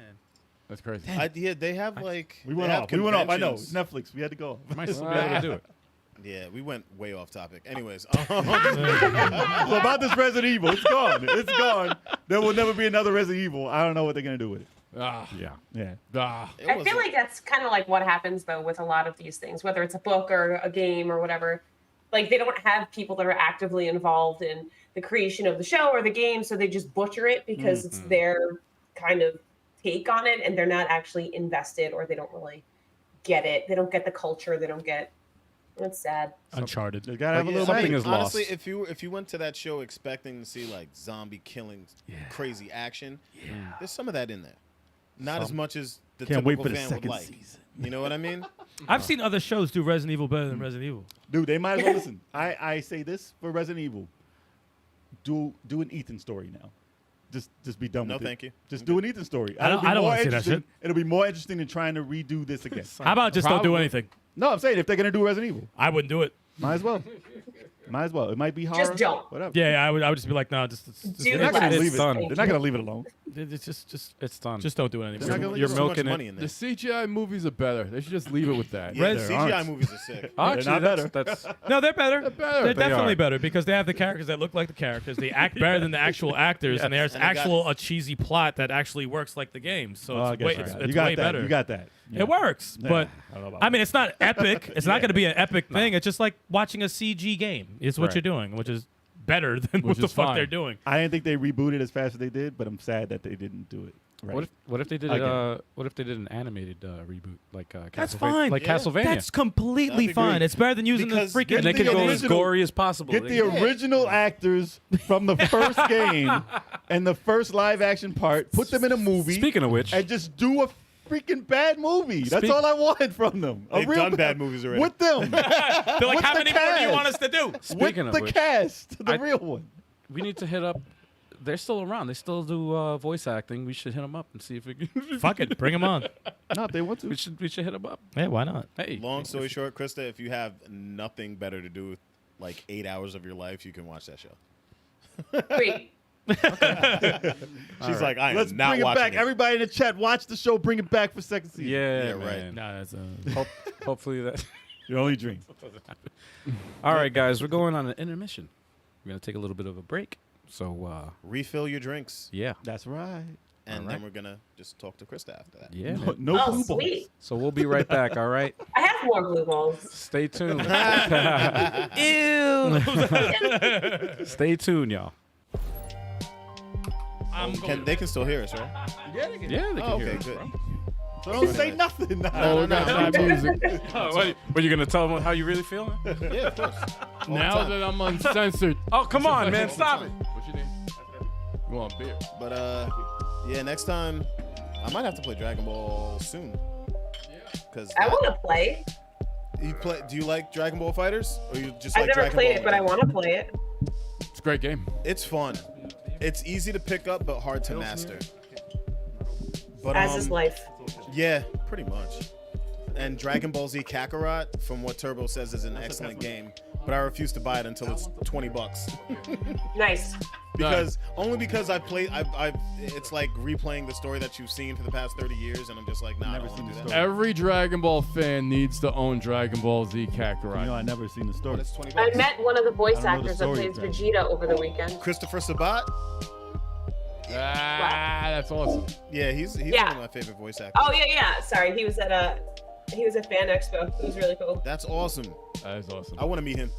That's crazy. Yeah, they have like We they went have off. We went off. I know. conventions. Netflix. We had to go. I might still be able to do it. Yeah, we went way off topic. Anyways, So about this Resident Evil, it's gone. It's gone. There will never be another Resident Evil. I don't know what they're gonna do with it. Ah, Yeah. Yeah. ah. it I was feel a- like that's kind of like what happens though with a lot of these things, whether it's a book or a game or whatever. Like they don't have people that are actively involved in the creation of the show or the game, so they just butcher it because it's their kind of take on it, and they're not actually invested, or they don't really get it. They don't get the culture. They don't get. It's sad. Uncharted. You gotta have a Yeah, little something magic. is lost. honestly, if you went to that show expecting to see like zombie killing, crazy action, there's some of that in there. Not as much as the Can't wait typical for the fan would second like. season. You know what I mean? I've seen other shows do Resident Evil better than Resident Evil. Dude, they might as well listen. I say this for Resident Evil. Do an Ethan story now. Just be done No, with it. thank you. Just do an Ethan story. I don't- It'll be I don't more wanna see that interesting- shit. It'll be more interesting than trying to redo this again. How about just don't do Probably. anything? No, I'm saying if they're gonna do Resident Evil, I wouldn't do it. might as well. Might as well. It might be horror. don't. Whatever. Yeah, I would just be like, no, just Do They're not less. gonna It's leave it. done. They're not gonna leave it alone. it's It's done. just don't do it They're not anymore. gonna You're There's so much milking money it. in The there. CGI movies are better. They should just leave it with that. Yeah, Red, the there CGI aren't. movies are sick. Actually, not better. That's No, they're better. better. They're They definitely are. better because they have the characters that look like the characters. They act better than the actual actors, and there's And they got- actual a cheesy plot that actually works like the game. So Oh, I it's guess way, you got it. it's You got way that. better. You got that. Yeah. It works, Yeah. but I don't know about I mean, it's not epic. It's not Yeah. going to be an epic thing. It's just like watching a CG game. It's what Right. you're doing, which is better than what Which the is fuck fine. they're doing. I didn't think they rebooted as fast as they did, but I'm sad that they didn't do it. Right. what if they did I get it. what if they did an animated reboot like That's Castlevania- fine. like Yeah. Castlevania? That's completely That'd be fine. great. It's better than using Because the freaking. and they the can go as original- gory as possible. Get They the can- original actors from the first game and the first live action part, put them in a movie, Speaking of which, and just do a freaking bad movie. That's Speak- all I wanted from them. A They've real done bad movies already. with them. They're like, with how the many more do you cast. want us to do? speaking with of the which, cast, the I- real one. we need to hit up. They're still around. They still do voice acting. We should hit them up and see if we can. Fuck it, bring them on. No, if they want to. We should hit them up. Hey, why not? Hey. Long story short, Krista, if you have nothing better to do with like 8 hours of your life, you can watch that show. Wait. She's like, I am Let's not bring it watching back. Everybody in the chat, watch the show. Bring it back for second season. Yeah, right. man. Nah, that's Hopefully that. Your only dream. All right, guys, we're going on an intermission. We're gonna take a little bit of a break. So Refill your drinks, yeah, That's right. and All then right. we're gonna just talk to Krista after that. yeah. No, man. no Oh, blue balls. sweet. So we'll be right back. All right. I have more blue balls. Stay tuned. Ew. Stay tuned, y'all. They can still hear us, right? Yeah, they can Oh, hear okay, us, good. bro. So don't say nothing now. Oh, we got live music. Oh, what, you gonna tell them how you really feeling? Yeah, of course. All Now the time. that I'm uncensored. Oh, come on, man, stop it. What you need? You want beer? But yeah, next time I might have to play Dragon Ball soon. Because I want to play. you play. Do you like Dragon Ball Fighters, or you just I've like never Dragon played Ball? it, but I want to play it. It's a great game. It's fun. It's easy to pick up, but hard to master. But As is life. yeah, pretty much. And Dragon Ball Z Kakarot, from what Turbo says, is an excellent game. But I refuse to buy it until it's $20. Nice. Because only because I've it's like replaying the story that you've seen for the past 30 years, and I'm just like, nah, Never I don't seen want to the do that. story. Every Dragon Ball fan needs to own Dragon Ball Z You Kakarot. know, I never seen the story. But it's $20. I met one of the voice I don't know the actors that story plays exactly. Vegeta over the weekend. Christopher Sabat. That's awesome. Yeah, he's Yeah. one of my favorite voice actors. Oh yeah. Sorry, he was at a fan expo. It was really cool. That's awesome. That is awesome. I want to meet him.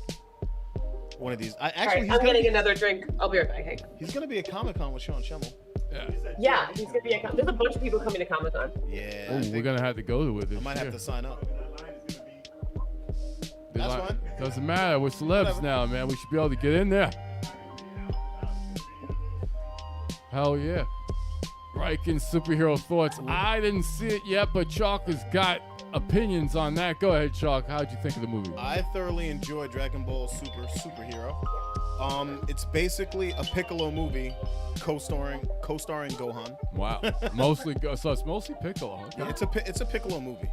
One of these. All Actually, right, I'm getting another drink. I'll be right back. Hang on. he's gonna be at Comic-Con with Sean Schemmel. Yeah. Yeah, he's gonna be. There's a bunch of people coming to Comic Con. Yeah. Oh, I we're think gonna have to go to it. I might have to sign up. The That's line- fine. Doesn't matter. We're celebs Whatever. now, man. We should be able to get in there. Hell yeah. Riken superhero thoughts. I didn't see it yet, but Chalk has got opinions on that. Go ahead, Chalk. How'd you think of the movie? I thoroughly enjoyed Dragon Ball Superhero. It's basically a Piccolo movie, co-starring Gohan. Wow. So it's mostly Piccolo. Huh? It's a Piccolo movie.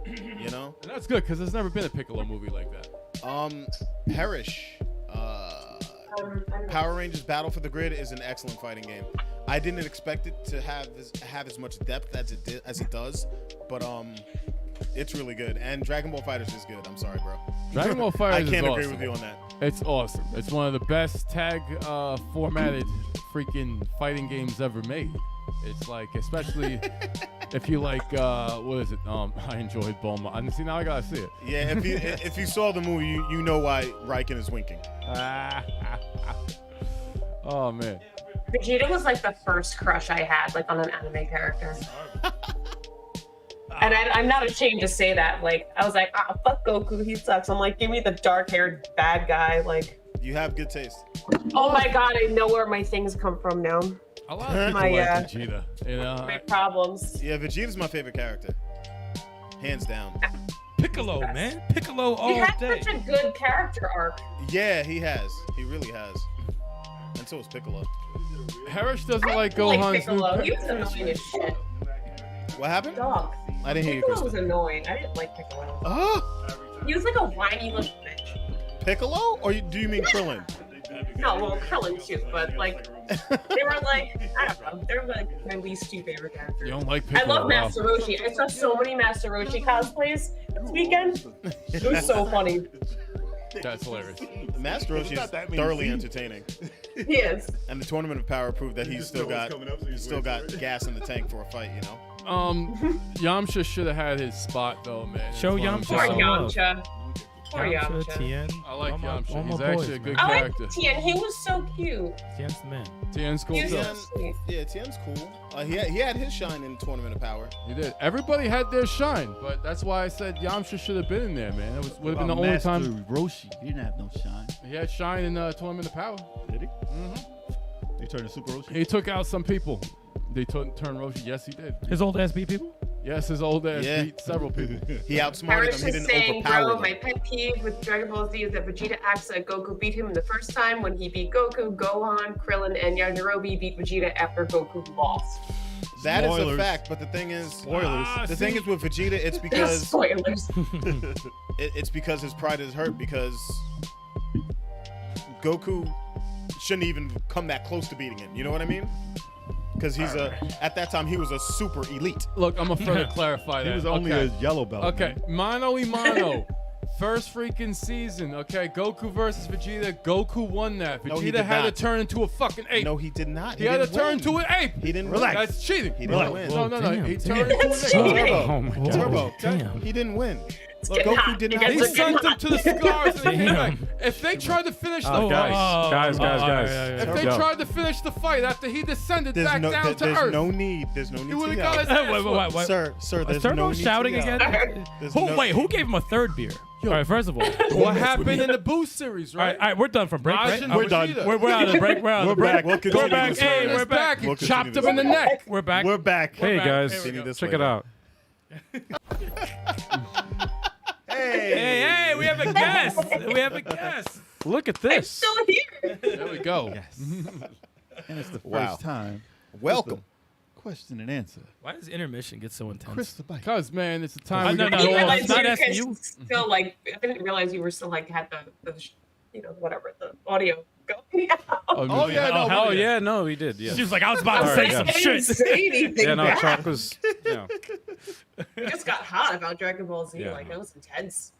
You know. And that's good because there's never been a Piccolo movie like that. Perish. Power Rangers Battle for the Grid is an excellent fighting game. I didn't expect it to have as much depth as it does, but it's really good. And Dragon Ball Fighters is good. I'm sorry, bro. Dragon Ball I Fighters can't is agree awesome. with you on that. It's awesome. It's one of the best tag formatted freaking fighting games ever made. It's like, especially if you like, what is it? I enjoyed Bulma. I see, now I gotta see it. Yeah, if you saw the movie, you know why Riken is winking. Oh man. Vegeta was like the first crush I had, like on an anime character. And I'm not ashamed to say that. Like, I was like, fuck Goku, he sucks. I'm like, give me the dark-haired bad guy. Like, You have good taste. oh my god, I know where my things come from now. A lot of people My, like uh, Vegeta. You know, My problems. Yeah, Vegeta's my favorite character, hands down. Piccolo, man. Piccolo all He had day. such a good character arc. Yeah, he has. He really has. And so is Piccolo. Harish doesn't like Like Gohan's Piccolo, he new. was annoying as shit. What happened? Dog. I didn't hear you, Piccolo was Krista. annoying. I didn't like Piccolo. Oh, He was like a whiny little bitch. Piccolo? Or do you mean Krillin? No, well, Krillin too, but like, they were like, I don't know, they're like my least two favorite characters. You don't like I Piccolo. love Master Roshi. I saw so many Master Roshi cosplays this weekend. It was so funny. That's hilarious. Master Roshi not is that many thoroughly scenes. entertaining. He is. And the Tournament of Power proved that he's still got gas in the tank for a fight, you know? Yamcha should have had his spot though, man. Show It's one of Yamcha the- Poor some love. Yamcha. Poor Yamcha. Tien. I like All my- Yamcha. all my He's boys, actually a man. good I character. like Tien. He was so cute. Tien's the man. Tien's cool He was too. so sweet. Yeah, Tien's cool. He had his shine in Tournament of Power. He did. Everybody had their shine, but that's why I said Yamcha should have been in there, man. It would have been the only Master time Roshi, he didn't have no shine. he had shine in Tournament of Power. Did he? He turned to Super Roshi. He took out some people. They turned Roshi. Yes, he did. His old ass beat people? Yes, his old ass Yeah. beat several people. He outsmarted Parrish them. He is didn't saying, overpower bro, them. my pet peeve with Dragon Ball Z is that Vegeta acts like Goku beat him the first time when he beat Goku, Gohan, Krillin, and Yajirobe beat Vegeta after Goku lost. That is a Spoilers. fact, but the thing is, Spoilers. the thing is with Vegeta, it's because Spoilers. it's because his pride is hurt because Goku shouldn't even come that close to beating him. You know what I mean? Because he's at that time he was a super elite. Look, I'm gonna further clarify that. He was only okay. a yellow belt. Okay, man. mano y mano. First freaking season, okay? Goku versus Vegeta. Goku won that. No, he Vegeta did had not. to turn into a fucking ape. No, he did not. he had to didn't turn win. into an ape. He didn't Relax. win. That's cheating. He didn't win. No, no, no. Damn, He damn. turned into That's an ape. cheating. Oh my god. Turbo. Damn. He didn't win. getting Goku hot. did You not guys He are win. getting sent him hot. to the scars. And he came Damn. back. If they tried to finish the Oh, fight, guys, yeah. if they Yo. tried to finish the fight after he descended back down to there's earth, no need. There's no he need would to have got yell. his ass Wait, whooped. wait. Sir, Is there's Turbo no need shouting to yell. again? There's Who, no- wait, who gave him a third beer? All right, first of all. What happened in the Boost series, All right, right? all right, we're done from break. Majin Right? We're done. Vegeta. We're out of the break. We're out of We're the break. back. We'll We're continue back. this Hey, later. we're back. He We'll chopped continue him in the this neck. We're back. We're back. Hey back. guys, Here we go. check it out. Hey, we have a guest. We have a guest. Look at I'm this. still here. There we go. And it's the first Wow. time. Welcome. Question and answer. Why does intermission get so intense? Kristabyte. Cause man, it's a time we no, get no, I didn't no, realize it's not you asking guys you. still like. I didn't realize you were still like had the you know, whatever, the audio going out. Oh yeah, no, Oh yeah, no, he did. Yeah. She was like, I was about to All say right, some I shit. didn't say anything Yeah, no, bad. Chalk was. Yeah. It just got hot about Dragon Ball Z. Yeah, Like no. that was intense.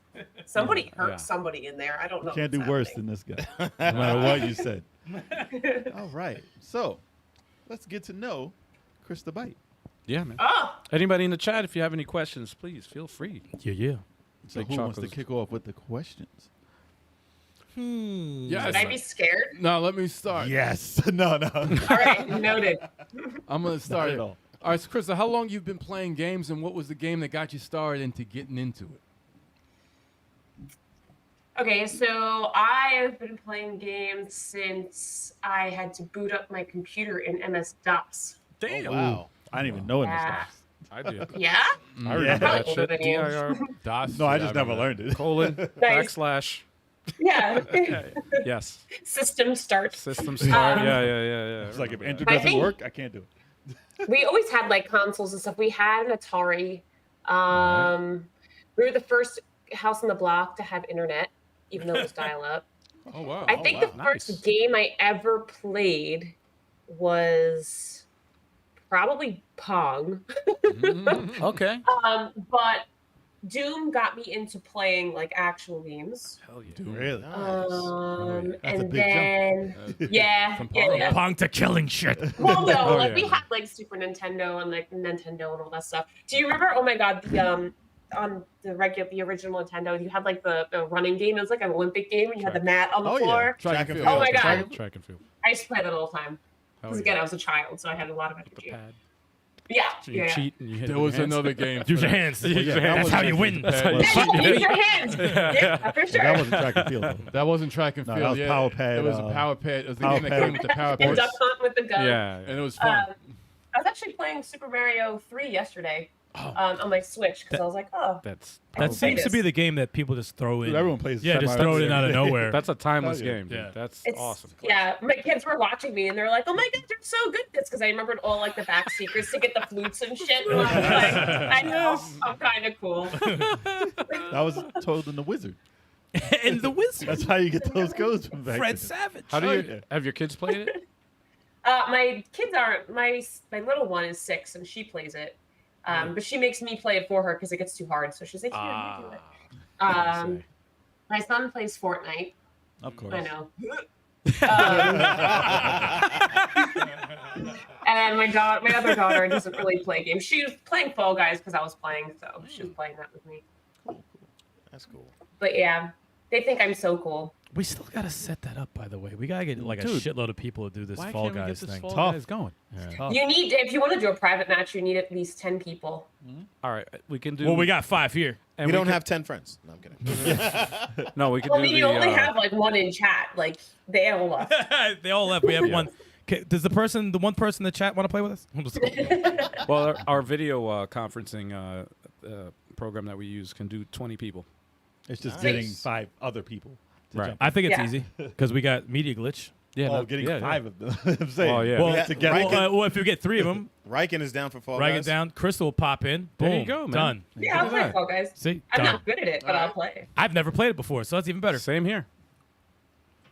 Somebody hurt Yeah. somebody in there. I don't know. Can't do what's worse happening. than this guy, no matter what you said. All right. So, let's get to know Kristabyte. Yeah, man. Oh, Anybody in the chat, if you have any questions, please feel free. Yeah. So, Like who wants to Chocola's- kick off with the questions? Yes. should I be scared? No, let me start. Yes. No. All right, noted. I'm gonna start Not it. at all. All right, so Krista, how long you've been playing games, and what was the game that got you started into getting into it? Okay, so I have been playing games since I had to boot up my computer in MS-DOS. Damn. Oh, wow. I didn't even know it was Yeah. that. I did. Yeah? I remember Yeah. that shit. Older than you. DIR DOS. No, I shit, just never remember learned it. colon Nice. backslash. Yeah. Yes. System start. System start. Um, yeah. It's like if enter I doesn't think- work, I can't do it. We always had like consoles and stuff. We had an Atari. We were the first house on the block to have internet, even though it was dial-up. Oh wow. I think the first Nice. game I ever played was probably Pong. Okay. But Doom got me into playing like actual games. Hell yeah. Really? Nice. That's a And big jump. then yeah. Pong to killing shit. Well, no, Oh, like yeah. we had like Super Nintendo and like Nintendo and all that stuff. Do you remember? Oh my God, the on the original Nintendo, you had like the running game. It was like an Olympic game, and you had the mat on the Oh, yeah. floor. Track and Oh field. my God. Track and field. I used to play that all the time. Hell Because yeah. again, I was a child, so I had a lot of The energy. pad. Yeah, So you yeah. cheat and you hit There with was your hands. another game. Use for your that. hands. Yeah, that That's was how you Track win. and That's field. what- Yeah, use your hands. Yeah, for sure. That wasn't track and field, though. That wasn't track and No, field. that was yeah. Power Pad, It was a uh, power pad. It was the Power game that Pad. came with the power The pad. duck hunt with the gun. Yeah. And it was fun. I was actually playing Super Mario 3 yesterday on my Switch because I was like, oh, That's That seems to be the game that people just throw in. Dude, everyone plays Yeah, just Super throw it Mario. in out of nowhere. that's a timeless Oh, yeah. game. Dude. Yeah. That's it's awesome. yeah. My kids were watching me and they're like, oh my God, you're so good at this because I remembered all like the back secrets to get the flutes and shit. And I was like, I know, I'm kind of cool. That was Toad and the Wizard. And the wizard, That's how you get those codes from back Fred then. Savage. How do Oh, you yeah. have your kids played it? My kids aren't. My little one is 6 and she plays it. But she makes me play it for her because it gets too hard. So she's like, here, you do it. My son plays Fortnite. Of course. I know. And my other daughter doesn't really play games. She was playing Fall Guys because I was playing, so she was playing that with me. That's cool. But yeah, they think I'm so cool. We still gotta set that up, by the way. We gotta get like a Dude, shitload of people to do this Why Fall can't we get Guys this thing. Fall Tough. Guys going? Tough. You need, if you want to do a private match, you need at least 10 people. All right, we can do. Well, we got 5 here. and We don't can- have 10 friends. No, I'm kidding. No, we can Well, do you the. only have like one in chat. Like they all left. They all left. We have Yeah. one. Does the one person in the chat want to play with us? Well, our video conferencing program that we use can do 20 people. It's just getting 5 other people. To Right. jump I think it's Yeah. easy because we got media glitch. Yeah, getting 5 of them. I'm saying. Well, yeah. Well, together. well, if you get 3 of them, Riken is down for Fall write Guys. it down. Crystal will pop in. Boom. There you go, man. Done. Yeah, I'll play Fall Guys. See? I'm Done. not good at it, but I'll play. I've never played it before, so that's even better. Same here.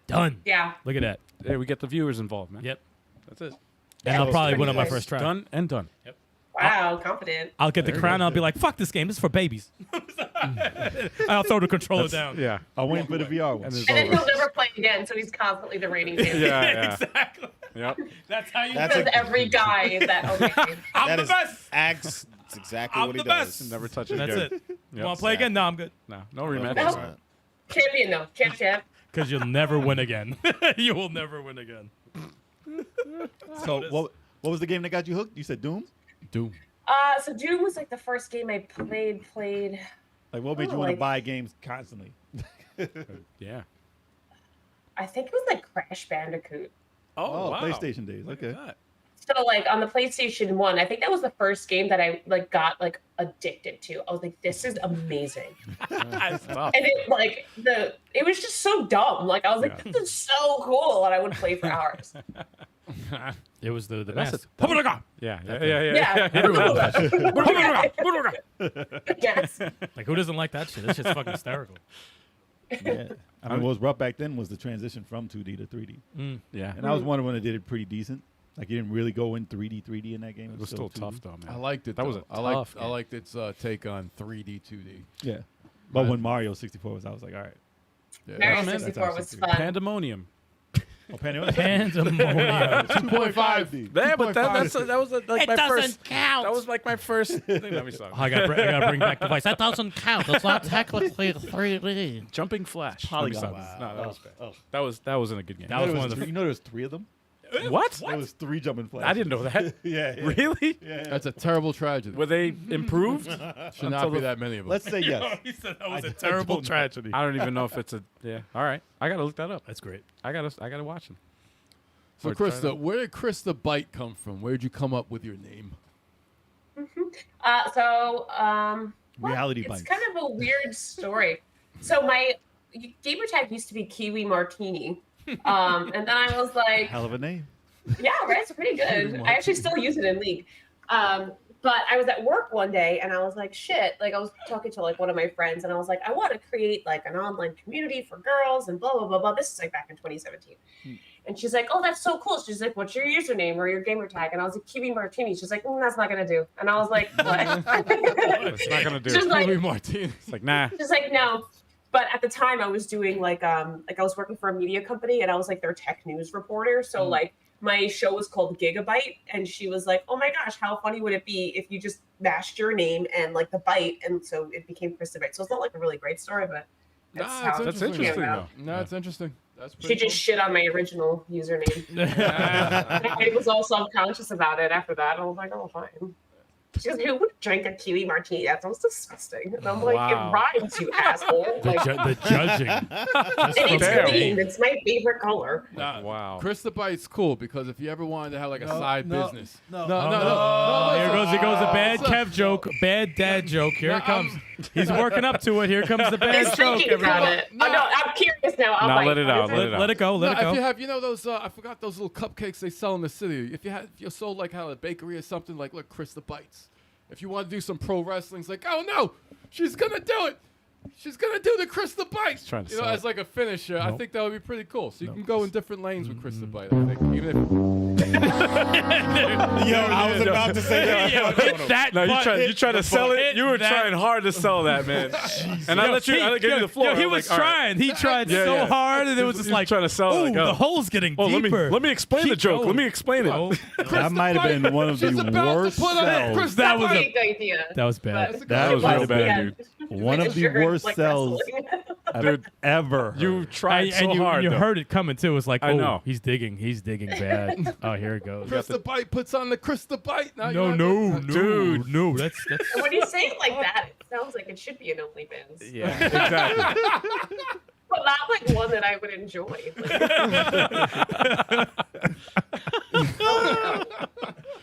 Done. Yeah. Look at that. Yeah, we get the viewers involved, man. Yep. That's it. And I'll probably win on my nice. first try. Done and done. Wow, confident. I'll get the crown and I'll be like, fuck this game. This is for babies. I'll throw the controller down. Yeah. I'm waiting for the VR one. And it's And then over. he'll never play again, so he's constantly the reigning champion. Yeah. Exactly. Yep. That's how you That's do Because it. every guy that okay. I'm That the is best. That's exactly I'm what he the does. best. Never touch it That's again. it. Yep. You want to play again? No, I'm good. No rematch. No. Champion though. Champ. Because you'll never win again. You will never win again. So what was the game that got you hooked? You said Doom? Doom. So Doom was like the first game I played. Like what made you want to buy games constantly? Yeah. I think it was like Crash Bandicoot. Oh, wow. PlayStation days. Look Okay. at that. So like on the PlayStation 1, I think that was the first game that I like got like addicted to. I was like, this is amazing. That's tough. And it was just so dumb. Like I was like, this is so cool, and I would play for hours. It was the That's mask. Yeah. Yeah. Yes. Like, who doesn't like that shit? That shit's fucking hysterical. Yeah. I mean, what was rough back then was the transition from 2D to 3D. Yeah. And I was one when they did it pretty decent. Like you didn't really go in 3D in that game. It was still 2D. tough, though, man. I liked it. That was though. a tough I game. liked its take on 3D, 2D. Yeah. But when Mario 64 was, I was like, all right. Yeah. Mario man, 64 was that's fun. Pandemonium. Oh, Pandemonium. Pandemonium. 2.5D. Yeah, but that was like It my doesn't first. count. That was like my first thing. Let me stop. I gotta bring back the voice. That doesn't count. It's not technically 3D. Jumping Flash. Let me Polygons. stop. No, that was bad. Oh. That wasn't a good game. That was one of the. You know there was 3 of them? What? There was 3 jumping flashes. I didn't know that. yeah. Really? Yeah. That's a terrible tragedy. Were they improved? Should not be that many of them. Let's say yes. He said that was I a terrible don't know. tragedy. I don't even know if it's a. Yeah. All right. I gotta look that up. That's great. I gotta watch them. So, Or try Krista, that. where did Kristabyte come from? Where did you come up with your name? Reality it's bites. kind of a weird story. So my gamer tag used to be Kiwi Martini. And then I was like, Hell of a name. yeah, right, it's pretty good. I actually still use it in League. But I was at work one day and I was like, shit, like I was talking to like one of my friends and I was like, I want to create like an online community for girls and blah, blah, blah, blah. This is like back in 2017. And she's like, oh, that's so cool. She's like, what's your username or your gamer tag? And I was like, Kiwi Martini. She's like, that's not going to do. And I was like, what? It's not gonna do. She's like, Louis Martinez. It's like nah. she's like, no. But at the time I was doing like I was working for a media company and I was like their tech news reporter. So like my show was called Gigabyte and she was like, oh my gosh, how funny would it be if you just mashed your name and like the byte and so it became Kristabyte. So it's not like a really great story, but that's how That's it interesting, came about. though. No, it's interesting. That's She pretty just shit on my original username. I was all self-conscious about it after that. I was like, oh, fine. She goes, who would drink a kiwi martini? That sounds disgusting. And I'm like, Wow. it rhymes, you asshole. Like, The judging. and it's fair. green. It's my favorite color. Nah, Wow. Kristabyte's cool because if you ever wanted to have like a side business. No. Here goes the bad Kev joke, bad dad joke. Here it comes. He's working up to it. Here comes the bad He's joke. thinking about it. Oh, no, I'm curious now. I'll No, bite. let it out, What is let it out. Let it go. Let it If you go. have, you know those, I forgot those little cupcakes they sell in the city. If you sold like how a bakery or something, like look, Kristabytes. If you want to do some pro wrestling, it's like, oh no, she's gonna do it. She's gonna do the Kristabyte. trying to You know, sell as like a finisher. I Nope. think that would be pretty cool. So you can go in different lanes with Kristabyte. I think even Yo, I was about to say that. Yo, hit that No, button. you trying to sell it. Hit You were that- trying hard to sell that, man. And I let you. I gave you the floor. Yo, he I was like, all right. trying. He tried Yeah, so yeah. hard, and it was just He was like, trying to sell it, ooh, like, oh. the hole's getting Oh, deeper. let me explain the Keep joke. going. Let me explain it. Oh, That might have been one of the she's about to worst put on sells. Kristabyte. That was a- Great idea. that was bad. But- That was It real was, bad, yeah. dude. One of the Insurance, worst like sells wrestling. I've ever heard. You tried so and you, hard. you though. heard it coming too. It was like, I oh, know. he's digging bad. Oh, here it goes. Kristabyte puts on the Kristabyte. Now No, you no, have to- dude, no. That's And when you say it like that, it sounds like it should be an OnlyFans. Yeah, exactly. But not like one that I would enjoy. Like,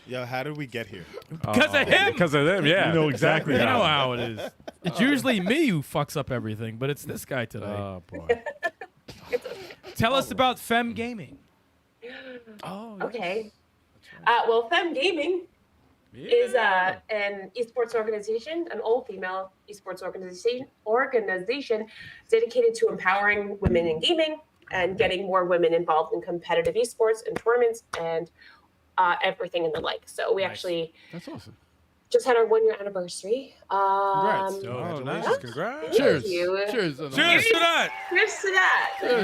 Yo, how did we get here? Because of him. Because of them, yeah. You know exactly You how. know how it is. It's usually me who fucks up everything, but it's this guy today. Oh, boy. Tell us about Femme Gaming. Oh, Okay. Well, Femme Gaming is an esports organization, an all-female esports organization dedicated to empowering women in gaming and getting more women involved in competitive esports and tournaments and everything and the like. So we actually That's awesome. just had our 1-year anniversary. Congrats. Oh, nice. Yeah. Congrats. Cheers. Thank you. Cheers. Cheers to that. Cheers to that. There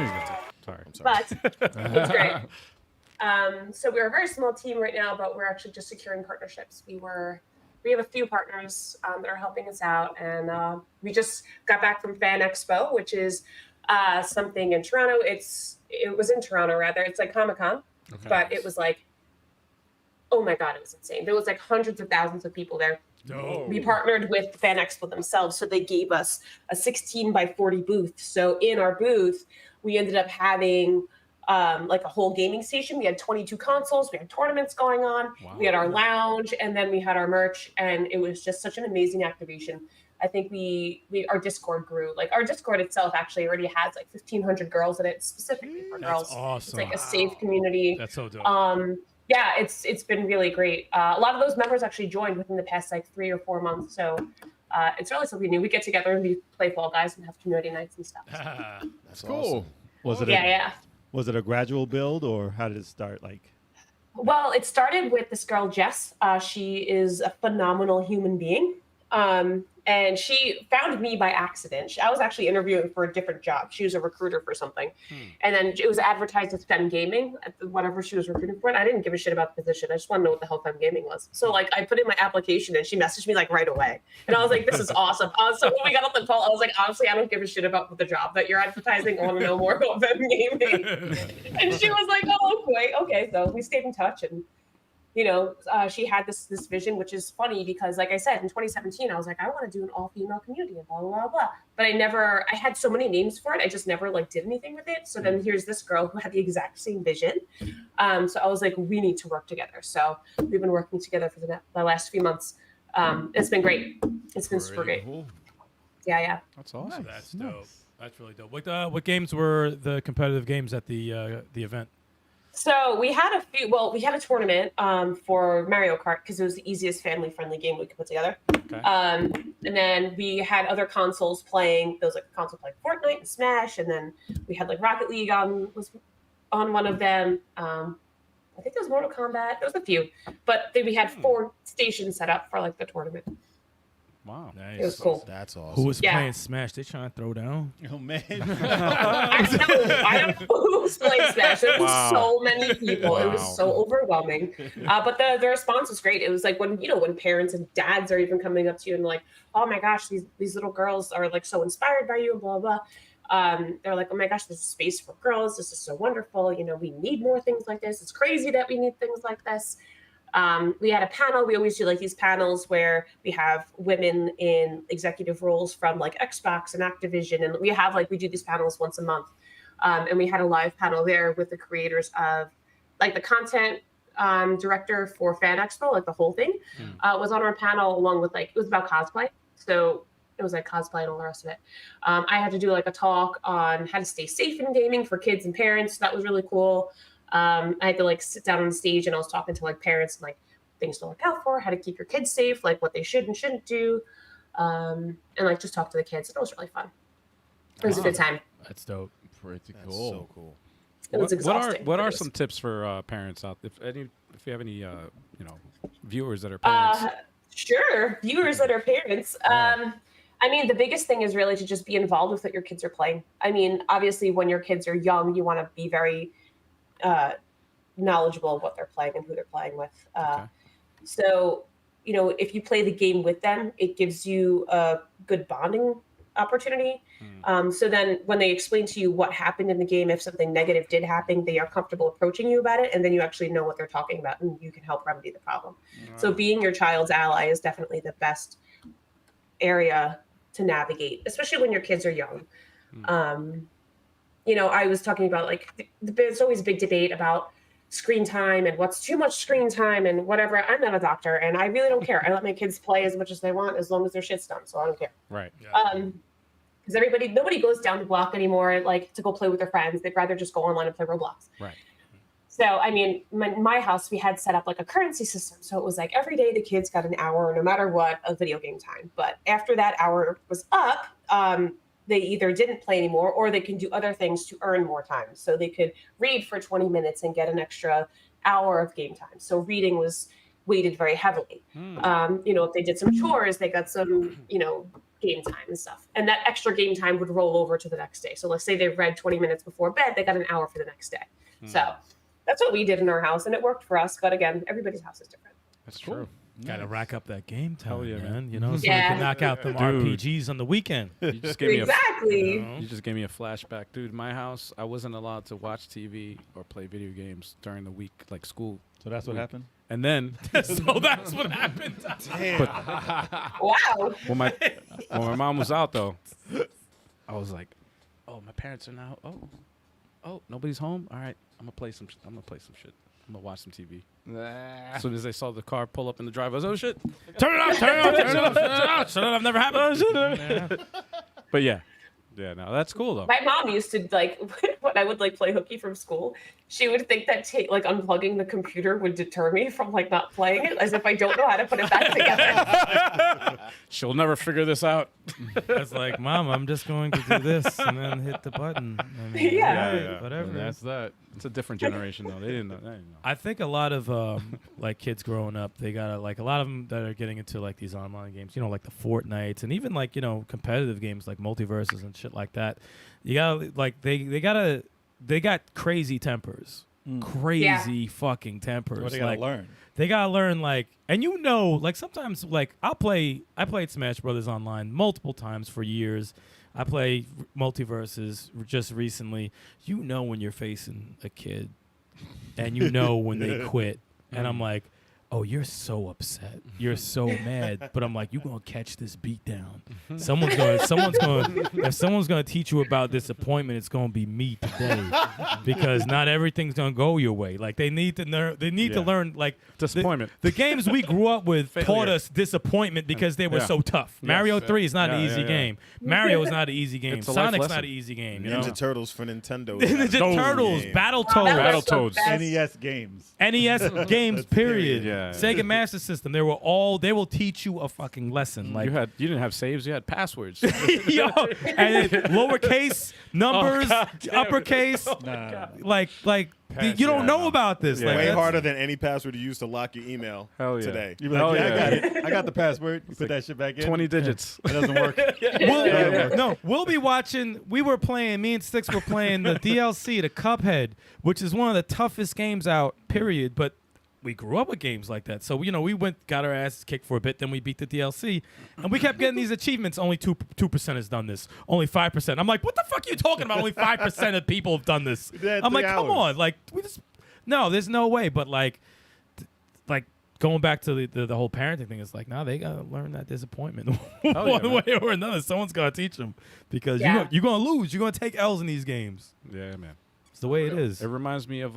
you go. Sorry. But it's great. So we're a very small team right now, but we're actually just securing partnerships. We have a few partners that are helping us out, and we just got back from Fan Expo, which is something in Toronto. It was in Toronto rather. It's like Comic-Con, but it was like, oh my God, it was insane. There was like hundreds of thousands of people there. No. We partnered with Fan Expo themselves, so they gave us a 16 by 40 booth. So in our booth, we ended up having like a whole gaming station. We had 22 consoles. We had tournaments going on. Wow. We had our lounge, and then we had our merch, and it was just such an amazing activation. I think our Discord grew. Like our Discord itself actually already has like 1,500 girls in it, specifically for girls. Awesome. It's like a safe community. That's so dope. Yeah, it's been really great. A lot of those members actually joined within the past like 3 or 4 months. So it's really something new. We get together and we play Fall Guys and have community nights and stuff. So. That's Cool. awesome. Was it a gradual build, or how did it start? Like, Well, it started with this girl, Jess. She is a phenomenal human being. And she found me by accident. I was actually interviewing for a different job. She was a recruiter for something. And then it was advertised as Femme Gaming, whatever she was recruiting for. And I didn't give a shit about the position. I just want to know what the hell Femme Gaming was. So like I put in my application and she messaged me like right away. And I was like, this is awesome. So when we got on the call, I was like, honestly, I don't give a shit about the job that you're advertising. I want to know more about Femme Gaming. And she was like, oh, okay. So we stayed in touch, and she had this vision, which is funny because, like I said, in 2017, I was like, I want to do an all-female community and blah, blah, blah, blah. But I had so many names for it. I just never did anything with it. So then here's this girl who had the exact same vision. So I was like, we need to work together. So we've been working together for the last few months. It's been great. It's been super great. Cool. Yeah. That's awesome. That's dope. That's really dope. What games were the competitive games at the event? So we had a few. Well, we had a tournament for Mario Kart because it was the easiest family-friendly game we could put together. Okay. And then we had other consoles playing. There was like a console playing Fortnite and Smash, and then we had like Rocket League was on one of them. I think there was Mortal Kombat. There was a few, but then we had 4 stations set up for like the tournament. Wow. Nice. It was cool. That's awesome. Who was Yeah. playing Smash? They trying to throw down. oh man, I don't know who's playing Smash. There was Wow. so many people. It Wow. was so overwhelming. But the response was great. It was like when parents and dads are even coming up to you and like, oh my gosh, these little girls are like so inspired by you and blah blah. They're like, oh my gosh, this is space for girls. This is so wonderful. We need more things like this. It's crazy that we need things like this. We had a panel. We always do like these panels where we have women in executive roles from like Xbox and Activision. And we do these panels once a month. And we had a live panel there with the creators of like the content director for Fan Expo, like the whole thing was on our panel along with it was about cosplay. So it was like cosplay and all the rest of it. I had to do like a talk on how to stay safe in gaming for kids and parents. That was really cool. I had to like sit down on the stage and I was talking to like parents and like things to look out for, how to keep your kids safe, like what they should and shouldn't do, and like just talk to the kids. It was really fun. It was a good time. That's dope. Pretty That's cool. so cool. It was exhausting. What but are it was- some tips for parents out? If you have any viewers that are parents? Sure, viewers that are parents. I mean, the biggest thing is really to just be involved with what your kids are playing. I mean, obviously, when your kids are young, you want to be very knowledgeable of what they're playing and who they're playing with. So, if you play the game with them, it gives you a good bonding opportunity. So then when they explain to you what happened in the game, if something negative did happen, they are comfortable approaching you about it. And then you actually know what they're talking about and you can help remedy the problem. So being your child's ally is definitely the best area to navigate, especially when your kids are young. I was talking about there's always a big debate about screen time and what's too much screen time and whatever. I'm not a doctor, and I really don't care. I let my kids play as much as they want as long as their shit's done, so I don't care. Right. Because nobody goes down the block anymore, like, to go play with their friends. They'd rather just go online and play Roblox. Right. So, I mean, my house, we had set up like a currency system. So it was like every day the kids got an hour, no matter what, of video game time. But after that hour was up, they either didn't play anymore or they can do other things to earn more time. So they could read for 20 minutes and get an extra hour of game time. So reading was weighted very heavily. If they did some chores, they got some, game time and stuff. And that extra game time would roll over to the next day. So let's say they read 20 minutes before bed, they got an hour for the next day. So that's what we did in our house, and it worked for us. But again, everybody's house is different. That's true. Got to rack up that game time, Hell yeah, man. So Yeah. you can knock out them RPGs on the weekend. You just gave me Exactly. you just gave me a flashback, dude. My house, I wasn't allowed to watch TV or play video games during the week, like school. So that's what happened. And then So that's what happened. Wow. when my mom was out though, I was like, oh, my parents are now. Oh, nobody's home. All right, I'm gonna play some shit. I'm gonna watch some TV. As soon as they saw the car pull up in the driveway, I was like, oh shit, turn it off, turn it off. Shut up, never happened. But yeah, no, that's cool though. My mom used to, like, when I would, like, play hooky from school, she would think that unplugging the computer would deter me from, like, not playing it, as if I don't know how to put it back together. She'll never figure this out. It's like, Mom, I'm just going to do this and then hit the button. I mean, Yeah. whatever. And that's that. It's a different generation though. They didn't know. I think a lot of like kids growing up, they got like a lot of them that are getting into like these online games, like the Fortnites and even like competitive games like multiverses and shit like that. You gotta like they got crazy tempers, crazy fucking tempers. What they gotta learn. They gotta learn like, and like sometimes like I played Smash Brothers online multiple times for years. I play multiverses just recently. When you're facing a kid, and when they quit, and I'm like, oh, you're so upset, you're so mad, but I'm like, you're gonna catch this beat down. If someone's gonna teach you about disappointment, it's gonna be me today, because not everything's gonna go your way. Like they need to learn. They need to learn like Disappointment. The games we grew up with taught us disappointment because they were so tough. Mario 3 is not an easy game. Mario is not an easy game. It's a life Sonic's lesson. not an easy game. Ninja Turtles for Nintendo. Ninja Turtles, game. Battletoads, NES games. NES games, period. Yeah. Sega Master System. They will teach you a fucking lesson. Like you didn't have saves. You had passwords. and lowercase numbers, uppercase. Like you don't know about this. Yeah. Like, Way that's- harder than any password you use to lock your email Hell yeah. today. You be like, Hell I got it. I got the password. You put like that shit back in. 20 digits. It doesn't work. We'll be watching. Me and Sticks were playing the DLC to Cuphead, which is one of the toughest games out, period. But we grew up with games like that. So, we got our asses kicked for a bit, then we beat the DLC. And we kept getting these achievements. Only 2% has done this. Only 5%. I'm like, what the fuck are you talking about? Only 5% of people have done this. I'm like, come on. Like, no, there's no way. But, like going back to the whole parenting thing, it's like, now they got to learn that disappointment one way or another. Someone's got to teach them because you're going to lose. You're going to take L's in these games. Yeah, man. It's the way it is. It reminds me of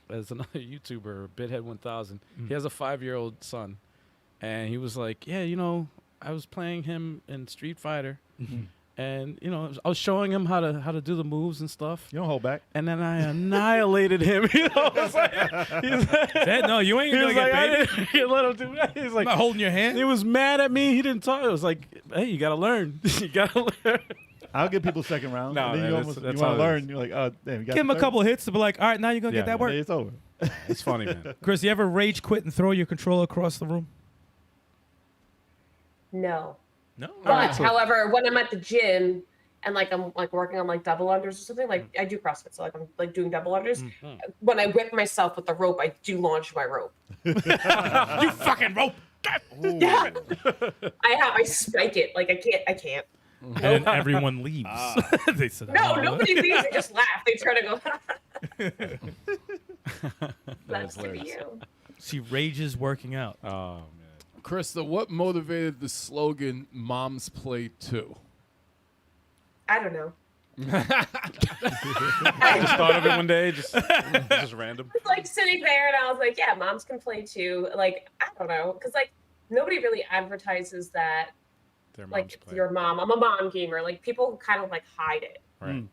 there's another YouTuber, Bithead1000. He has a 5-year-old son, and he was like, "Yeah, I was playing him in Street Fighter, and I was showing him how to do the moves and stuff. You don't hold back. And then I annihilated him. It's like, No, you ain't gonna get baited. You let him do that. He's like, I'm not holding your hand. He was mad at me. He didn't talk. It was like, hey, you gotta learn. You gotta learn. I'll give people second round. No, and then man, you that's want how to it learn. is. You're like, oh, damn. You got Give him the a couple of hits to be like, all right, now you're gonna Yeah, get that third? work. It's over. It's funny, man. Chris, you ever rage quit and throw your controller across the room? No. No. But however, when I'm at the gym and I'm working on double unders or something, I do CrossFit, so I'm doing double unders. When I whip myself with the rope, I do launch my rope. You fucking rope. Yeah. I spike it. I can't. And then everyone leaves. They said, No, nobody leaves. They just laugh. They try to go. That's to be you. She rages working out. Oh man. Krista, what motivated the slogan "Moms Play Too"? I don't know. I just thought of it one day, just random. It's like sitting there, and I was like, yeah, moms can play too. Like, I don't know, because like nobody really advertises that. Their like moms play. your mom, I'm a mom gamer. Like people kind of like hide it, Right.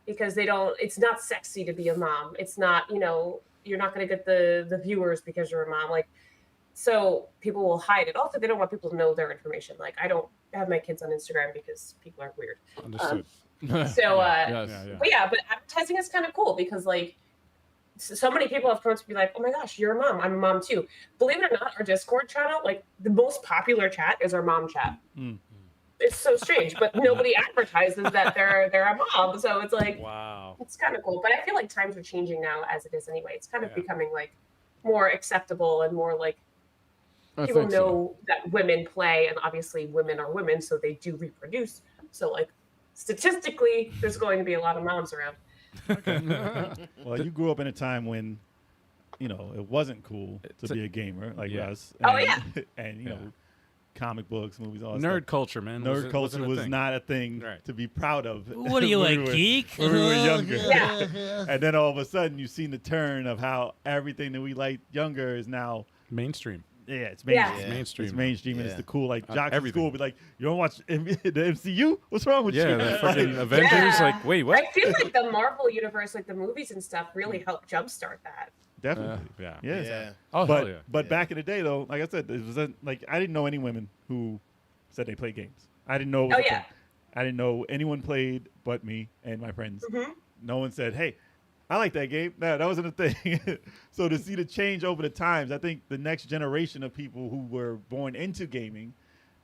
Because they don't. It's not sexy to be a mom. It's not. You're not going to get the viewers because you're a mom. Like, so people will hide it. Also, they don't want people to know their information. Like, I don't have my kids on Instagram because people are weird. Understood. So, but advertising is kind of cool because like so many people have come up to be like, oh my gosh, you're a mom. I'm a mom too. Believe it or not, our Discord channel, like the most popular chat is our mom chat. It's so strange, but nobody advertises that they're a mom. So it's like, wow, it's kind of cool. But I feel like times are changing now as it is anyway. It's kind of becoming like more acceptable and more like people know that women play, and obviously women are women, so they do reproduce. So like statistically, there's going to be a lot of moms around. Well, you grew up in a time when, it wasn't cool to be a gamer like us. And, oh yeah. And comic books, movies, all that nerd stuff. culture, man. Nerd culture was thing. not a thing to be proud of. What are you like, geek? When we were younger. Yeah. And then all of a sudden, you've seen the turn of how everything that we liked younger is now mainstream. Yeah, it's mainstream. It's mainstream. It's mainstream, and it's the cool. Like jocks in everything. school will be like, "You don't watch the MCU? What's wrong with you?" Yeah, the fucking Avengers. Yeah. Like, wait, what? I feel like the Marvel universe, like the movies and stuff, really helped jumpstart that. Definitely. Yeah. Oh, hell yeah. But back in the day, though, like I said, it was like I didn't know any women who said they played games. I didn't know. It was a thing. I didn't know anyone played but me and my friends. No one said, "Hey, I like that game." No, that wasn't a thing. So to see the change over the times, I think the next generation of people who were born into gaming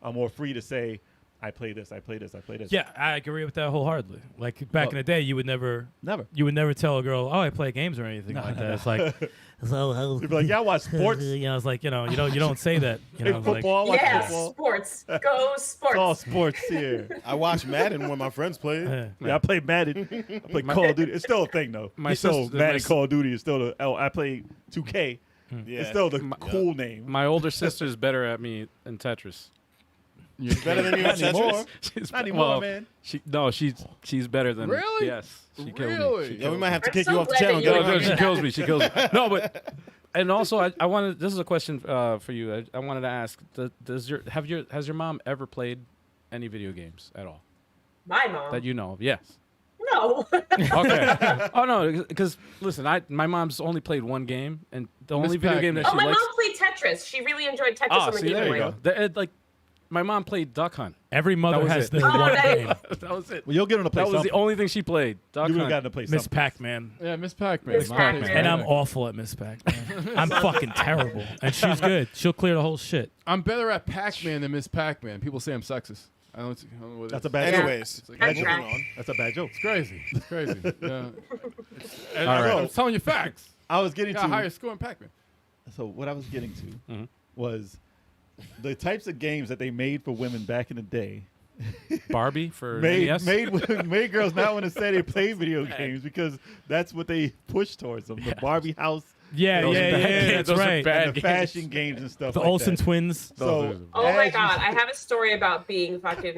are more free to say, I play this, I play this, I play this. Yeah, I agree with that wholeheartedly. Like back in the day, you would never tell a girl, "Oh, I play games" or anything like that. It's like, you'd be like, "Yeah, I watch sports." It's like you don't say that. Hey, football, I watch football. Sports. Go sports. It's all sports here. I watch Madden when my friends play it. Yeah, I play Madden. I play Call of Duty. It's still a thing though. Madden Call of Duty is still I play 2K. Yeah. It's still the cool name. My older sister's better at me in Tetris. You're better than you at Tetris? Not anymore, man. She's better than me. Really? Yes. She kills Really? me. Yeah, we might have to I'm kick so you off the glad channel. that you're No, she kills me. She kills me. No, but and also I wanted. This is a question for you. I wanted to ask: has your mom ever played any video games at all My mom. that you know of? Yes. No. Okay. Oh no, because listen, my mom's only played one game, and the only video game that Oh, she my likes. mom played Tetris. She really enjoyed Tetris Oh, on the see, Game there Boy. you go. Like, my mom played Duck Hunt. Every mother was has it. the Oh, one that game. That was it. Well, you'll get on to play That was something. the only thing she played. Duck You would have Hunt. gotten to play Miss something. Pac-Man. Yeah, Miss Pac-Man. Miss Pac-Man. And I'm awful at Miss Pac-Man. I'm fucking terrible. And she's good. She'll clear the whole shit. I'm better at Pac-Man than Miss Pac-Man. People say I'm sexist. I don't know what That's a it's. bad joke. Anyways, It's like, That's moving right. on. That's a bad joke. It's crazy. It's crazy. Yeah. And All right. I'm telling you facts. I was getting Got a higher to. score in Pac-Man. So what I was getting to Mhm. was the types of games that they made for women back in the day. Barbie for made NES? made girls not want to say they play video games because that's what they push towards them. The Barbie house, Yeah, Those are yeah, bad yeah. games. That's Those are right. bad and the games. fashion games and stuff The like Olsen that. twins. So, Oh my as you- god, I have a story about being fucking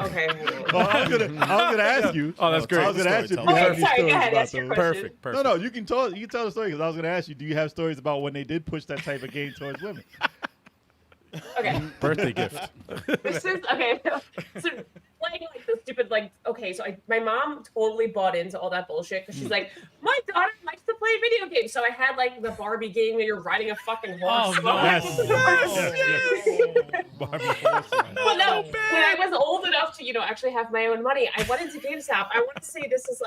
okay. Well, I was gonna ask you. Oh, that's great. I was gonna ask you. Do you Okay, have any sorry, go stories ahead, about ask your those? question. Perfect. Perfect. No, you can tell the story because I was gonna ask you. Do you have stories about when they did push that type of game towards women? Okay. Birthday gift. This is okay. So playing like the stupid okay, so my mom totally bought into all that bullshit because she's like, my daughter likes to play video games. So I had like the Barbie game where you're riding a fucking horse. Oh, no. Yes. Barbie horse ride. Well, no, when I was old enough to, actually have my own money, I went into GameStop. I want to say this is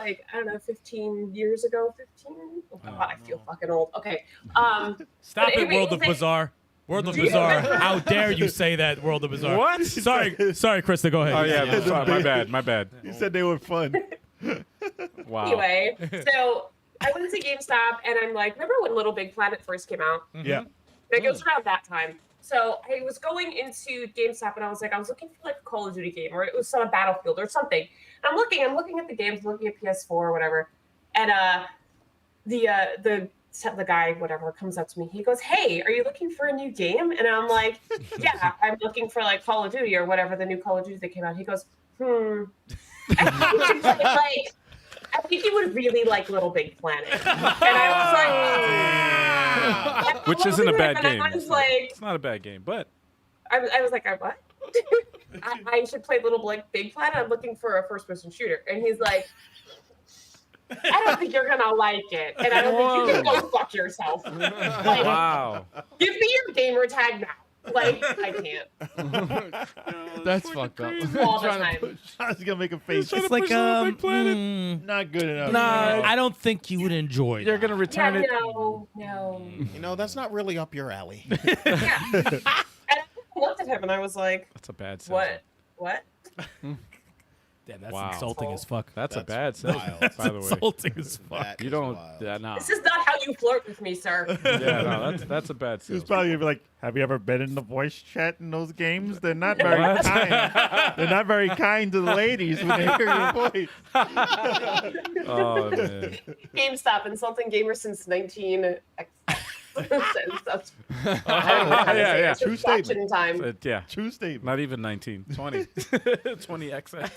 15 years ago. 15? Oh God, I feel fucking old. Okay. Stop But it, anyway, World of like- Bizarre. World of Do you Bizarre. remember- How dare you say that, World of Bizarre? What? Sorry, Krista, go ahead. Oh yeah, sorry, my bad. You said they were fun. Wow. Anyway, so I went into GameStop and I'm like, remember when Little Big Planet first came out? Yeah. It goes around that time. So I was going into GameStop and I was looking for like a Call of Duty game or it was some Battlefield or something. And I'm looking at the games, looking at PS4 or whatever. And the the guy, whatever, comes up to me. He goes, "Hey, are you looking for a new game?" And I'm like, "Yeah, I'm looking for like Call of Duty or whatever the new Call of Duty that came out." He goes, I think you would really like Little Big Planet. And I was like, which isn't a bad game. I was like, it's not a bad game, but I was like, what? I should play Little Big Planet. I'm looking for a first-person shooter, and he's like, I don't think you're gonna like it, and I don't think you can go fuck yourself. Like, wow. Give me your gamer tag now. Like, I can't. That's fucked up. All the time. I was gonna make a face. It's like not good enough. nah, I don't think you would enjoy. You're gonna return it. No. You know, that's not really up your alley. Yeah. And I looked at him and I was like, That's a bad sentence. What? Damn, that's Wow. insulting as fuck. That's a bad wild. sentence, by the way. Insulting as fuck. That You is don't. wild. Yeah, no. This is not how you flirt with me, sir. Yeah, no. That's a bad He was sentence. probably gonna be like, "Have you ever been in the voice chat in those games? They're not very kind. They're not very kind to the ladies when they hear your voice." Oh man. GameStop, insulting gamers since 19. That's yeah. True statement. time. Yeah. True statement. Not even 19. 20. 20 XX.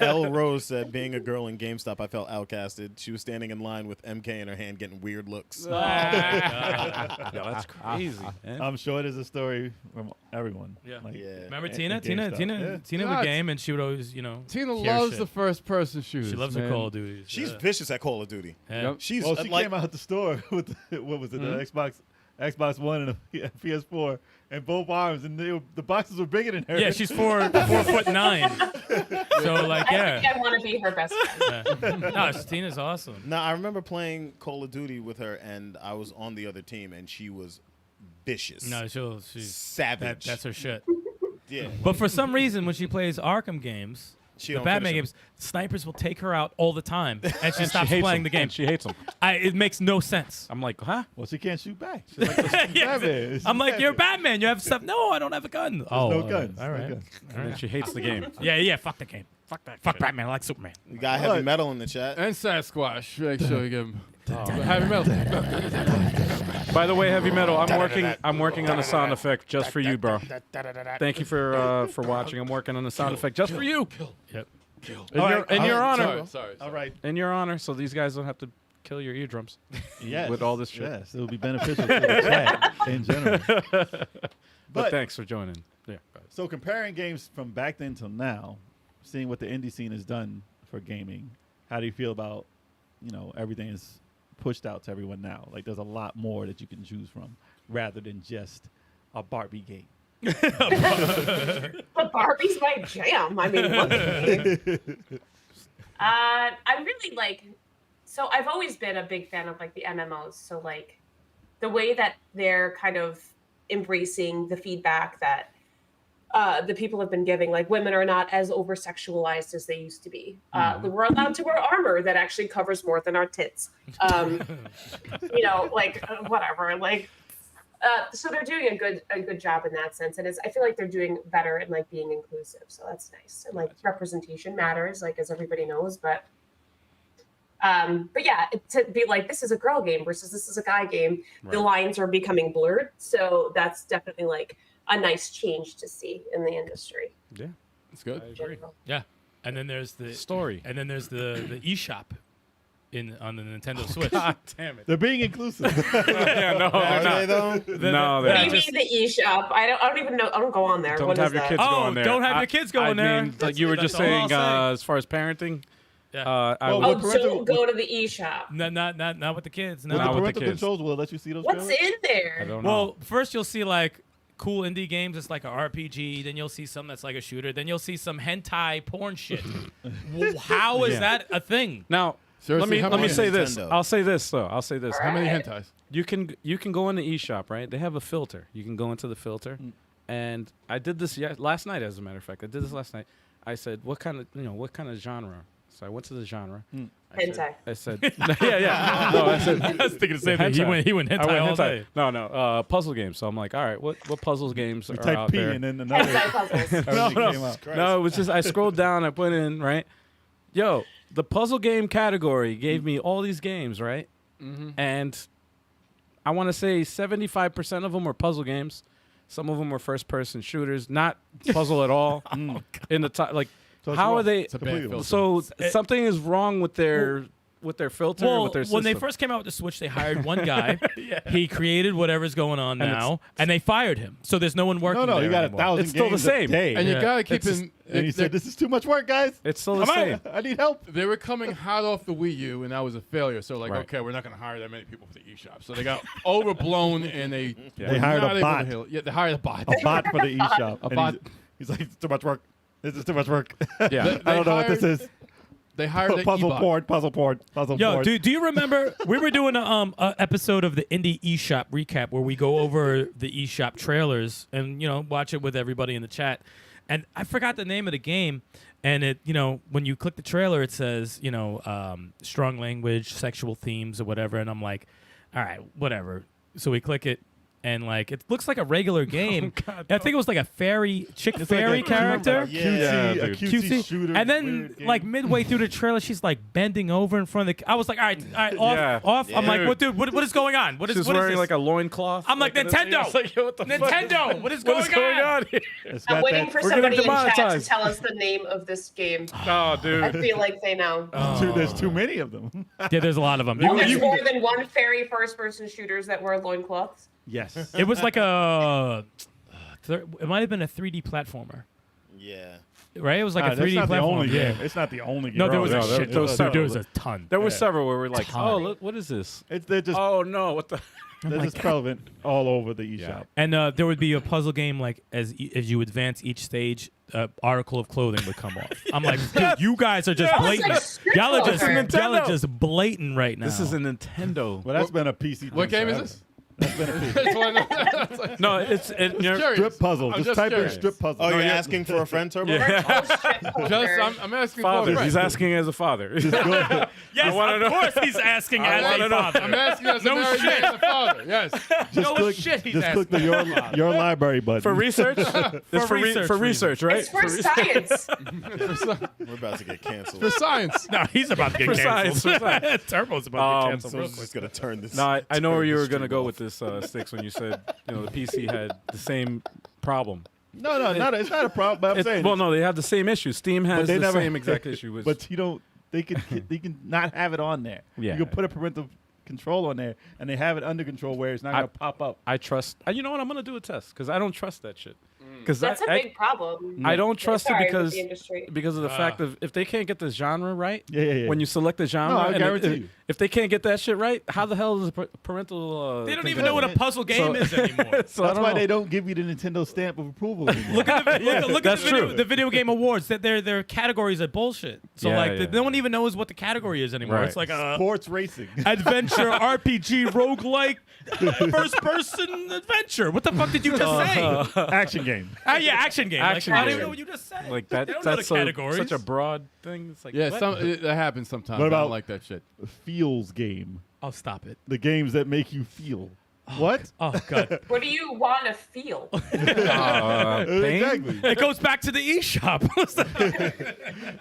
L Rose said, "Being a girl in GameStop, I felt outcasted. She was standing in line with MK in her hand, getting weird looks." Yeah, that's crazy. Man. I'm sure there's a story from everyone. Yeah. Like, Yeah. Remember in Tina? GameStop. Tina would game, and she would always, Tina hear loves shit. the first-person shooters. She loves man. the Call of Duty. She's vicious at Call of Duty. Yeah. She's Well, she like, came out the store with what was it, the Xbox One and a PS4, and both arms, and the boxes were bigger than her. Yeah, she's 4'9". So like, I think yeah. I want to be her best friend. No, Tina's awesome. no, I remember playing Call of Duty with her, and I was on the other team, and she was vicious. No, she's savage. that's her shit. Yeah. But for some reason, when she plays Arkham games, She the don't Batman finish games, snipers will take her out all the time, and she stops hates playing him. the game. And she hates him. It makes no sense. I'm like, huh? Well, she can't shoot back. Yeah, Batman. I'm like, you're Batman. You have stuff. No, I don't have a gun. Oh, no guns. All No right. guns. And then she hates the game. Yeah. Fuck the game. Fuck that. Fuck Batman. I like Superman. We got heavy What? metal in the chat. And Sasquatch. Make sure you give him heavy metal. By the way, Heavy Metal, I'm working on a sound effect just for you, bro. Thank you for watching. I'm working on a sound effect just for you. Yep. In your honor. Sorry. All right. In your honor, so these guys don't have to kill your eardrums. Yes. With all this shit. Yes, it would be beneficial to the chat in general. But thanks for joining. Yeah. So comparing games from back then till now, seeing what the indie scene has done for gaming, how do you feel about, everything is pushed out to everyone now? Like there's a lot more that you can choose from rather than just a Barbie game. But Barbie's my jam. I mean, look at me. I really like. So I've always been a big fan of like the MMOs. So like the way that they're kind of embracing the feedback that the people have been giving. Like women are not as over sexualized as they used to be. We're allowed to wear armor that actually covers more than our tits. Whatever. Like. So they're doing a good job in that sense, and I feel like they're doing better in like being inclusive. So that's nice, and like representation matters, like as everybody knows. But yeah, to be like this is a girl game versus this is a guy game, the lines are becoming blurred. So that's definitely like a nice change to see in the industry. Yeah. It's good. I agree. Yeah. And then there's the Story. And then there's the eShop on the Nintendo Switch. God damn it. They're being inclusive. Yeah, no, Are they're they not. though? No, What they're do not. you mean the eShop? I don't even know. I don't go on there. Don't What have is your that? kids Oh, going there. don't have your kids going I there. mean, like you were just That's all saying, I'll say. as far as parenting, Yeah. I Oh, would, what parental- Don't go to the eShop. Not with the kids. No. With the Not with the parental kids. controls will let you see those What's trailers? in there? I don't know. Well, first you'll see like cool indie games. It's like an RPG. Then you'll see some that's like a shooter. Then you'll see some hentai porn shit. How is Yeah. that a thing? Now, Seriously, how let me many say this. Nintendo? I'll say this though. I'll say this. How many Alright. hentais? You can go in the eShop, right? They have a filter. You can go into the filter, and I did this last night. As a matter of fact, I did this last night. I said, what kind of genre? So I went to the genre. Hentai. I said, yeah. No, I said, I was thinking the same thing. hentai. He went hentai I went all hentai. day. No, puzzle games. So I'm like, all right, what puzzle games You are type out P there? and then another. Hentai puzzles. everything came out. No, it was just I scrolled down. I put in right. Yo, the puzzle game category gave me all these games, right? And I want to say 75% of them were puzzle games. Some of them were first-person shooters, not puzzle at all. In the top, like, So how wrong. are they? It's a bad filter. So something is wrong with their filter, Well, with their system. when they first came out with the Switch, they hired one guy. He created whatever's going on now, and they fired him. So there's no one working. No, there you got anymore. 1,000 It's still the games same. a day. And you Yeah. gotta keep It's in. And he said, "This is too much work, guys. It's still the same. I need help." They were coming hot off the Wii U, and that was a failure. So like, Right. okay, we're not going to hire that many people for the eShop. So they got overblown, and they They hired a bot. They hired a bot. A bot for the eShop. A And bot. He's like, "It's too much work. This is too much work." Yeah. I don't know what this is. They hired an Puzzle e-bot. porn. Puzzle porn. Puzzle Yo, porn. do you remember we were doing a episode of the Indie eShop recap where we go over the eShop trailers and watch it with everybody in the chat, and I forgot the name of the game, and it when you click the trailer it says strong language, sexual themes or whatever, and I'm like, all right, whatever. So we click it. And like it looks like a regular game. God, I think it was like a chick It's fairy like a character. cutesy, Yeah, a dude. cutesy shooter. And then, weird game. like midway through the trailer, she's like bending over in front of the. I was like, all right, off, Yeah. off. I'm like, Dude. what, dude? What is going on? What is? She's what is wearing this? like a loincloth. I'm like, in a thing. Nintendo! I was like, yo, what the fuck? Nintendo! What is What is going on here? It's I'm got waiting that- for We're somebody getting in chat to demonetized. tell us the name of this game. Oh, I dude. feel like they know. There's too many of them. Yeah, there's a lot of them. Well, there's more than one fairy first-person shooters that wear loincloths. Yes. It was like a. It might have been a 3D platformer, Yeah. right? It was like a That's 3D not the platformer. only Yeah. game. It's not the only game. No, there was no, a there- shit. there was There several. was a ton. There were Yeah. several where we're like, Ton. oh, look, what is this? They're just Oh no, what the? they're just prevalent all over the eShop. Yeah. And there would be a puzzle game like as you advance each stage, article of clothing would come off. I'm like, dude, you guys are just It's blatant. like strip Y'all are club. just It's a y'all are Nintendo. just blatant right now. This is a Nintendo. Well, that's been a PC. What thing game is forever. this? That's been a PC. That's what I know. No, it's Curious. Strip puzzle. I'm Just just type in curious. strip puzzle. Oh, you're yeah. asking for a friend, Turbo? I'm asking for a fathers. friend. He's asking as a father. Just go- yes, I wanna of know. course he's asking I as wanna a know. father. I'm asking as a No married shit. man as a father. Yes. just No click, shit, he's just click the asking. your library button. For research? It's for research research, right? It's for science. We're about to get canceled. For science. No, he's about to get For science, canceled. for science. Turbo's about to get So canceled. we're just gonna turn this. No, I know where you turn were this gonna stream go off. with this, Sticks, when you said the PC had the same problem. No, it's not a problem. But I'm saying, Well, no, they have the same issue. Steam has they the never- same exact issue. With, but you don't. They can not have it on there. Yeah. You can put a parental control on there, and they have it under control where it's not gonna pop up. I trust. You know what? I'm gonna do a test because I don't trust that shit. Because That's a big problem. I don't trust it Sorry, with because the industry. of the fact of if they can't get the genre right. Yeah. When you select the genre, No, I and guarantee you. if they can't get that shit right, how the hell is a parental? They don't thing even know what a gonna- puzzle game is anymore. So I That's don't why know. they don't give you the Nintendo stamp of approval anymore. Look at that's the true. video game awards. That their categories are bullshit. So Yeah, like yeah. no one even knows what the category is anymore. Right. It's like Sports racing. adventure RPG roguelike first person adventure. What the fuck did you just say? Action game. Yeah, action game. Action I don't game. even know what you just said. Like that. They don't know That's the categories. such a broad thing. It's like Yeah, what? that happens sometimes. What I about- don't like that shit. Feels game. Oh, stop it. The games that make you feel. What? Oh god. What do you want to feel? Pain? Exactly. It goes back to the eShop.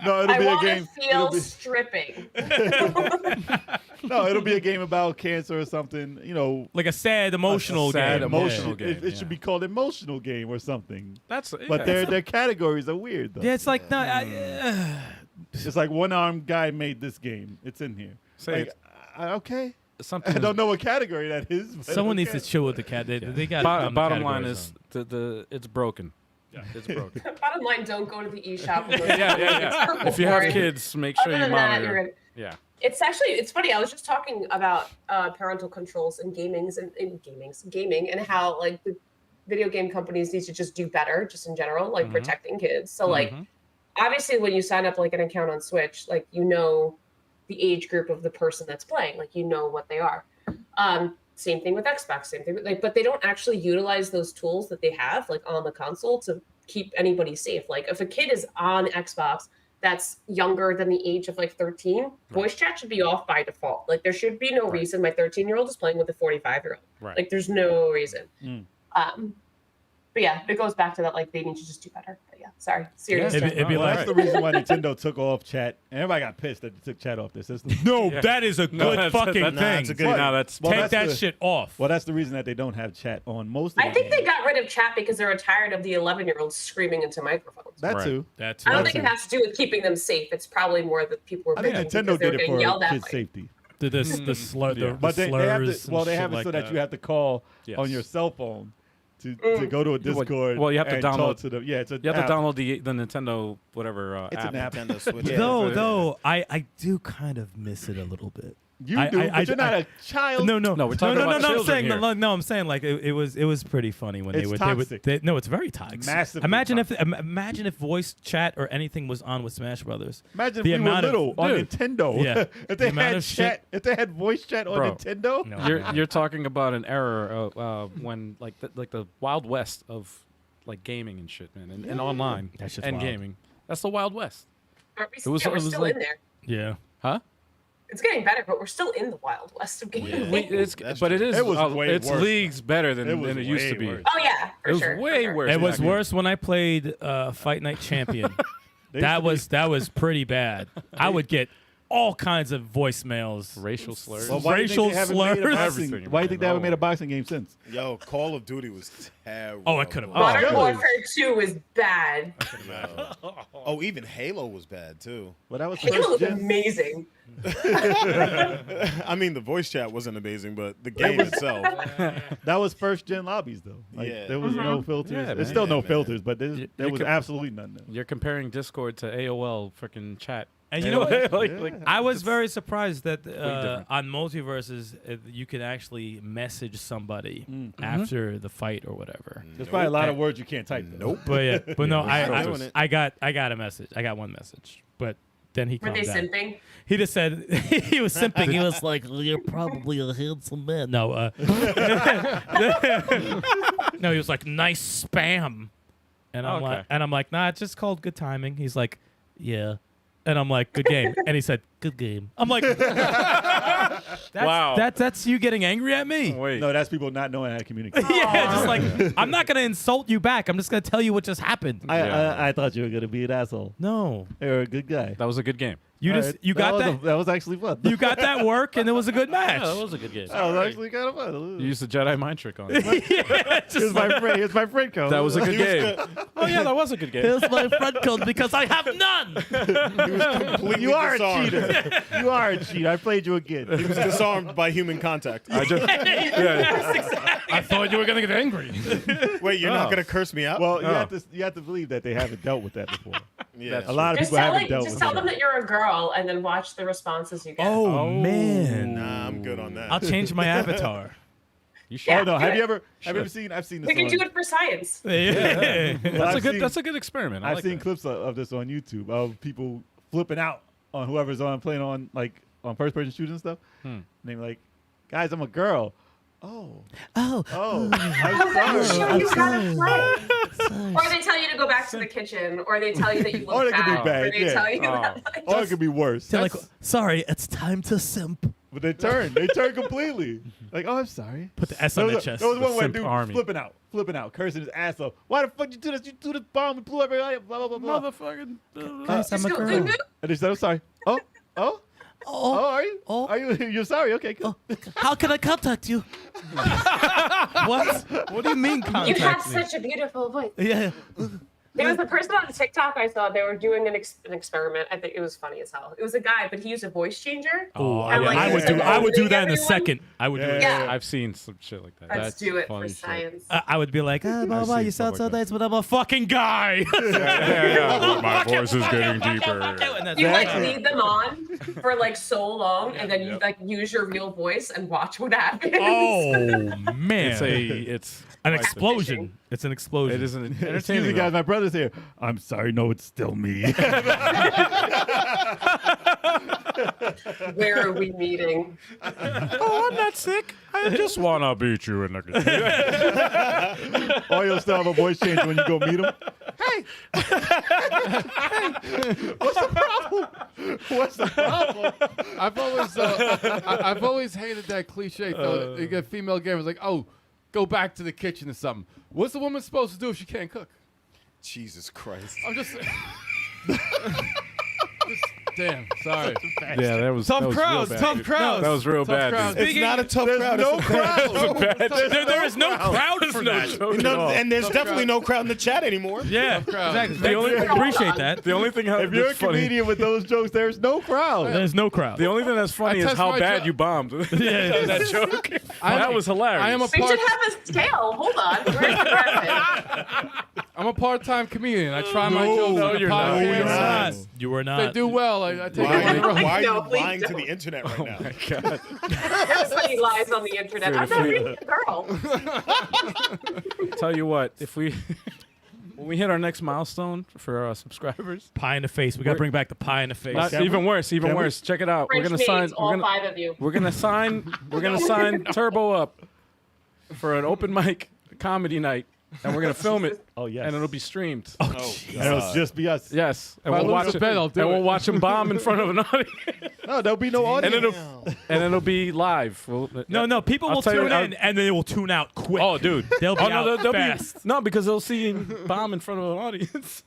No, it'll I be a want to game. feel stripping. No, it'll be a game about cancer or something. You know, like a sad emotional sad game. emotional it, game, it should be called emotional game or something. That's But their categories are weird though. Yeah, it's like no. It's like one armed guy made this game. It's in here. Say Like, okay. something. I don't know what category that is. But Someone needs okay. to chill with the cat. They got Bottom line is it's broken. It's broken. Bottom line, don't go to the eShop. Yeah. If you have kids, make sure Other you than that, you're monitor. good. Yeah. It's funny. I was just talking about parental controls in gaming and how like the video game companies need to just do better, just in general, like protecting kids. So like, obviously, when you sign up like an account on Switch, like you know the age group of the person that's playing, like you know what they are. Same thing with Xbox. Same thing, but they don't actually utilize those tools that they have like on the console to keep anybody safe. Like if a kid is on Xbox that's younger than the age of like 13, voice chat should be off by default. Like there should be no reason my 13-year-old is playing with a 45-year-old. Right. Like there's no reason. But yeah, it goes back to that, like, they need to just do better. But yeah, sorry. Serious. It'd be Well, like, that's the reason why Nintendo took off chat. And everybody got pissed that they took chat off their system. no, that is a good fucking thing. That's a good. What? No, that's Well, Take that's that the- shit off. Well, that's the reason that they don't have chat on most of the I think games. they got rid of chat because they were tired of the 11-year-olds screaming into miphones. That Right. too. That's I don't That's think it has to do with keeping them safe. It's probably more that people were I think bitching Nintendo because they were did it getting for yelled at. kids' by- safety. the slur, the But they have slurs. it. Well, and they shit have it like so that you have to call Yes. on your cell phone to go to a Discord. well, you have to and download- talk to them. Yeah, it's a. You have app. to download the Nintendo whatever It's app. an app. Nintendo Switch. Yeah. Though I do kind of miss it a little bit. You do, but you're not a child. No, No, we're talking about I'm children saying here. I'm saying like it was pretty funny when It's they would toxic. no, it's very toxic. Massively Imagine toxic. imagine if voice chat or anything was on with Smash Brothers. Imagine The if we were amount of- little on Dude. Nintendo. Yeah. if The they amount had of shit- chat, if they had voice chat on Bro. Nintendo. No. You're talking about an era when like the Wild West of like gaming and shit, man, and online That shit's and wild. gaming. That's the Wild West. Aren't we, It was- yeah, we're it was still like- in there. Yeah. Huh? It's getting better, but we're still in the Wild West of gaming. That's But it true. is. It was way it's worse. leads better than was it used to way be. worse. Oh yeah, for It was sure. way for sure. worse. It was back then. worse when I played Fight Night Champion. They that used to was pretty bad. I would get all kinds of voicemails. Racial slurs. Well, why do you think racial they haven't made a slurs. boxing- Everything, Why do you think they haven't man. made a boxing game since? Yo, Call of Duty was terrible. Oh, it could've- Modern really? Warfare 2 is bad. Oh, even Halo was bad too. Well, that was Halo first was gen. amazing. I mean, the voice chat wasn't amazing, but the game itself. That was first gen lobbies though. Like, Yeah. there was no filters. Yeah, There's man. still no Yeah, man. filters, but there You was could- absolutely none. There. You're comparing Discord to AOL freaking chat. And you know what? like, I was very surprised that different. on multiverses you could actually message somebody Mm-hmm. after the fight or whatever. There's probably a lot of words you can't type. though. Nope. But yeah, but no, Yeah, we're still doing it. I got a message. I got one message, but then he Were calmed they down. simping? He just said he was simping. He was like, well, "You're probably a handsome man." No, no, he was like, "Nice spam," and I'm Okay. like, "Nah, it's just called good timing." He's like, "Yeah," and I'm like, "Good game," and he said, "Good game." I'm like, Wow. that's you getting angry at me." Wait. No, that's people not knowing how to communicate. Yeah, just like I'm not gonna insult you back. I'm just gonna tell you what just happened. Yeah. I thought you were gonna be an asshole. No, You're a good guy. That was a good game. you All just right. you got that. That was actually fun. You got that work, and it was a good match. Yeah, that was a good game. That was actually kind of fun. You used the Jedi mind trick on it. Here's my friend. Here's my friend code. That was a good game. Oh yeah, that was a good game. Here's my friend code because I have none. You are a disarmed. cheater. You are a cheater. I played you again. He was disarmed by human contact. I just, yeah. I thought you were gonna get angry. Wait, you're not gonna curse me out? Well, you Oh. have to believe that they haven't dealt with that before. yeah. A lot of Just people tell, haven't dealt just with tell it. them that you're a girl and then watch the responses you get. Oh, man, Nah, I'm good on that. I'll change my avatar. You should. Yeah, Oh no! do Have it. you ever seen? I've seen this. We can on- do it for science. That's a good experiment. I I've like seen that. clips of this on YouTube of people flipping out on whoever's playing on first person shooting and stuff. And they're like, "Guys, I'm a girl." Oh, Oh, I'm sorry. Show you how to play. Or they tell you to go back to the kitchen, or they tell you that you look Or they could be fat, bad, or they yeah. tell you Oh. that. Like, Or it could be worse. they're like, sorry, it's time to simp. But they turn. They turn completely. Like, oh, I'm sorry. Put the S on There the was, chest. there was one where simp dude army. flipping out, cursing his ass off. Why the fuck you do this? You do this bomb. We blew everybody up. Blah blah blah blah. Motherfucking. Guys, I'm just a go, girl. "Ooh, ooh." And they said, "I'm sorry." Oh, oh, oh. Are you? Oh. Are you? You're sorry? Okay, cool. How can I contact you? What? What do you mean You have contact me? such a beautiful voice. Yeah. There was a person on TikTok I saw. They were doing an experiment. I think it was funny as hell. It was a guy, but he used a voice changer. Oh, And, like, I would do. instead of I would do opening that in a everyone- second. I would do it. Yeah. I've seen some shit like that. Let's That's do it funny for shit. science. I would be like, blah, blah, seen you stuff sound so like that. nice, but I'm a fucking guy. Yeah. My voice is getting deeper. And that's You like Exactly. leave them on for like so long, and then you like use your real voice and watch what happens. Oh man, It's an explosion. It's an explosion. It is an Excuse entertaining. me, guys. My brother's here. I'm sorry. No, it's still me. Where are we meeting? Oh, I'm not sick. I just wanna beat you in the. Or you'll still have a voice change when you go meet him. Hey, what's the problem? What's the problem? I've always hated that cliche. Though. You get female gamers like, oh, go back to the kitchen or something. What's the woman supposed to do if she can't cook? Jesus Christ. I'm just. Damn, sorry. Yeah, that was Tough that was crowds, real bad, tough dude. crowds. That was real Tough bad. crowds. dude. It's not a tough crowd. No it's crowd. There is no crowd for that. and there's definitely no crowd in the chat anymore. Yeah, crowd. exactly. The only- I appreciate that. The only thing If you're a that's funny, comedian with those jokes, there's no crowd. There's no crowd. the only thing that's funny I is test how my bad jo- you bombed. Yeah. That joke. That was hilarious. I am a We part. should have a scale. Hold on. Where's the graphic? I'm a part-time comedian. I try my No, jokes. no, on the you're not. podcast. No, you're not. You are If they not. do well, I take Why, it on the road. why are No, you please lying to don't. the internet right now? God. Everybody lies on the internet. I'm not really a girl. Tell you what, if we when we hit our next milestone for our subscribers, Pie in the face. We got to bring back the pie in the face. not, Can we? even worse. Can we? Worse. Check it out. French We're gonna maids, sign. all We're gonna, 5 of you. we're gonna sign. We're gonna sign Turbo up for an open mic comedy night, and we're gonna film it, Oh yes. and it'll be streamed. Oh, And it'll just be us. Yes, and If I we'll lose watch the it. bet, I'll do and it. we'll watch him bomb in front of an audience, No, there'll be no and audience. it'll be live. No, people I'll will tell you, tune I'll- in and then they will tune out quick. Oh, dude. They'll be Oh no, out they'll fast. be no because they'll see him bomb in front of an audience.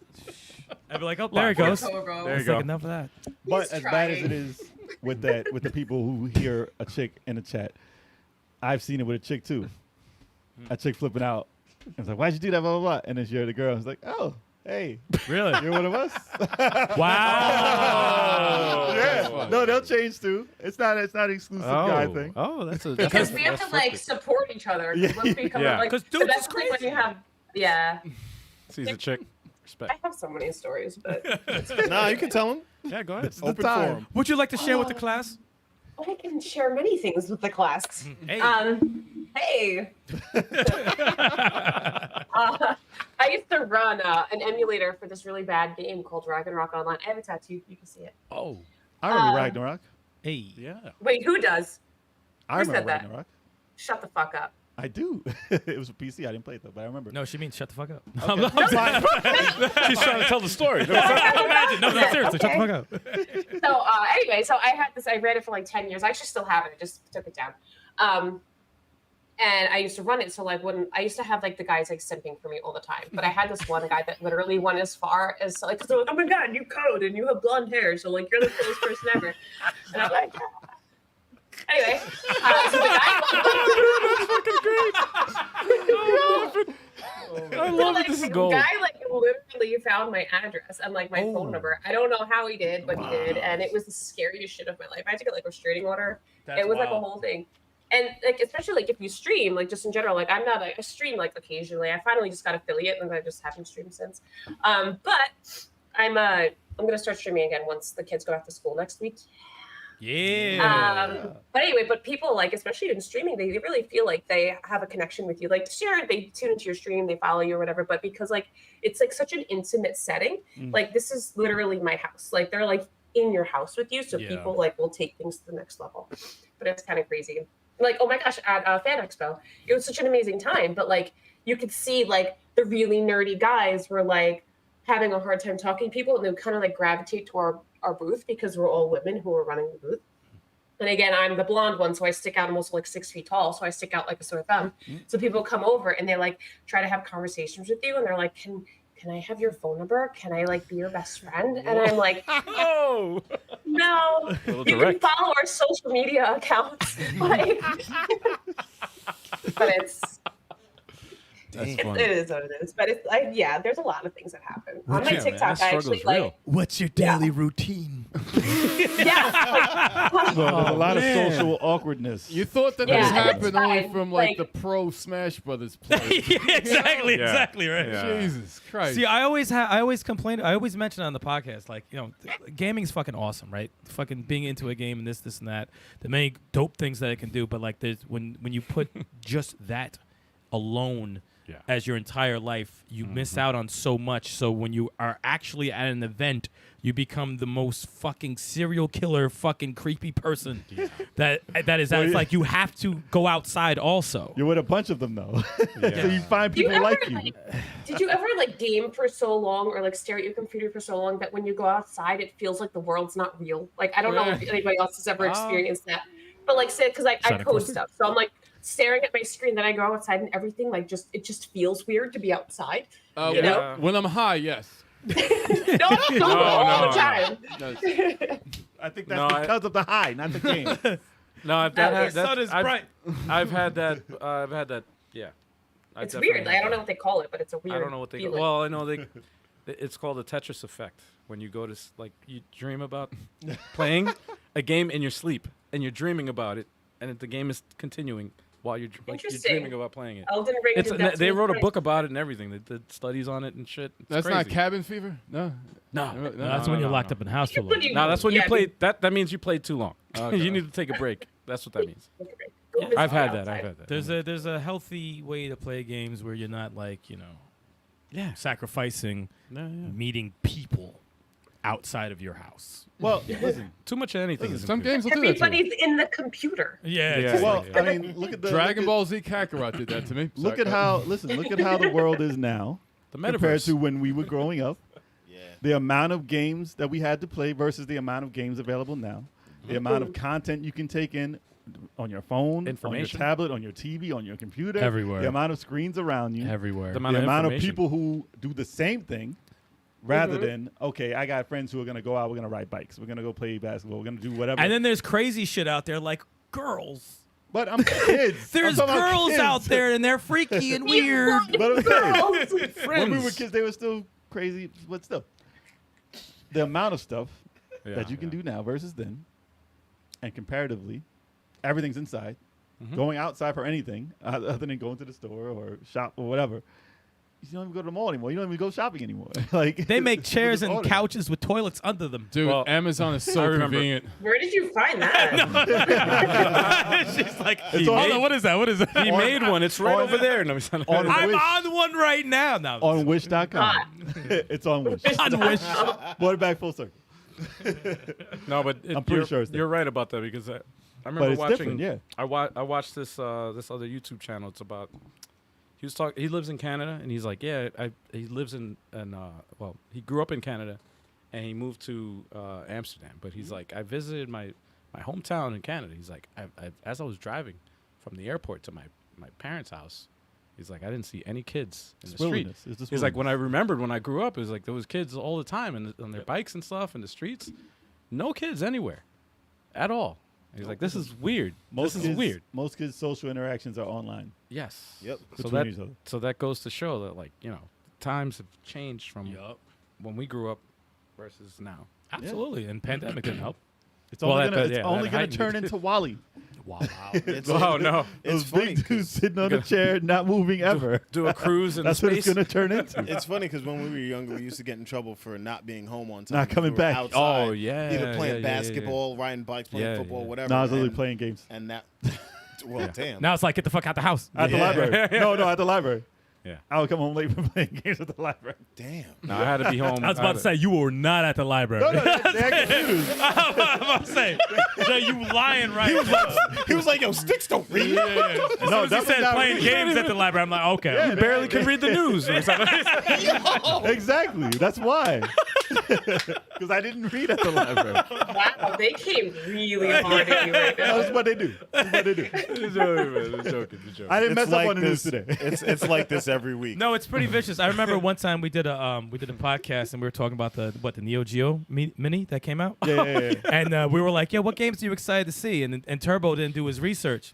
I'll be like, oh, there it goes. There you It's go. like enough of that. But He's as bad as trying. it is with the people who hear a chick in the chat, I've seen it with a chick too. A chick flipping out. I was like, "Why'd you do that?" Blah blah blah. And then she heard the girl. I was like, "Oh, hey, Really? you're one of us." Wow. Yeah. No, they'll change too. It's not an exclusive guy thing. Oh, that's a Because we have to like support each other. Yeah. When we become Yeah. like 'Cause the dudes best is thing when crazy. you have. Yeah, sees a chick. Respect. I have so many stories, but Nah, you can tell him. Yeah, go ahead. It's the Open time. forum. Would you like to share with the class? I can share many things with the class. Hey. Hey. I used to run an emulator for this really bad game called Dragon Rock Online. I have a tattoo. You can see it. Oh, I remember Ragnarok. Hey. yeah. Wait, who does? I Who said remember that? Ragnarok. Shut the fuck up. I do. It was a PC. I didn't play it though, but I remember. No, she means shut the fuck up. She's trying to tell the story. Imagine. No, seriously, shut the fuck up. So anyway, so I had this. I ran it for like 10 years. I actually still have it. I just took it down. And I used to run it. So like when I used to have like the guys like simping for me all the time. But I had this one guy that literally went as far as like, cause they're like, oh my god, you code and you have blonde hair, so like you're the coolest person ever. And I'm like. Anyway, so the guy. I love it. This is The gold. guy like literally found my address and like my phone number. I don't know how he did, but he did, and it was the scariest shit of my life. I had to get like restraining order. It was like a whole thing, and like especially like if you stream, like just in general, like I'm not I stream like occasionally. I finally just got affiliate, and I just haven't streamed since. But I'm gonna start streaming again once the kids go back to school next week. Yeah. But anyway, but people like, especially in streaming, they really feel like they have a connection with you. Like, sure, they tune into your stream, they follow you or whatever, but because like it's like such an intimate setting, like this is literally my house. Like they're like in your house with you, so people like will take things to the next level. But it's kind of crazy. Like, oh my gosh, at Fan Expo, it was such an amazing time. But like you could see like the really nerdy guys were like having a hard time talking to people, and they would kind of like gravitate to our booth because we're all women who are running the booth. And again, I'm the blonde one, so I stick out. I'm also like 6 feet tall, so I stick out like a sore thumb. So people come over and they like try to have conversations with you, and they're like, "Can I have your phone number? Can I like be your best friend?" And I'm like, Oh, "No, you direct. can follow our social media accounts." Like, but it is what it is. But it's yeah, there's a lot of things that happen on my TikTok. I actually like. What's your daily routine? Yeah. There's a lot of social awkwardness. You thought that Yeah, this and happened it's only fine. from like Like- the pro Smash Brothers players. exactly, Yeah. exactly, right. Yeah. Jesus Christ. See, I always complain. I always mention on the podcast, like, you know, gaming's fucking awesome, right? Fucking being into a game and this and that. The many dope things that it can do, but like, there's when you put just that alone as your entire life, you miss out on so much. So when you are actually at an event, you become the most fucking serial killer, fucking creepy person. That is. It's like you have to go outside also. You're with a bunch of them though, so you find Do you people ever, like you. Did you ever like game for so long or like stare at your computer for so long that when you go outside it feels like the world's not real? Like I don't know if anybody else has ever experienced that, but like say because I code stuff, so I'm like staring at my screen. Then I go outside and everything it just feels weird to be outside. You know? When I'm high, yes. No, all the time. I think that's because of the high, not the game. No, the sun is bright. I've had that. Yeah. It's weird. I don't know what they call it, but it's a weird. I don't know what they. feeling. Well, I know it's called the Tetris effect. When you go to you dream about playing a game in your sleep, and you're dreaming about it, and the game is continuing while you're dreaming about playing it. Elden Ring. They wrote a book about it and everything. They did studies on it and shit. That's crazy. not cabin fever. No. That's when you're locked up in the house too long. No, that's when you played. That means you played too long. Okay. You need to take a break. That's what that means. I've had that. There's a healthy way to play games where you're not sacrificing meeting people outside of your house. Well, listen, too much of anything. Some games will do that. Everybody's in the computer. Yeah. Well, I mean, look at the Dragon Ball Z Kakarot did that to me. Look at how the world is now The compared metaverse. to when we were growing up. Yeah. The amount of games that we had to play versus the amount of games available now. The amount of content you can take in on your phone, on your Information. tablet, on your TV, on your computer. Everywhere. The amount of screens around you. Everywhere. The The amount amount of information. people who do the same thing rather than, okay, I got friends who are going to go out, we're going to ride bikes, we're going to go play basketball, we're going to do whatever. And then there's crazy shit out there like girls. But I'm kids. There's I'm talking about girls kids. out there and they're freaky and weird. But okay. Girls. When we were kids, they were still crazy, but still. The amount of stuff that you can do now versus then, and comparatively, everything's inside. Going outside for anything other than going to the store or shop or whatever, you don't even go to the mall anymore. You don't even go shopping ananymore. Like They make you chairs just and order. couches with toilets under them. Dude, Well, Amazon is so convenient. Where did you find that? She's like, It's on- what is that? What is that? He made one. It's right over there. No, it's not- on I'm Wish. on one right now. No. On Wish.com. It's on Wish. On Wish. Brought it back full circle. No, but I'm pretty sure it's you're right about that because I remember it's watching. different, yeah. I watched this this other YouTube channel. It's about he lives in Canada and he's like, he lives in he grew up in Canada and he moved to Amsterdam, but he's like, I visited my hometown in Canada. He's like, as I was driving from the airport to my parents' house, he's like, I didn't see any kids in the street. Wilderness. It's just He's like, wilderness. when I remembered when I grew up, it was like there was kids all the time on their bikes and stuff in the streets. No kids anywhere at all. He's like, this is weird. This is weird. Most kids' social interactions are online. Yes. Yep. Between each other. So that goes to show that times have changed from when we grew up versus now. Absolutely. And pandemic didn't help. It's Well, only that- gonna, that- yeah, that gonna heightened turn it. into Wally. Wow. It's, Oh no! it's Those funny. big dudes sitting on a chair, not moving ever. Do a cruise in That's what space. it's gonna turn into. It's funny because when we were younger, we used to get in trouble for not being home on time. Not coming We were back. Outside, Oh, yeah, either playing yeah, yeah, yeah. basketball, riding bikes, playing Yeah, football, yeah. whatever. No, I was literally and, playing games And that, well, damn. Now it's like, get the fuck out the house. at the Yeah. library. No, at the library. Yeah. I would come home late from playing games at the library. Damn. No, I had to be home. I was about to say, you were not at the library. No, they're confused. I was about to say, so you lying right now. He was like, yo, sticks don't read. No, He said not playing me. games at the library. I'm like, okay. Yeah, You barely can read the news. Exactly. That's why. Because I didn't read at the library. Wow, they came really hard at you right now. That's what they do. That's what they do. joking. I didn't mess It's up like on the news this. today. It's like this every week. No, it's pretty vicious. I remember one time we did a podcast and we were talking about the Neo Geo Mini that came out. Yeah. And we were like, "Yeah, what games are you excited to see?" And Turbo didn't do his research.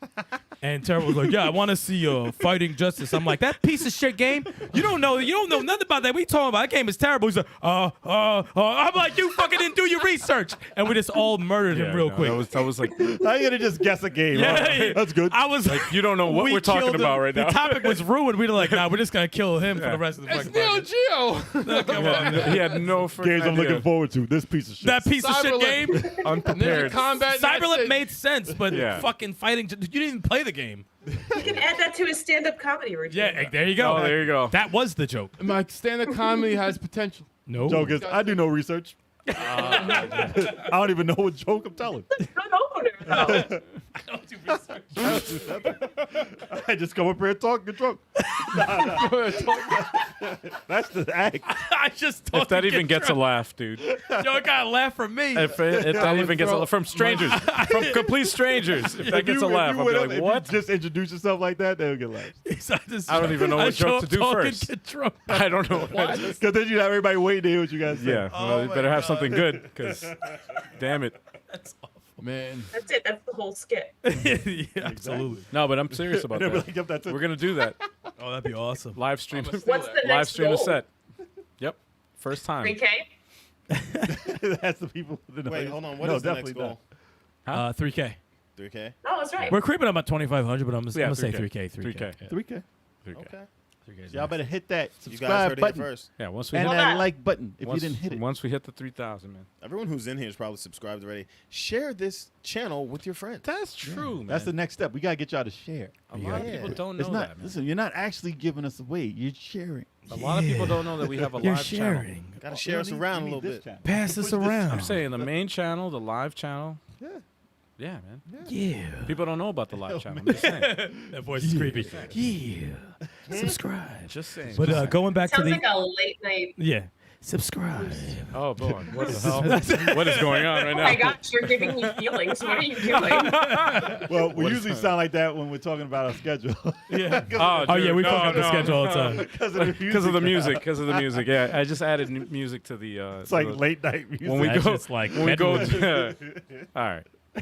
And Turbo was like, "Yeah, I want to see Fighting Justice." I'm like, "That piece of shit game? You don't know nothing about that. What you talking about? That game is terrible." He's like, I'm like, "You fucking didn't do your research." And we just all murdered him real quick. That was like, How you gonna just guess a game? Yeah, All right. yeah. That's good. I was like, you don't know what we we're talking killed him. about right now. The topic was ruined. We were like, "Nah, we're just gonna kill him for Yeah. the rest of the It's fucking Neo podcast." Geo. He had no freaking Games I'm idea. looking forward to. This piece of shit. That piece of shit Cyberlink. game. Ninja Unprepared. Combat. Cyberlink made sense, but Yeah. fucking fighting. You didn't even play the game. You can add that to his stand-up comedy routine. Yeah, there you go. Oh, there you go. That was the joke. My stand-up comedy has potential. No. Joke is, I do no research. I don't even know what joke I'm telling. No. I don't do I just come up here and talk, get drunk. That's the act. I just told If that you even get gets a laugh, dude. drunk. Yo, it got a laugh from me. If that even gets a laugh from strangers, from complete strangers, if that gets a laugh, I'll be like, what? Just introduce yourself like that, they'll get laughs. I don't even know what joke to do first. Get drunk. I don't know. Because then you have everybody waiting to hear what you guys say. Yeah, well, you better have something good, because damn it. That's awful. Man. That's it. That's the whole skit. Yeah, absolutely. No, but I'm serious about And they'll be that. like, yep, that's it. We're gonna do that. Oh, that'd be awesome. Live stream. What's the Live next stream the goal? set. Yep. First time. 3K? That's the people. Wait, hold on. What is the next goal? 3K. 3K. Oh, that's right. We're creeping up at 2,500, but I'm gonna say 3K. 3K. 3K. 3K. Okay. Y'all better hit that You guys subscribe heard it here button first. Yeah, once we and hit, that like button if once, you didn't hit it. once we hit the 3,000, man. Everyone who's in here is probably subscribed already. Share this channel with your friends. That's true, man. That's the next step. We gotta get y'all to share. A lot of people don't know It's not. that, man. Listen, you're not actually giving us away. You're sharing. A lot of people don't know that we have a You're live channel. sharing. Gotta share us around a little bit. Pass us around. I'm saying the main channel, the live channel. Yeah. Yeah, man. Yeah. People don't know about the live channel. I'm just saying. That voice is creepy. Yeah. Subscribe. Just saying. But going back to Sounds the like a late night. yeah. Subscribe. Oh boy, what the hell? What is going on right Oh now? my gosh, you're giving me feelings. What are you doing? Well, we What is usually that? sound like that when we're talking about our schedule. Yeah. Oh, Oh yeah, dude, we no, fuck up the no, schedule all the no. time. Because of the Because of the music. music. Because of the music. Yeah, I just added music to the. It's like to the- late night music. when we That's go. just like when we go. bedroom. All right. All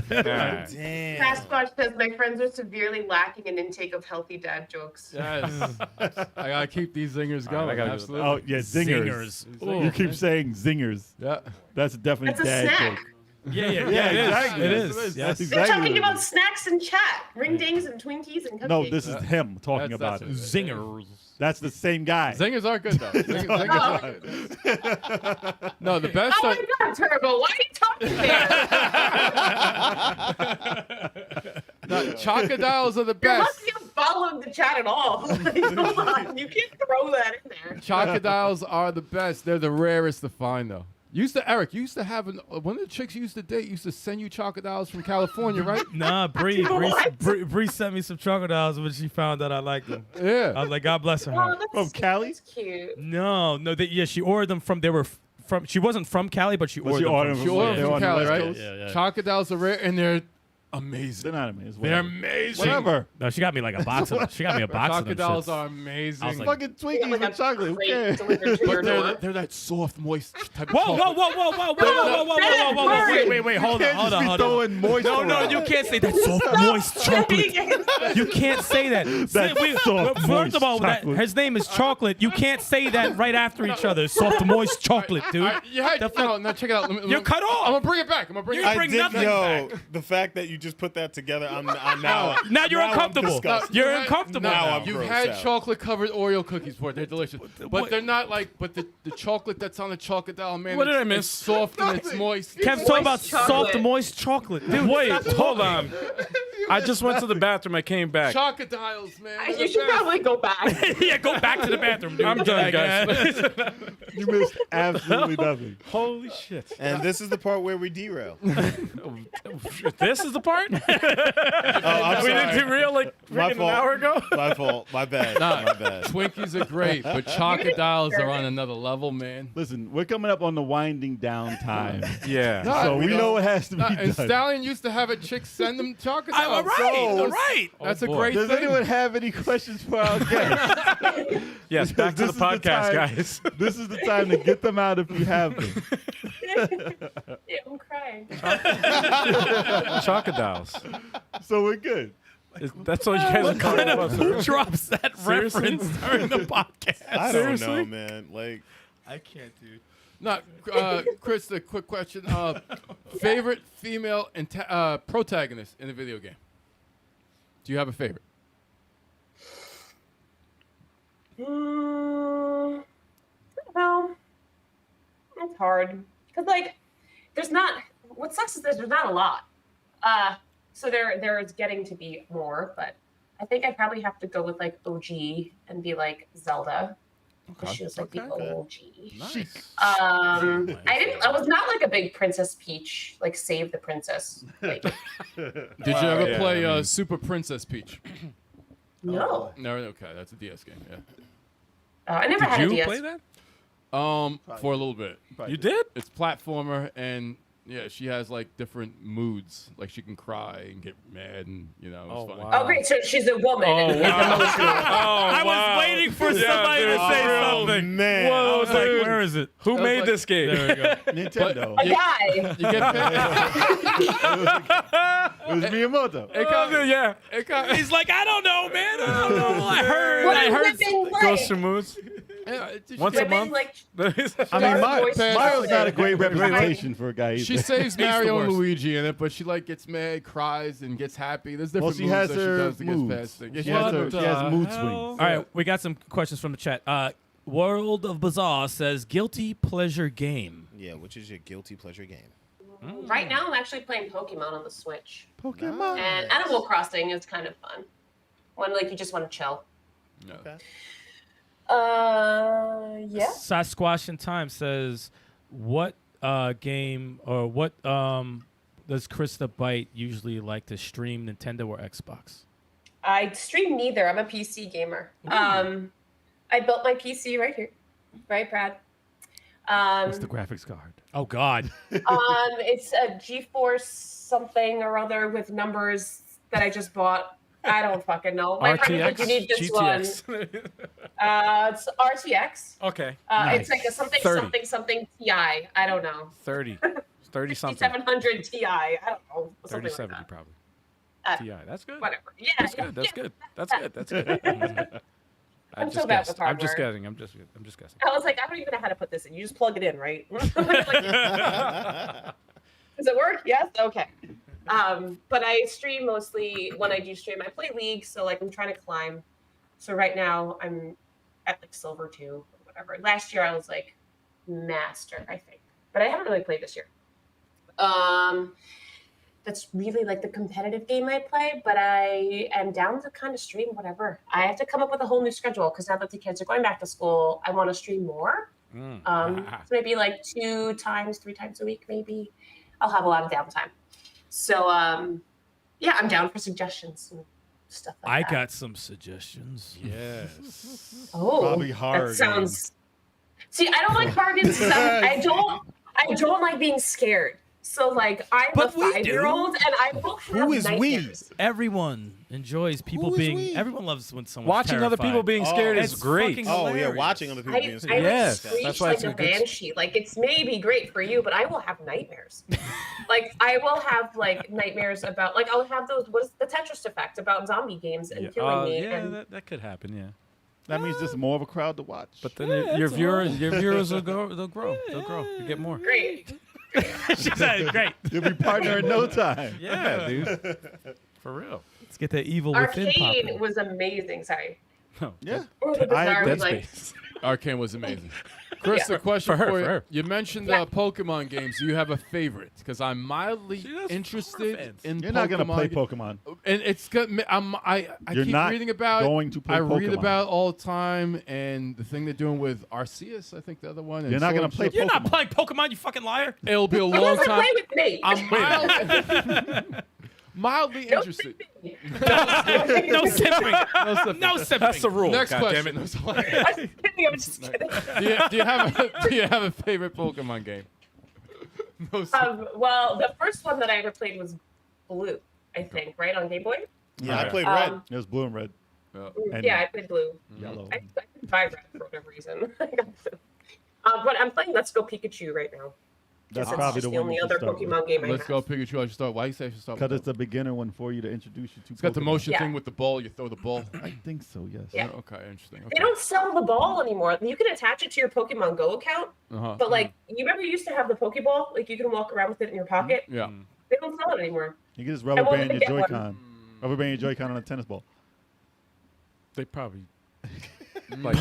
right. Damn. Sasquatch says my friends are severely lacking an intake of healthy dad jokes. Yes. I gotta keep these zingers All right, I going. gotta do Absolutely. Oh yeah, zingers. Zingers. You keep saying zingers. Yeah. That's definitely That's a dad snack. joke. Yeah, Yeah, it is. exactly. It Yes, is. it is. Yes. That's They're exactly talking what it about is. snacks in chat. Ring dings and Twinkies and cupcakes. No, this is him talking That's about it. it. Zingers. That's the same guy. Zingers are good though. Zingers are good. No, the best. Oh my god, Turbo, why are you talking there? No, Chocodiles are the You're best. lucky you followed the chat at all. Like, hold on, you can't throw that in there. Chocodiles are the best. They're the rarest to find though. Eric, you used to have one of the chicks you used to date used to send you chocodiles from California, right? Nah, Bree What? sent me some crocodiles when she found out I liked them. I Yeah. was like, God bless her Oh, heart. that's, From Cali? That's cute. No, yeah, she ordered them from. They were from. She wasn't from Cali, but she But ordered she them ordered from. them She ordered They're from on the Cali, West right? Coast? Yeah. Chocodiles are rare and they're amazing. They're not amazing. They're Whatever. amazing. Whatever. No, she got me like a box of them. She got me a box of them. Chocodiles shits. are amazing. I was like, Fucking Twinkies Like with a chocolate. Who crate cares? delivered to your But door. they're that soft, moist type Whoa, of whoa, whoa, whoa, whoa, whoa, whoa, whoa, whoa, whoa, whoa, wait, hold on, Can't hold just on, be hold on. throwing moisture No, around. you can't say that soft, moist chocolate. You can't say that. soft, First moist of all, chocolate. his name is Chocolate. You can't say that right after each other. Soft, moist chocolate, dude. No, check it out. You're cut off. I'm gonna bring it back. You I bring did nothing know the fact that you just put that together. I'm now. Now you're I'm uncomfortable. disgusted. You're uncomfortable. Now now. I'm You've grossed had out. chocolate covered Oreo cookies before. They're delicious. But What? they're not like, but the chocolate that's on the Chocodile, man. What did I it's miss? soft and it's moist. Kev's talking about Moist chocolate. soft, moist chocolate. Dude, Wait, hold on. I just went to the bathroom. I came back. Chocodiles, man. they're You the should best. probably go back. yeah, go back to the bathroom, dude. I'm done, guys. You missed absolutely nothing. Holy shit. And this is the part where we derail. This is the part? Oh, I'm We sorry. didn't derail like My freaking an fault. hour ago? My fault. My bad. Nah, My bad. Twinkies are great, but Chocodiles are on another level, man. Listen, we're coming up on the winding down time. Yeah. No, So we know what has to be Nah, done. and Stallion used to have a chick send them Chocodiles. All right. That's Oh, a boy. great Does thing. anyone have any questions for our guests? Yes, back to the This is the podcast, time. guys. This is the time to get them out if you have them. Yeah, I'm crying. Chocodiles. So we're good. That's all you guys are coming up with. Who drops that Seriously? reference during the podcast? I don't know, Seriously? man. Like, I can't, dude. No, Chris, a quick question. Favorite female protagonist in a video game? Do you have a favorite? No, it's hard because like there's not. What sucks is there's not a lot. So there's getting to be more, but I think I'd probably have to go with like OG and be like Zelda. Okay. She was like the OG. Nice. I was not like a big Princess Peach, like Save the Princess. Like, Did you ever play Super Princess Peach? no. No. Okay, that's a DS game. Yeah. I never had a Did you DS. play that? For a little bit. You did? It's platformer, and yeah, she has like different moods. Like she can cry and get mad, and it's funny. wow. Oh, great. So she's a woman. Oh, and wow. emotional. I was waiting for somebody to say something. Man. I was like, dude. where is it? Who made like- this game? There we go. Nintendo. A guy. You get It was Miyamoto. Yeah. He's like, I don't know, man. I don't know. I heard. What I do heard. women like? Ghost and Moons. Once a Women month. like I mean, dark voice Mario's not a great Right. representation for a guy either. She saves the Mario and worst. Luigi in it, but she like gets mad, cries, and gets happy. There's different she moves has that her she does to get moves. past things. Yeah, She has What she has the mood hell? swings. All right, we got some questions from the chat. World of Bazaar says guilty pleasure game. Yeah, which is your guilty pleasure game? Right now, I'm actually playing Pokemon on the Switch, Pokemon. and Animal Crossing is kind of fun. When like you just want to chill. No. Okay. Yeah. Sasquatch in Time says, what game or what does Kristabyte usually like to stream, Nintendo or Xbox? I stream neither. I'm a PC gamer. I built my PC right here, right, Brad? What's the graphics card? Oh God. It's a GeForce something or other with numbers that I just bought. I don't fucking know. My friend was like, RTX? you need this one. GTX? It's RTX. Okay. It's like a something 30. something something Ti. I don't know. 30 something. 700 Ti. I don't know. Something 3070 like that. probably. Uh, Ti. That's good. Whatever. Yeah. That's good. That's good. That's good. That's good. I'm so bad with I'm just hardware. guessing. I'm just guessing. I was like, I don't even know how to put this in. You just plug it in, right? Like, does it work? Yes. Okay. But I stream mostly. When I do stream, I play League. So like, I'm trying to climb. So right now I'm at like Silver 2 or whatever. Last year I was like Master, I think, but I haven't really played this year. That's really like the competitive game I play, but I am down to kind of stream whatever. I have to come up with a whole new schedule because now that the kids are going back to school, I want to stream more. So maybe like 3 times a week, maybe. I'll have a lot of downtime. So yeah, I'm down for suggestions and stuff like that. I got some suggestions. Yes. Oh, Probably hard that sounds. See, I don't like bargains. I don't like being scared. So like, I'm But a we 5-year-old, and I will have Who is we? nightmares. Everyone enjoys people Who is being. we? Everyone loves when someone's Watching other people terrified. being scared is It's great. fucking Oh yeah, hilarious. watching other people I being like Yes, screech that's why like it's a a good- banshee. Like it's maybe great for you, but I will have nightmares. Like I will have like nightmares about like I'll have those. What is the Tetris effect about zombie games and killing me? Yeah, and that could happen. Yeah. That means just more of a crowd to watch. But then your viewers will grow. They'll grow. You get more. great. She said, "Great, You'll be partner in no time. Yeah, dude. For real. let's get that evil within Arcade popping." was amazing. Sorry. Oh, Yeah. World of I Bizarre agree. was like Arcane was amazing. Chris, a question For her, for you. for her. You mentioned Yeah. Pokemon games. Do you have a favorite? Because I'm mildly See, that's interested fans. in You're Pokemon. not gonna play Pokemon. And it's good. I You're keep not reading about. going to play I read Pokemon. about it all the time, and the thing they're doing with Arceus, I think the other one. and You're not gonna Sword and play Shield. You're not Pokemon. playing Pokemon, you fucking liar. It'll be a Who long wants to time. play with me? I'm mildly No interested. simping. No simping. No stuff. No simping. That's the rule. Next God question. damn it. I'm just kidding. I'm just kidding. do you have a favorite Pokemon game? No stuff. Well, the first one that I ever played was Blue, I think, right on Game Boy. Yeah, I Okay. played Red. It was blue and red. And Yeah, I played Blue. yellow. I couldn't buy Red for whatever reason. But I'm playing Let's Go Pikachu right now. That's It's probably just the one only you should other start with. Pokemon game I Let's have. go Pikachu. I should start. Why you say I should start? Because with it's a beginner one for you to introduce you to. It's got the Pokemon. motion Yeah. thing with the ball. You throw the ball. I think so. Yes. Yeah. Okay, interesting. They Okay. don't sell the ball anymore. You can attach it to your Pokemon Go account, Uh-huh. but like you remember you used to have the Pokeball, like you can walk around with it in your pocket. Yeah. They don't sell it anymore. You can just won't rubber band even your get one. Joy-Con. Rubber band your Joy-Con on a tennis ball. They probably. Like,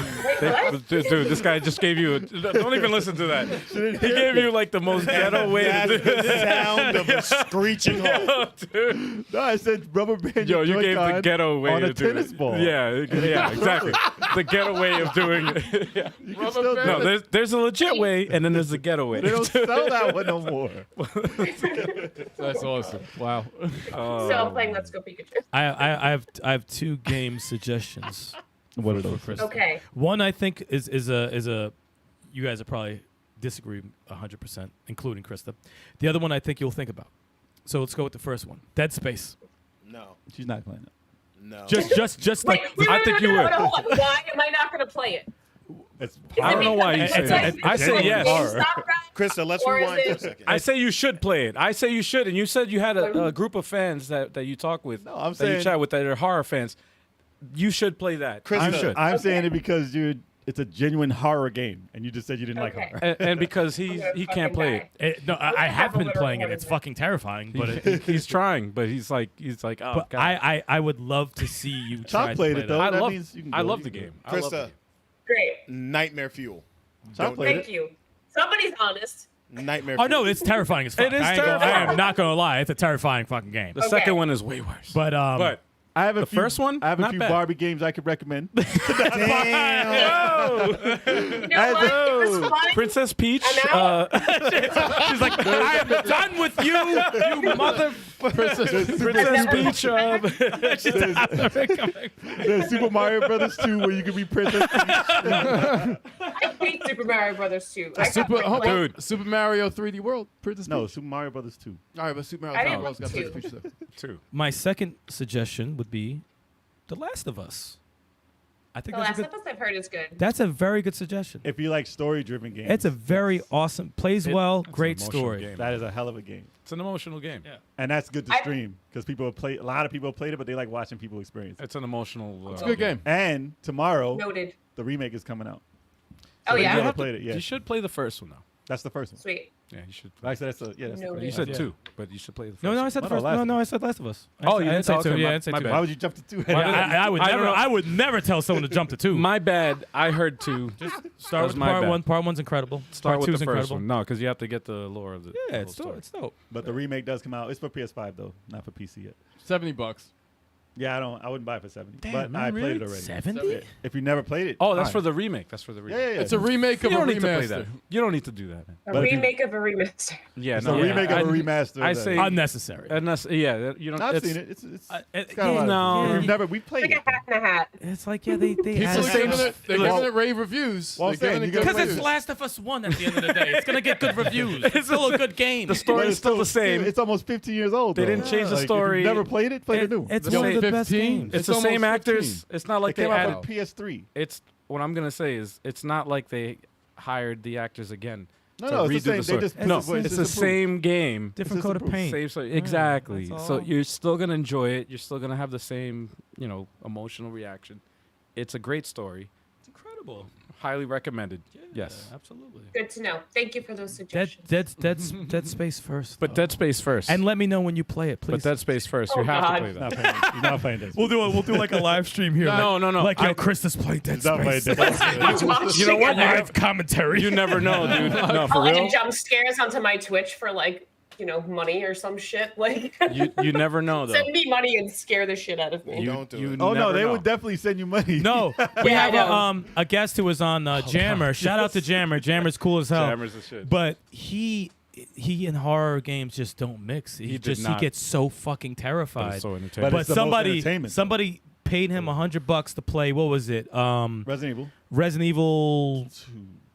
dude, this guy just gave you. Don't even listen to that. He gave you like the most ghetto way to do the sound of a screeching hole. Dude. No, I said rubber band. Yo, you gave the ghetto way on to a do tennis it. ball. Yeah, exactly. The ghetto way of doing it. Yeah. You can still do No, it. there's a legit way, and then there's a ghetto way. They don't sell that one no more. That's awesome. Wow. So I'm playing Let's Go Pikachu. I have 2 game suggestions. What are those? Okay. One I think is a you guys will probably disagree 100%, including Krista. The other one I think you'll think about. So let's go with the first one. Dead Space. No. She's not playing it. No. Just Wait, like I think you would. hold on. Why am I not going to play it? It's I don't know why you say that. I say yes. Krista, let's Or is rewind for a it- second. I say you should play it. I say you should. And you said you had a group of fans that you talk with. No, I'm that you saying- chat with that are horror fans. You should play that. Krista, You should. I'm saying it because it's a genuine horror game, and you just said you didn't like Okay. horror. And because he can't play it. no, I have been playing it. It's fucking terrifying, but He's trying, but he's like, oh, but God. I would love to see you try Chop to played play it though. that. That love, means you can I go, love you the can game. go. I love the Krista, game. Great. Nightmare Fuel. Chop played Thank it. you. Somebody's honest. Nightmare Oh Fuel. no, it's terrifying as fuck. It is I terrifying. am not gonna lie, it's a terrifying fucking game. The second one is way worse. But I have a few, first one, I have a not few bad. Barbie games I could recommend. You know what? It was fun. Princess Peach. I'm she's like, I am done with you, you mother. Princess Peach. There's Super Mario Brothers 2 where you can be Princess Peach. I hate Super Mario Brothers 2. Super Mario 3D World. Princess No, Peach. Super Mario Brothers 2. All right, but Super I Mario 3D didn't World's got like Princess Peach though. Two. My second suggestion would be The Last of Us. I think The that's Last a good, of Us I've heard is good. that's a very good suggestion. If you like story-driven games, It's a very awesome, plays well, It's an great emotional story. game. that is a hell of a game, It's an emotional game. Yeah. and that's good to I- stream because people have played. A lot of people have played it, but they like watching people experience it. It's an emotional. It's a good game. And tomorrow, Noted. the remake is coming out. Oh, if you yeah? never played it, yeah. You should play the first one though. That's the first one. Sweet. Yeah, you should. Like I said, that's the that's the No, first You one. said Yeah. two, but you should play the first. No, I one. said the Oh, no, first. Last No, of I Us. said Last of Us. Oh, you I did? didn't say Okay, two. Yeah, I my- didn't say my two. bad. Why would you jump to 2? I would I don't never. know. I would never tell someone to jump to 2. My bad. I heard two. Start was with my part bad. 1. Part 1's incredible. Start part with 2's the first incredible. one. No, because you have to get the lore of the. Yeah, whole it's story. dope. It's dope. But the remake does come out. It's for PS5 though, not for PC yet. $70. Yeah, I wouldn't buy it for 70. Damn, but man, I really? played it already. 70? Yeah. If you never played it, Oh, that's for fine. the remake. That's for the remake. Yeah. It's a remake You of a don't need to play remaster. that. You don't need to do that, man. A But if you- remake of a remaster. Yeah, It's no. a remake I, of a remaster. I of that. say Unnecessary. unless, yeah, you don't. I've it's, seen it. It's it- got a lot of- no. We've never we played Like it. a hat and a hat. It's like, yeah, they People had are the same- giving it, they're Well- giving it rave reviews. Well, I'm They're giving saying, it you good gotta Because play it's it. Last of Us 1 at the end of the day. It's going to get good reviews. It's still a good game. The But story is it's still the same. It's almost 15 years old. They though. didn't change the Like, story. If you've never played it, play the new. It's The one of same- the best 15. games. It's the same almost actors. 15. It's not like It they came out added. for PS3. It's what I'm gonna say is it's not like they hired the actors again. No, to no, it's redo the same. They story. just no, it's it's the improved. same game. Different It's coat of improved. paint. Same story. Exactly. that's So all. you're still gonna enjoy it. You're still gonna have the same, emotional reaction. It's a great story. It's incredible. Highly recommended. Yes. Absolutely. Good to know. Thank you for those Dead, suggestions. Dead Space first. But though. Dead Space first. And let me know when you play it, please. but Dead Space first. Oh, you have God. to play He's that. not playing. He's not playing this. We'll do like a live stream here. No, no. Like yo, I- Chris has played Dead He's not playing Space. this. You know what? Live commentary. You never know, dude. No, for I'll real. add jump scares onto my Twitch for money or some shit. Like You never know though. send me money and scare the shit out of me. Don't do it. Oh no, never they know. would definitely send you money. No, we Yeah, I have a guest who was on Jammer. Shout out to Jammer. Jammer's cool as hell. Jammers and shit. But he and horror games just don't mix. He did not. gets so fucking But terrified. it's so entertaining. But it's the most entertainment, though. somebody paid him $100 to play. What was it? Resident Evil.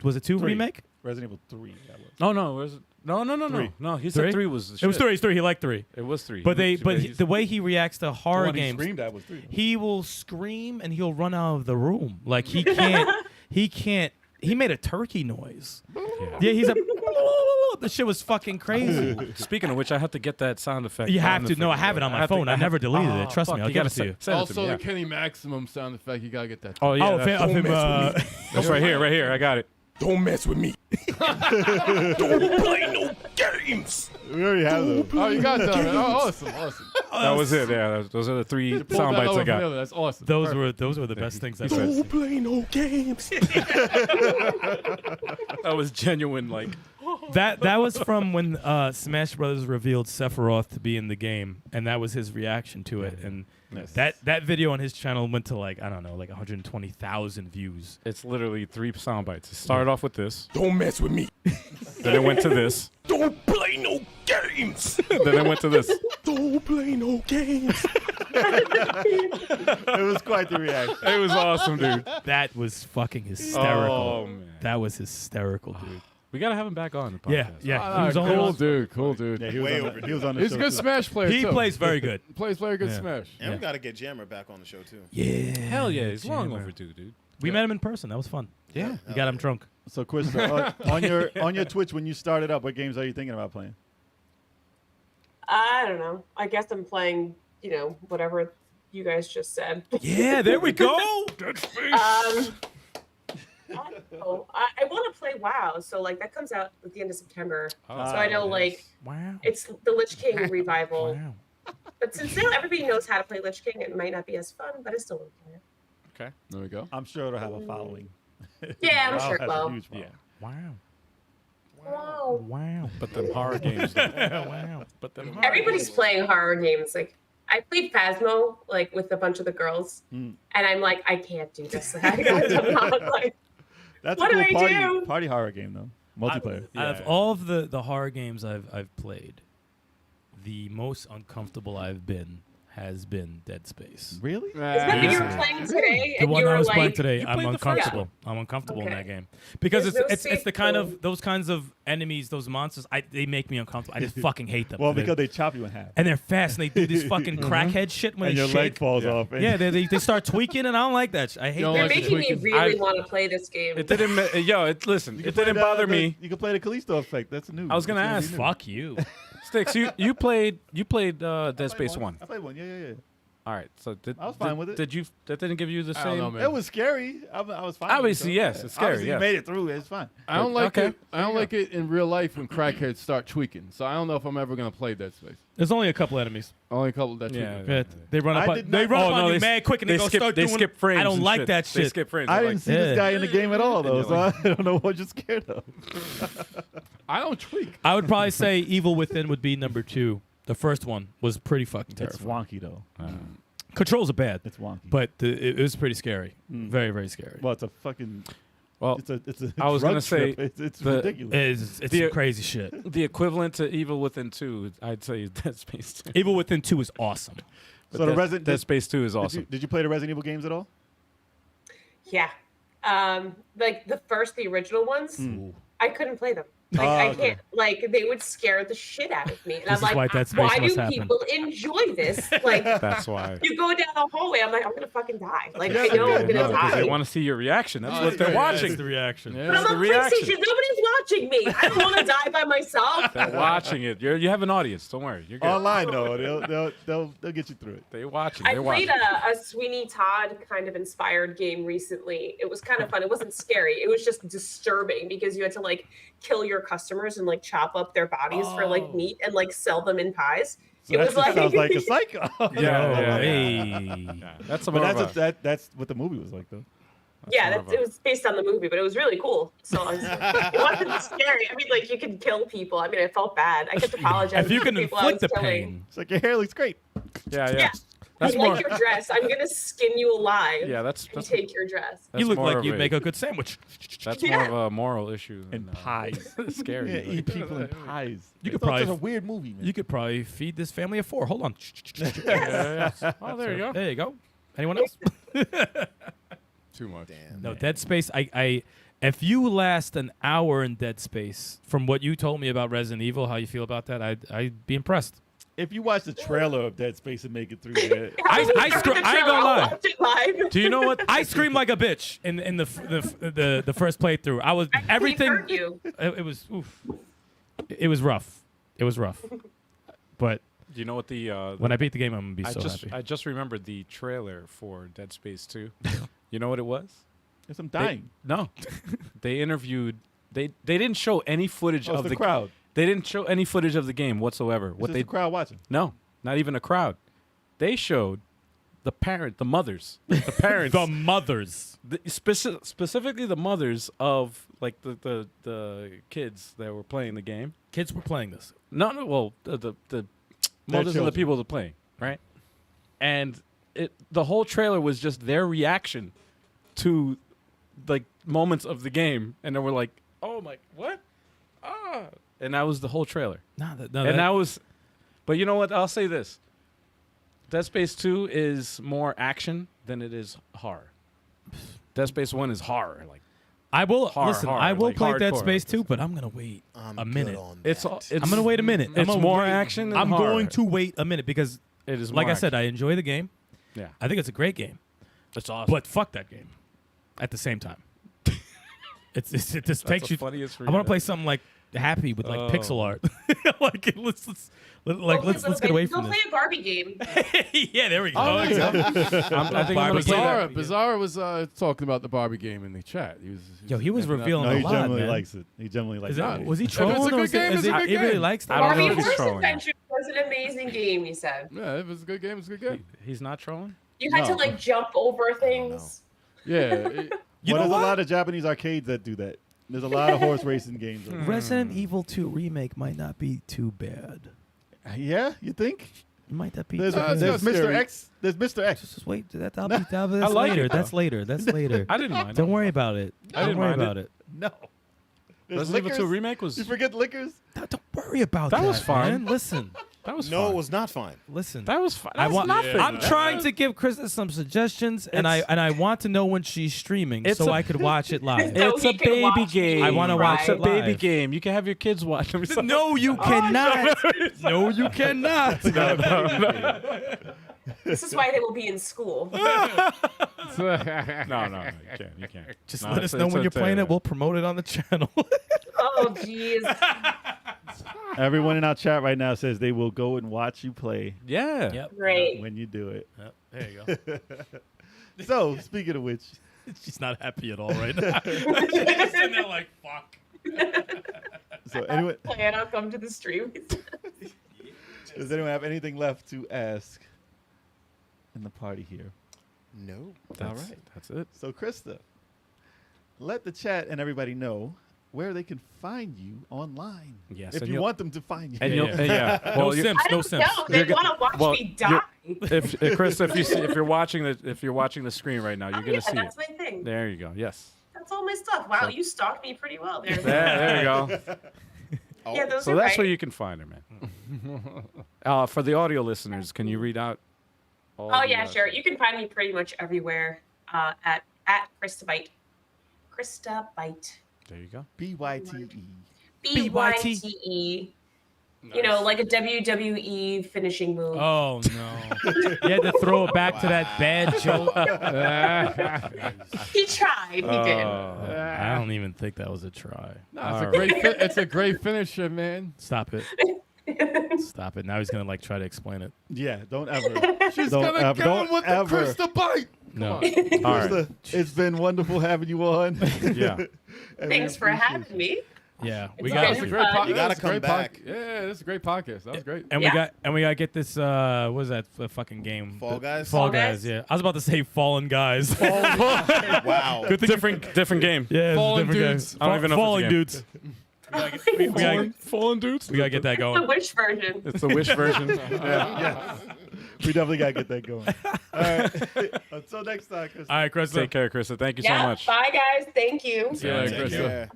Was it 2 3. remake? Evil 3. That was. Oh no, was it? No. 3. No, he said 3 was the shit. It was 3. It's 3. He liked 3. It was 3. But he's- the way he reacts to The horror one he games, screamed at was 3. he will scream and he'll run out of the room. Like he can't. He made a turkey noise. Yeah, he's a. The shit was fucking crazy. Speaking of which, I have to get that sound effect. You have sound to. No, I effect. have it on my phone. I never deleted it. Trust me, fuck, I'll you give gotta it to you. send it to Also, me, the yeah. Kenny Maximum sound effect. You gotta get that. Oh yeah, Oh, that's, of him. that's right here. I got it. Don't mess with me. Don't play no games. We already have those. Oh, you got that. Oh, awesome. That was it. Yeah, those are the 3 sound bites I got. That's awesome. Those were the best things I've said. Don't play no games. That was genuine. Like That was from when Smash Brothers revealed Sephiroth to be in the game, and that was his reaction to it. And that video on his channel went to like 120,000 views. it's literally 3 sound bites. It started off with this, Don't mess with me. then it went to this, Don't play no games. then it went to this. Don't play no games. It was quite the reaction. It was awesome, dude. That was fucking hysterical. Oh man, That was hysterical, dude. we gotta have him back on the Yeah, podcast. yeah. Ah, He was on cool the- dude. Cool dude. Yeah, he was Way on the, overdue. he was on the He's show a good too. Smash player He too. plays very good. Plays very good Yeah. Smash. And Yeah. we got to get Jammer back on the show too. Yeah. Hell yeah, he's long Jammer. overdue, dude. We met him in person. That was fun. Yeah. We got him drunk. So, Krista, on your Twitch, when you started up, what games are you thinking about playing? I don't know. I guess I'm playing, whatever you guys just said. Yeah, there we go. I want to play WoW, so like that comes out at the end of September. So I know like Wow. it's the Lich King revival. Wow. But since now everybody knows how to play Lich King, it might not be as fun, but it's still okay. Okay. There we go. I'm sure it'll have a following. Yeah, I'm WoW sure it has a will. huge following. Wow. Wow. Wow. But them horror games. Though. Wow. But them horror Everybody's games. playing horror games. Like I played Phasmo like with a bunch of the girls, and I'm like, I can't do this. I'm not, like, That's What a do cool I do? party horror game though. Multiplayer. Out of all of the horror games I've played, the most uncomfortable I've been has been Dead Space. Really? Is that what you were Yeah. playing today? The And one you I were was playing like, today, You I'm played the first uncomfortable. I'm uncomfortable in Okay. that game because There's no it's the safe kind zone. of those kinds of enemies, those monsters. They make me uncomfortable. I just fucking hate them. Well, because they chop you in half. and they're fast and they do this fucking crackhead shit when And they your leg shake. falls off. And Yeah, they start tweaking and I don't like that. I hate don't They're that. like shit. the making me tweaking. really I- want to play this game. It didn't. Listen. You It can play didn't bother me. You can play the Callisto effect. That's new. I was gonna It's ask. new. Fuck you. Sticks. You played Dead Space 1. I played one. Yeah. All right. So I was fine with it. Did you? That didn't give you the I don't know, same. man. It was scary. I was fine. with it, Obviously, though. yes, it's scary, Obviously, yes. you made it through. It's fine. I don't like Okay. it. I don't like it in real life when crackheads start tweaking. So I don't know if I'm ever gonna play Dead Space. There's only a couple enemies. Only a couple that Yeah. tweak. They run I up. did They not- run Oh, up no, on they you s- mad quick and They they go skip. start They doing. skip frames. I don't and like shit. that They shit. skip frames. I They're didn't like, see this guy in the game at all, though, And so you're I don't know what you're scared of. I don't tweak. I would probably say Evil Within would be number 2. The first one was pretty fucking It's terrifying. wonky, though. Controls are bad, It's wonky. but it was pretty scary. Very, very scary. well, it's a fucking. Well, It's a. I was drug gonna say trip. It's the- ridiculous. It's The- some crazy shit. the equivalent to Evil Within 2, I'd say, is Dead Space 2. Evil Within 2 is awesome. But So the Dead- Resident Dead Space 2 is Did awesome. you play the Resident Evil games at all? Yeah. Like the original ones, I couldn't play them. Like Oh, I okay. can't. Like they would scare the shit out of me, and This I'm is like, why Dead Space why do must happen. people enjoy this? Like That's why. you go down the hallway, I'm like, I'm gonna fucking die. Like Yeah, I know I'm yeah, gonna no, die. They want to see your reaction. That's Oh, what they're yeah, watching. That's the reaction. Yeah. But I'm the on reaction. PlayStation. Nobody's watching me. I don't want to die by myself. They're watching it. You have an audience. Don't worry. You're good. Online, though, they'll get you through it. They're watching. I They're played watching. a Sweeney Todd kind of inspired game recently. It was kind of fun. It wasn't scary. It was just disturbing because you had to like kill your customers and like chop up their bodies for like meat and like sell them in pies. So It that was just like- sounds like a psycho. Yeah. Hey. Yeah, that's a But more of a- that's what the movie was like, though. Yeah, more of a- it was based on the movie, but it was really cool. So I was, it wasn't scary. I mean, like you could kill people. I mean, I felt bad. I kept apologizing. If you to can people I was inflict the killing. pain, It's like your hair looks great. Yeah. Yeah. That's I more. like your dress. I'm gonna skin you alive. Yeah, that's and take your dress. that's you look more like of you'd a- make a good sandwich. That's Yeah. more of a moral issue. And than, pies. scary. Yeah, like- eat people in pies. You It's could probably- such a weird movie, man. You could probably feed this family of 4. Hold on. Yeah. Oh, there you go. There you go. Anyone else? Too much. Damn. No, Dead Space. If you last an hour in Dead Space, from what you told me about Resident Evil, how you feel about that, I'd be impressed. If you watch the trailer of Dead Space and make it through there, I ain't gonna lie. Watch it live. Do you know what? I screamed like a bitch in the first playthrough. I was I everything. hurt you. It was oof. It was rough. It was rough. But Do you know what the? when I beat the game, I'm gonna be I so just happy. I just remembered the trailer for Dead Space 2. You know what it was? there's some They- dying. No, they interviewed. They didn't show any footage Oh, it's of the crowd. They didn't show any footage of the game whatsoever. It's What just they the crowd watching. no, not even a crowd. They showed the mothers, the parents, The mothers. specifically the mothers of like the kids that were playing the game. Kids were playing this. No, well, the mothers of the children. people that are playing, right? And the whole trailer was just their reaction to like moments of the game, and they were like, "Oh my, what? Ah!" And that was the whole trailer. That was, but you know what? I'll say this: Dead Space 2 is more action than it is horror. Dead Space 1 is horror, like. I will listen. I will like play Dead hardcore. Space 2, but I'm gonna wait a minute. I'm I'm gonna wait a minute. It's I'm more wait. action than I'm horror. going to wait a minute because, It is like more I said, action. I enjoy the game. Yeah, I think it's a great game, it's awesome. but fuck that game. At the same time, it just That's takes the you. funniest I want to reason. play something like happy with like Oh. pixel art. Like let's get away from Go this. play a Barbie game. Yeah, there we go. Oh, I think I'm gonna play Bizarre, that. Bizarre was talking about the Barbie game in the chat. He was making that- revealing No, a he lot, generally man. likes it. He generally likes Is that, it. was he it's a trolling? good or is game, it, it's a good he really game. likes that? I don't know Barbie if he's Horse trolling. Adventure was an amazing game, he said. Yeah, it was a good game. It's a good game. He's not trolling. You had to No. like jump over things. Yeah. it- You Well, know there's what? a lot of Japanese arcades that do that. There's a lot of horse racing games. Resident Evil 2 remake might not be too bad. Yeah, you think? It might not be. There's, too bad. there's not Mr. scary. X. There's Mr. X. Just wait. That's later. it, That's though. later. That's later. I didn't mind. Don't worry about it. I didn't Don't worry mind about it. No. There's Resident Evil 2 liquors. remake was You forget liquors? Don't worry about that. That was fine. Man. Listen. that was No, fine. it was not fine. Listen. That was fine. I want. nothing. I'm trying to give Krista some suggestions, and I want to know when she's streaming It's so a- I could watch it live. So It's he a can baby watch game. me I wanna watch It's a it baby live. game. You can have your kids watch. No, you cannot. No, you cannot. This is why they will be in school. no, you can't. You can't. Just No, let us it's- know it's when a- you're playing it. We'll promote it on the channel. Oh, jeez. Everyone in our chat right now says they will go and watch you play Yeah. Yep. Great. when you do it. There you go. So, speaking of which, She's not happy at all right now. She's just sitting there like, fuck. so anyone, Plan, I'll come to the stream. does anyone have anything left to ask in the party here? No. All right. That's it. So, Krista, let the chat and everybody know where they can find you online. Yes, If and you you'll- want them to find you. And Yeah, you'll, yeah. yeah. No Well, you- simps. I don't know. They You're go- want to watch well, me die. if Chris, if you're watching the screen right now, you're Oh, gonna yeah, see that's it. my thing. There you go. Yes. That's all my stuff. Wow, you stalked me pretty well there. There you go. Yeah, those So are that's right. where you can find her, man. For the audio listeners, can you read out? All Oh the, yeah, sure. You can find me pretty much everywhere at Kristabyte. Kristabyte. There you go. BYTE. BYTE. You know, like a WWE finishing move. Oh, no. You had to throw it back to that bad joke. He tried. He did. I don't even think that was a try. No, it's a great finisher, man. Stop it. Stop it. Now he's going to like try to explain it. Yeah, don't ever. She's Don't gonna ever- go don't with ever. the Kristabyte. No. All right. Krista, it's been wonderful having you on. Yeah. And we Thanks for appreciate having me. Yeah. It's We been got That was a great fun. podcast. You gotta come back. Yeah, this is a great podcast. That was great. and Yeah. we got to get this what was that fucking game? Fall Guys? Fall Fall Guys, Guys? yeah. I was about to say Fallen Guys. Wow. Good thing Different game. yeah, it's a Fallen different game. Dudes. I don't even know if it's a Falling game. dudes. Fallen dudes. We gotta get that The going. Wish version. It's the Wish version. Yeah. We definitely got to get that going. All right. Until next time, Krista. All right, Chris. Take care, Krista. Thank you so Yeah. much. Bye, guys. Thank you. Yeah, Take Krista. care.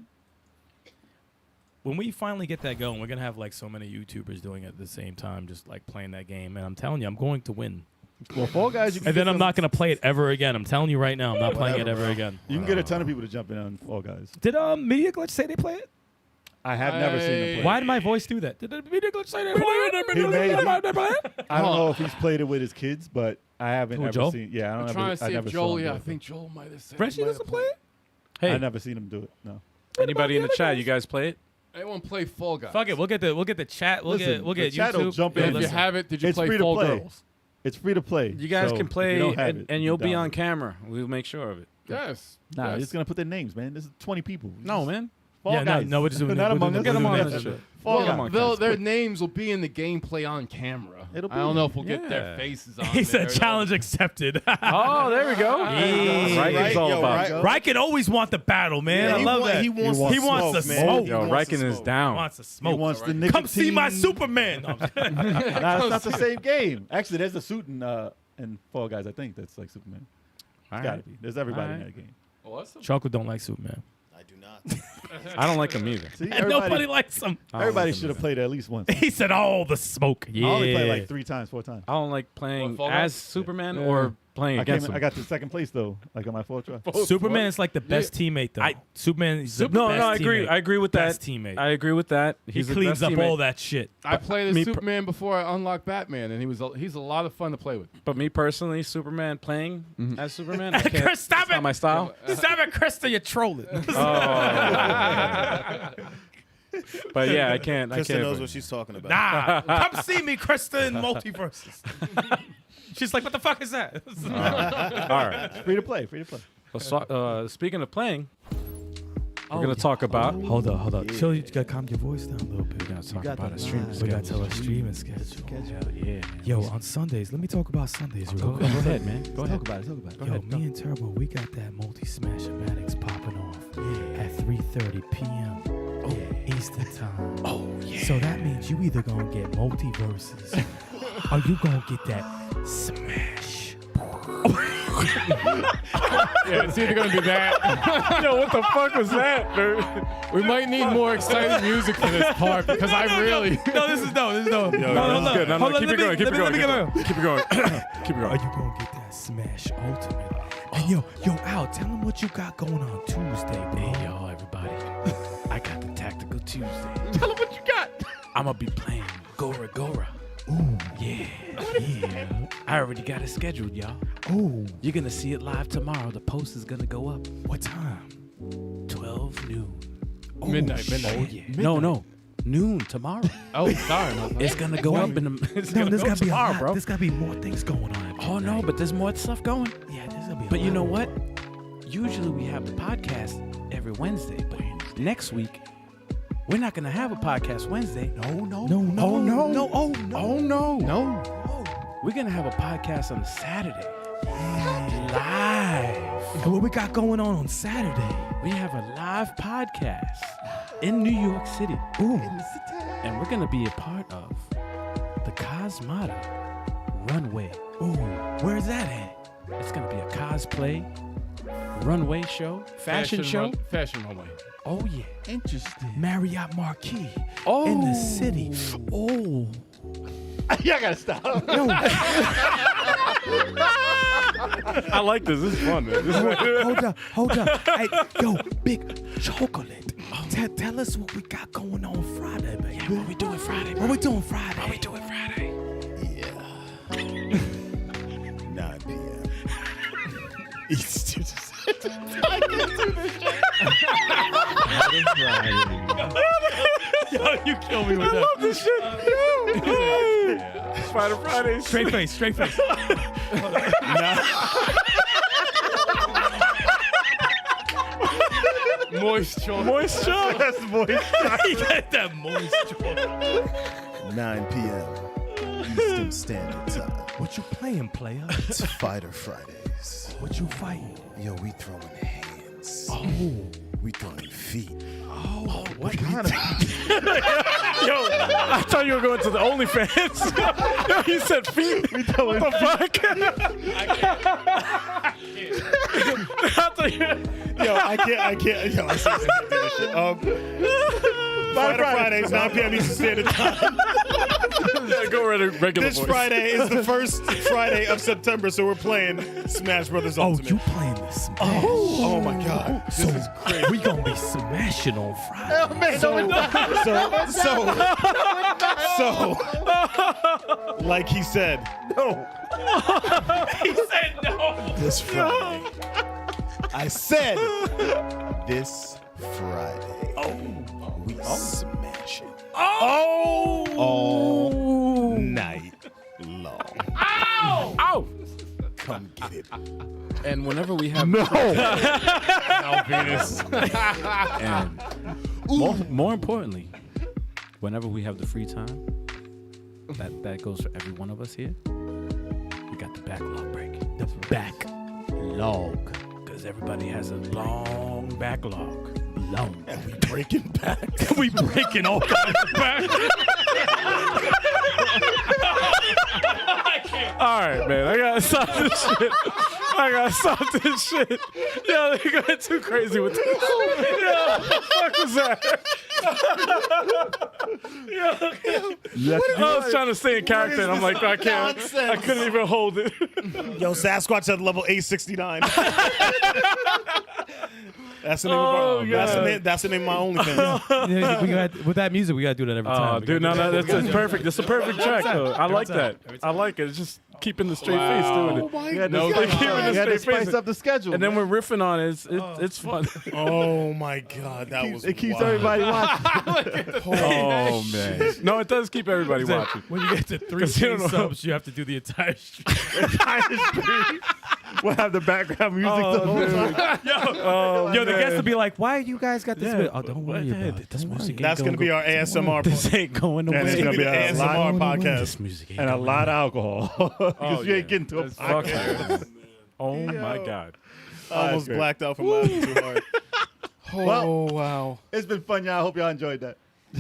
When we finally get that going, we're gonna have like so many YouTubers doing it at the same time, just like playing that game. And I'm telling you, I'm going to win. Well, Fall Guys, you can And get then I'm some- not gonna play it ever again. I'm telling you right now, I'm not playing it Whatever, ever bro. again. You can get a ton of people to jump in on Fall Guys. Did Media Glitch say they play it? I have never seen them play. Why did my voice do that? Did Media Glitch say they play it? He may- They play it? I don't know if he's played it with his kids, but I haven't Who, ever Joel? seen. Yeah, I don't I'm trying to I see never if saw Joel. him Yeah, do I it. think Joel might have said. Frenchie he might doesn't have play it? Hey, I never seen him do it. No. anybody in the the other chat? guys? You guys play it? Anyone play Fall Guys? Fuck it, we'll get the chat. We'll Listen, get the chat will YouTube. jump Yeah, in. And if you listen. have it, did you It's play free to Fall play. Girls? It's free to play. You guys so can if play, you don't have and, it, and you you'll be download on it. camera. We'll make sure of it. Yes. Nah, yes. he's gonna put their names, man. This is 20 people. No, man. Fall Yeah, Guys. no, we're just doing Not we're among doing- us. Get them we're on doing that that shit. Fall Get 'em Guys. on Well, camera. their names will be in the gameplay on camera. It'll be. I don't know if we'll get Yeah. their faces on. He said there. challenge accepted. Oh, there we go. Yeah. Riken's all Yo, about. Riken always want the battle, man. Yeah, I love that. He wants He wants the man. smoke. He Yo, wants the Riken is smoke. down. Wants the He smoke. wants the nicotine. Come see my Superman. No, I'm just- Nah, it's not the same game. Actually, there's a suit in Fall Guys. I think that's like Superman. All Gotta right. be. There's everybody in Alright. that game. Well, that's Chocolate don't like Superman. I do not. I don't like him either. See, And nobody likes him. I don't everybody like him should have either. played it at least once. He said, "Oh, the smoke." Yeah. I only played like 3 times, 4 times. I don't like playing What, Fall as Guys? Superman Yeah. or playing against him. I got to second place though, like on my 4th try. Superman is like the best teammate, though. Superman is the No, best I agree. teammate. I agree with that. Best teammate. I agree with that. He He's the cleans best up teammate. all that shit. I played me as per- Superman before I unlocked Batman, and he's a lot of fun to play with. But me personally, Superman playing as Superman, I can't. Chris, stop it's not it. my style. Stop it, Krista. You're trolling. But yeah, I can't. I Krista can't. knows what she's talking about. Nah, come see me, Krista, in Multiverses. She's like, what the fuck is that? All right. Free to play. Free to play. Speaking of playing, we're gonna talk about. Hold up. Chill, you gotta calm your voice down a little bit. We're gonna talk got about the a streaming vibe. We gotta schedule. tell our streaming schedule. Hell yeah. Yo, on Sundays, let me talk about Sundays real Go quick. ahead, man. Go ahead. Talk about it. Yo, me and Turbo, we got that multi-smash-o-matics popping off at 3:30 p.m. Eastern time. Oh, yeah. So that means you either gonna get multiverses or you gonna get that smash. Yeah, it's either gonna be that. Yo, what the fuck was that, dude? We might need more exciting music for this part because I really. No, this is no. This is good. No, keep it going. Keep it going. Keep it going. Keep it Are going. you gonna get that Smash Ultimate? And yo, Al, tell them what you got going on Tuesday, bro. Hey, y'all, everybody. I got the Tactical Tuesday. Tell them what you got. I'm going to be playing Gora Gora. Ooh, Yeah. I already got it scheduled, y'all. ooh. You're going to see it live tomorrow. The post is going to go up What time? 12 noon. Midnight. Oh, yeah. No. Noon tomorrow. Oh, sorry. my bad. It's going to go up in the it's No, gonna there's go gotta be a tomorrow, lot. bro. There's gotta be more things going on. at Oh, no, midnight. but there's more stuff going. yeah, there's gonna be. But you know what? Usually we have the podcast every Wednesday, but next week we're not gonna have a podcast Wednesday. No. Oh no. Oh no. Oh no. No. We're gonna have a podcast on Saturday. Live. And what we got going on Saturday? We have a live podcast in New York City. Ooh. And we're gonna be a part of the Cosmata Runway. Ooh. Where's that at? It's gonna be a cosplay runway show, fashion show. Fashion runway. Oh yeah. Interesting. Marriott Marquis. Oh. In the city. Oh. Y'all gotta stop. Yo, I like this. This is fun, man. hold up. Hey, yo, Big Chocolate. Tell us what we got going on Friday, baby. Yeah, what we doing Friday? What we doing Friday? What we doing Friday? 9 p.m. Eastern. Yo, you kill me with that. This shit. Spider Fridays. Straight face. Moisture. Moisture. That's voice. You got that moisture. 9 p.m. Eastern Standard Time. What you playing, player? It's Fighter Fridays. What you fighting? Yo, we throwing hands. Oh. We throwing feet. What kind of? Yo, I thought you were going to the OnlyFans. You said feet. What the fuck? I thought you. Yo, I can't. Yo, I can't do this shit. Fighter Fridays, 9 p.m. Eastern Standard Time. Yeah, go right regular This voice. Friday is the first Friday of September, so we're playing Smash Brothers Oh, Ultimate. you playing this Smash? Oh my God. So we gonna be smashing on Friday. So, like he said, He said no. this Friday. I said this Friday. We smashing all night long. Ow! Come get it. And whenever we have Venus. and more importantly, whenever we have the free time, That goes for every one of us here. We got the backlog break. The backlog. Because everybody has a long backlog. Long. And we breaking back. We breaking all kinds of back. All right, man. I gotta stop this shit. Yo, they got too crazy with this. Yo, what the fuck was that? Yo, I was trying to stay in character, and I'm like, I can't. I couldn't even hold it. Yo, Sasquatch at level 869. That's the name of our, that's the name of my OnlyFans. With that music, we gotta do that every time. Dude, no, that's perfect. That's a perfect track, though. I like that. I like it. It's just keeping the straight face doing it. Yeah, No, you keeping had the to straight spice face. up the schedule. And then we're riffing on it. It's fun. Oh my God, that was it keeps wild. everybody watching. Oh man. No, it does keep everybody watching. When you get to 3 'Cause you don't know. subs, you have to do the entire stream. We'll have the background music the whole time. Yo, the guests will be like, "Why you guys got this?" Yeah. Oh, don't worry about it. This music. That's gonna be our ASMR. This ain't going And it's away. gonna be a ASMR lot, podcast. music and a lot of alcohol. Because you ain't getting to a That's fucking- podcast. Oh my God. Almost great. blacked out from laughing too hard. Well, wow. It's been fun, y'all. I hope y'all enjoyed that.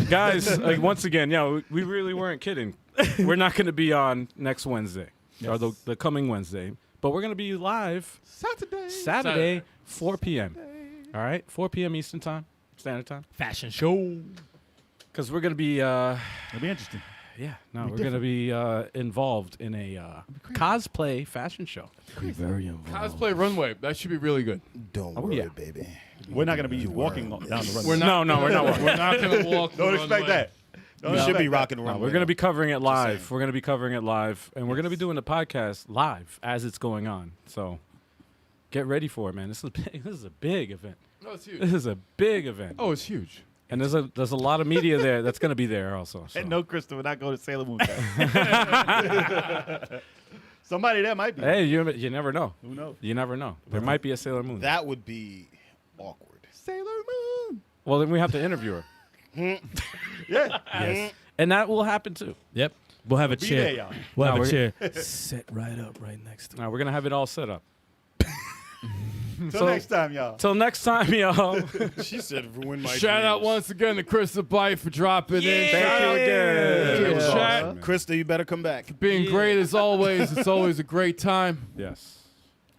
Guys, like, once again, we really weren't kidding. We're not going to be on next Wednesday or the coming Wednesday, but we're going to be live Saturday, 4 p.m. All right, 4 p.m. Eastern Time, Standard Time, Fashion show. because we're going to be It'll be interesting. we're going to be involved in a cosplay fashion show. Very involved. Cosplay runway. That should be really good. Don't worry, worry, baby. We're not going to be walking down the runway. We're not. No, we're not. We're not going to walk. Don't the expect runway. that. Don't We should expect be that. rocking the No, runway. we're going to be covering it live. saying. We're going to be covering it live, and we're going to be doing the podcast live as it's going on. So get ready for it, man. This is a big event. No, it's huge. This is a big event. Oh, it's huge. And there's a lot of media there that's going to be there also. So. And no, Krista, we're not going to Sailor Moon. Somebody there might be. Hey, you never know. Who knows? You never know. There might be a Sailor Moon. That would be awkward. Sailor Moon. Well, then we have to interview her. Yeah. Yes. And that will happen too. Yep. We'll have a Be chair. there, y'all. We'll No, have a chair. Set right up, right next to. Now we're going to have it all set up. Till next time, y'all. Till next time, y'all. She said, "Ruin my Shout out dreams." once again to Kristabyte for dropping in. Thank Shout you out again. to the It was chat. awesome, man. Krista, you better come back. Being great as always. It's always a great time. Yes.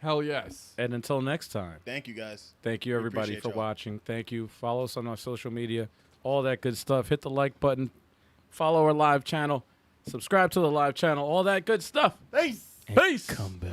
Hell yes. And until next time, Thank you, guys. thank you everybody appreciate for y'all. watching. Thank you. Follow us on our social media, all that good stuff. Hit the like button. Follow our live channel. Subscribe to the live channel. All that good stuff. Peace. Peace. Come back.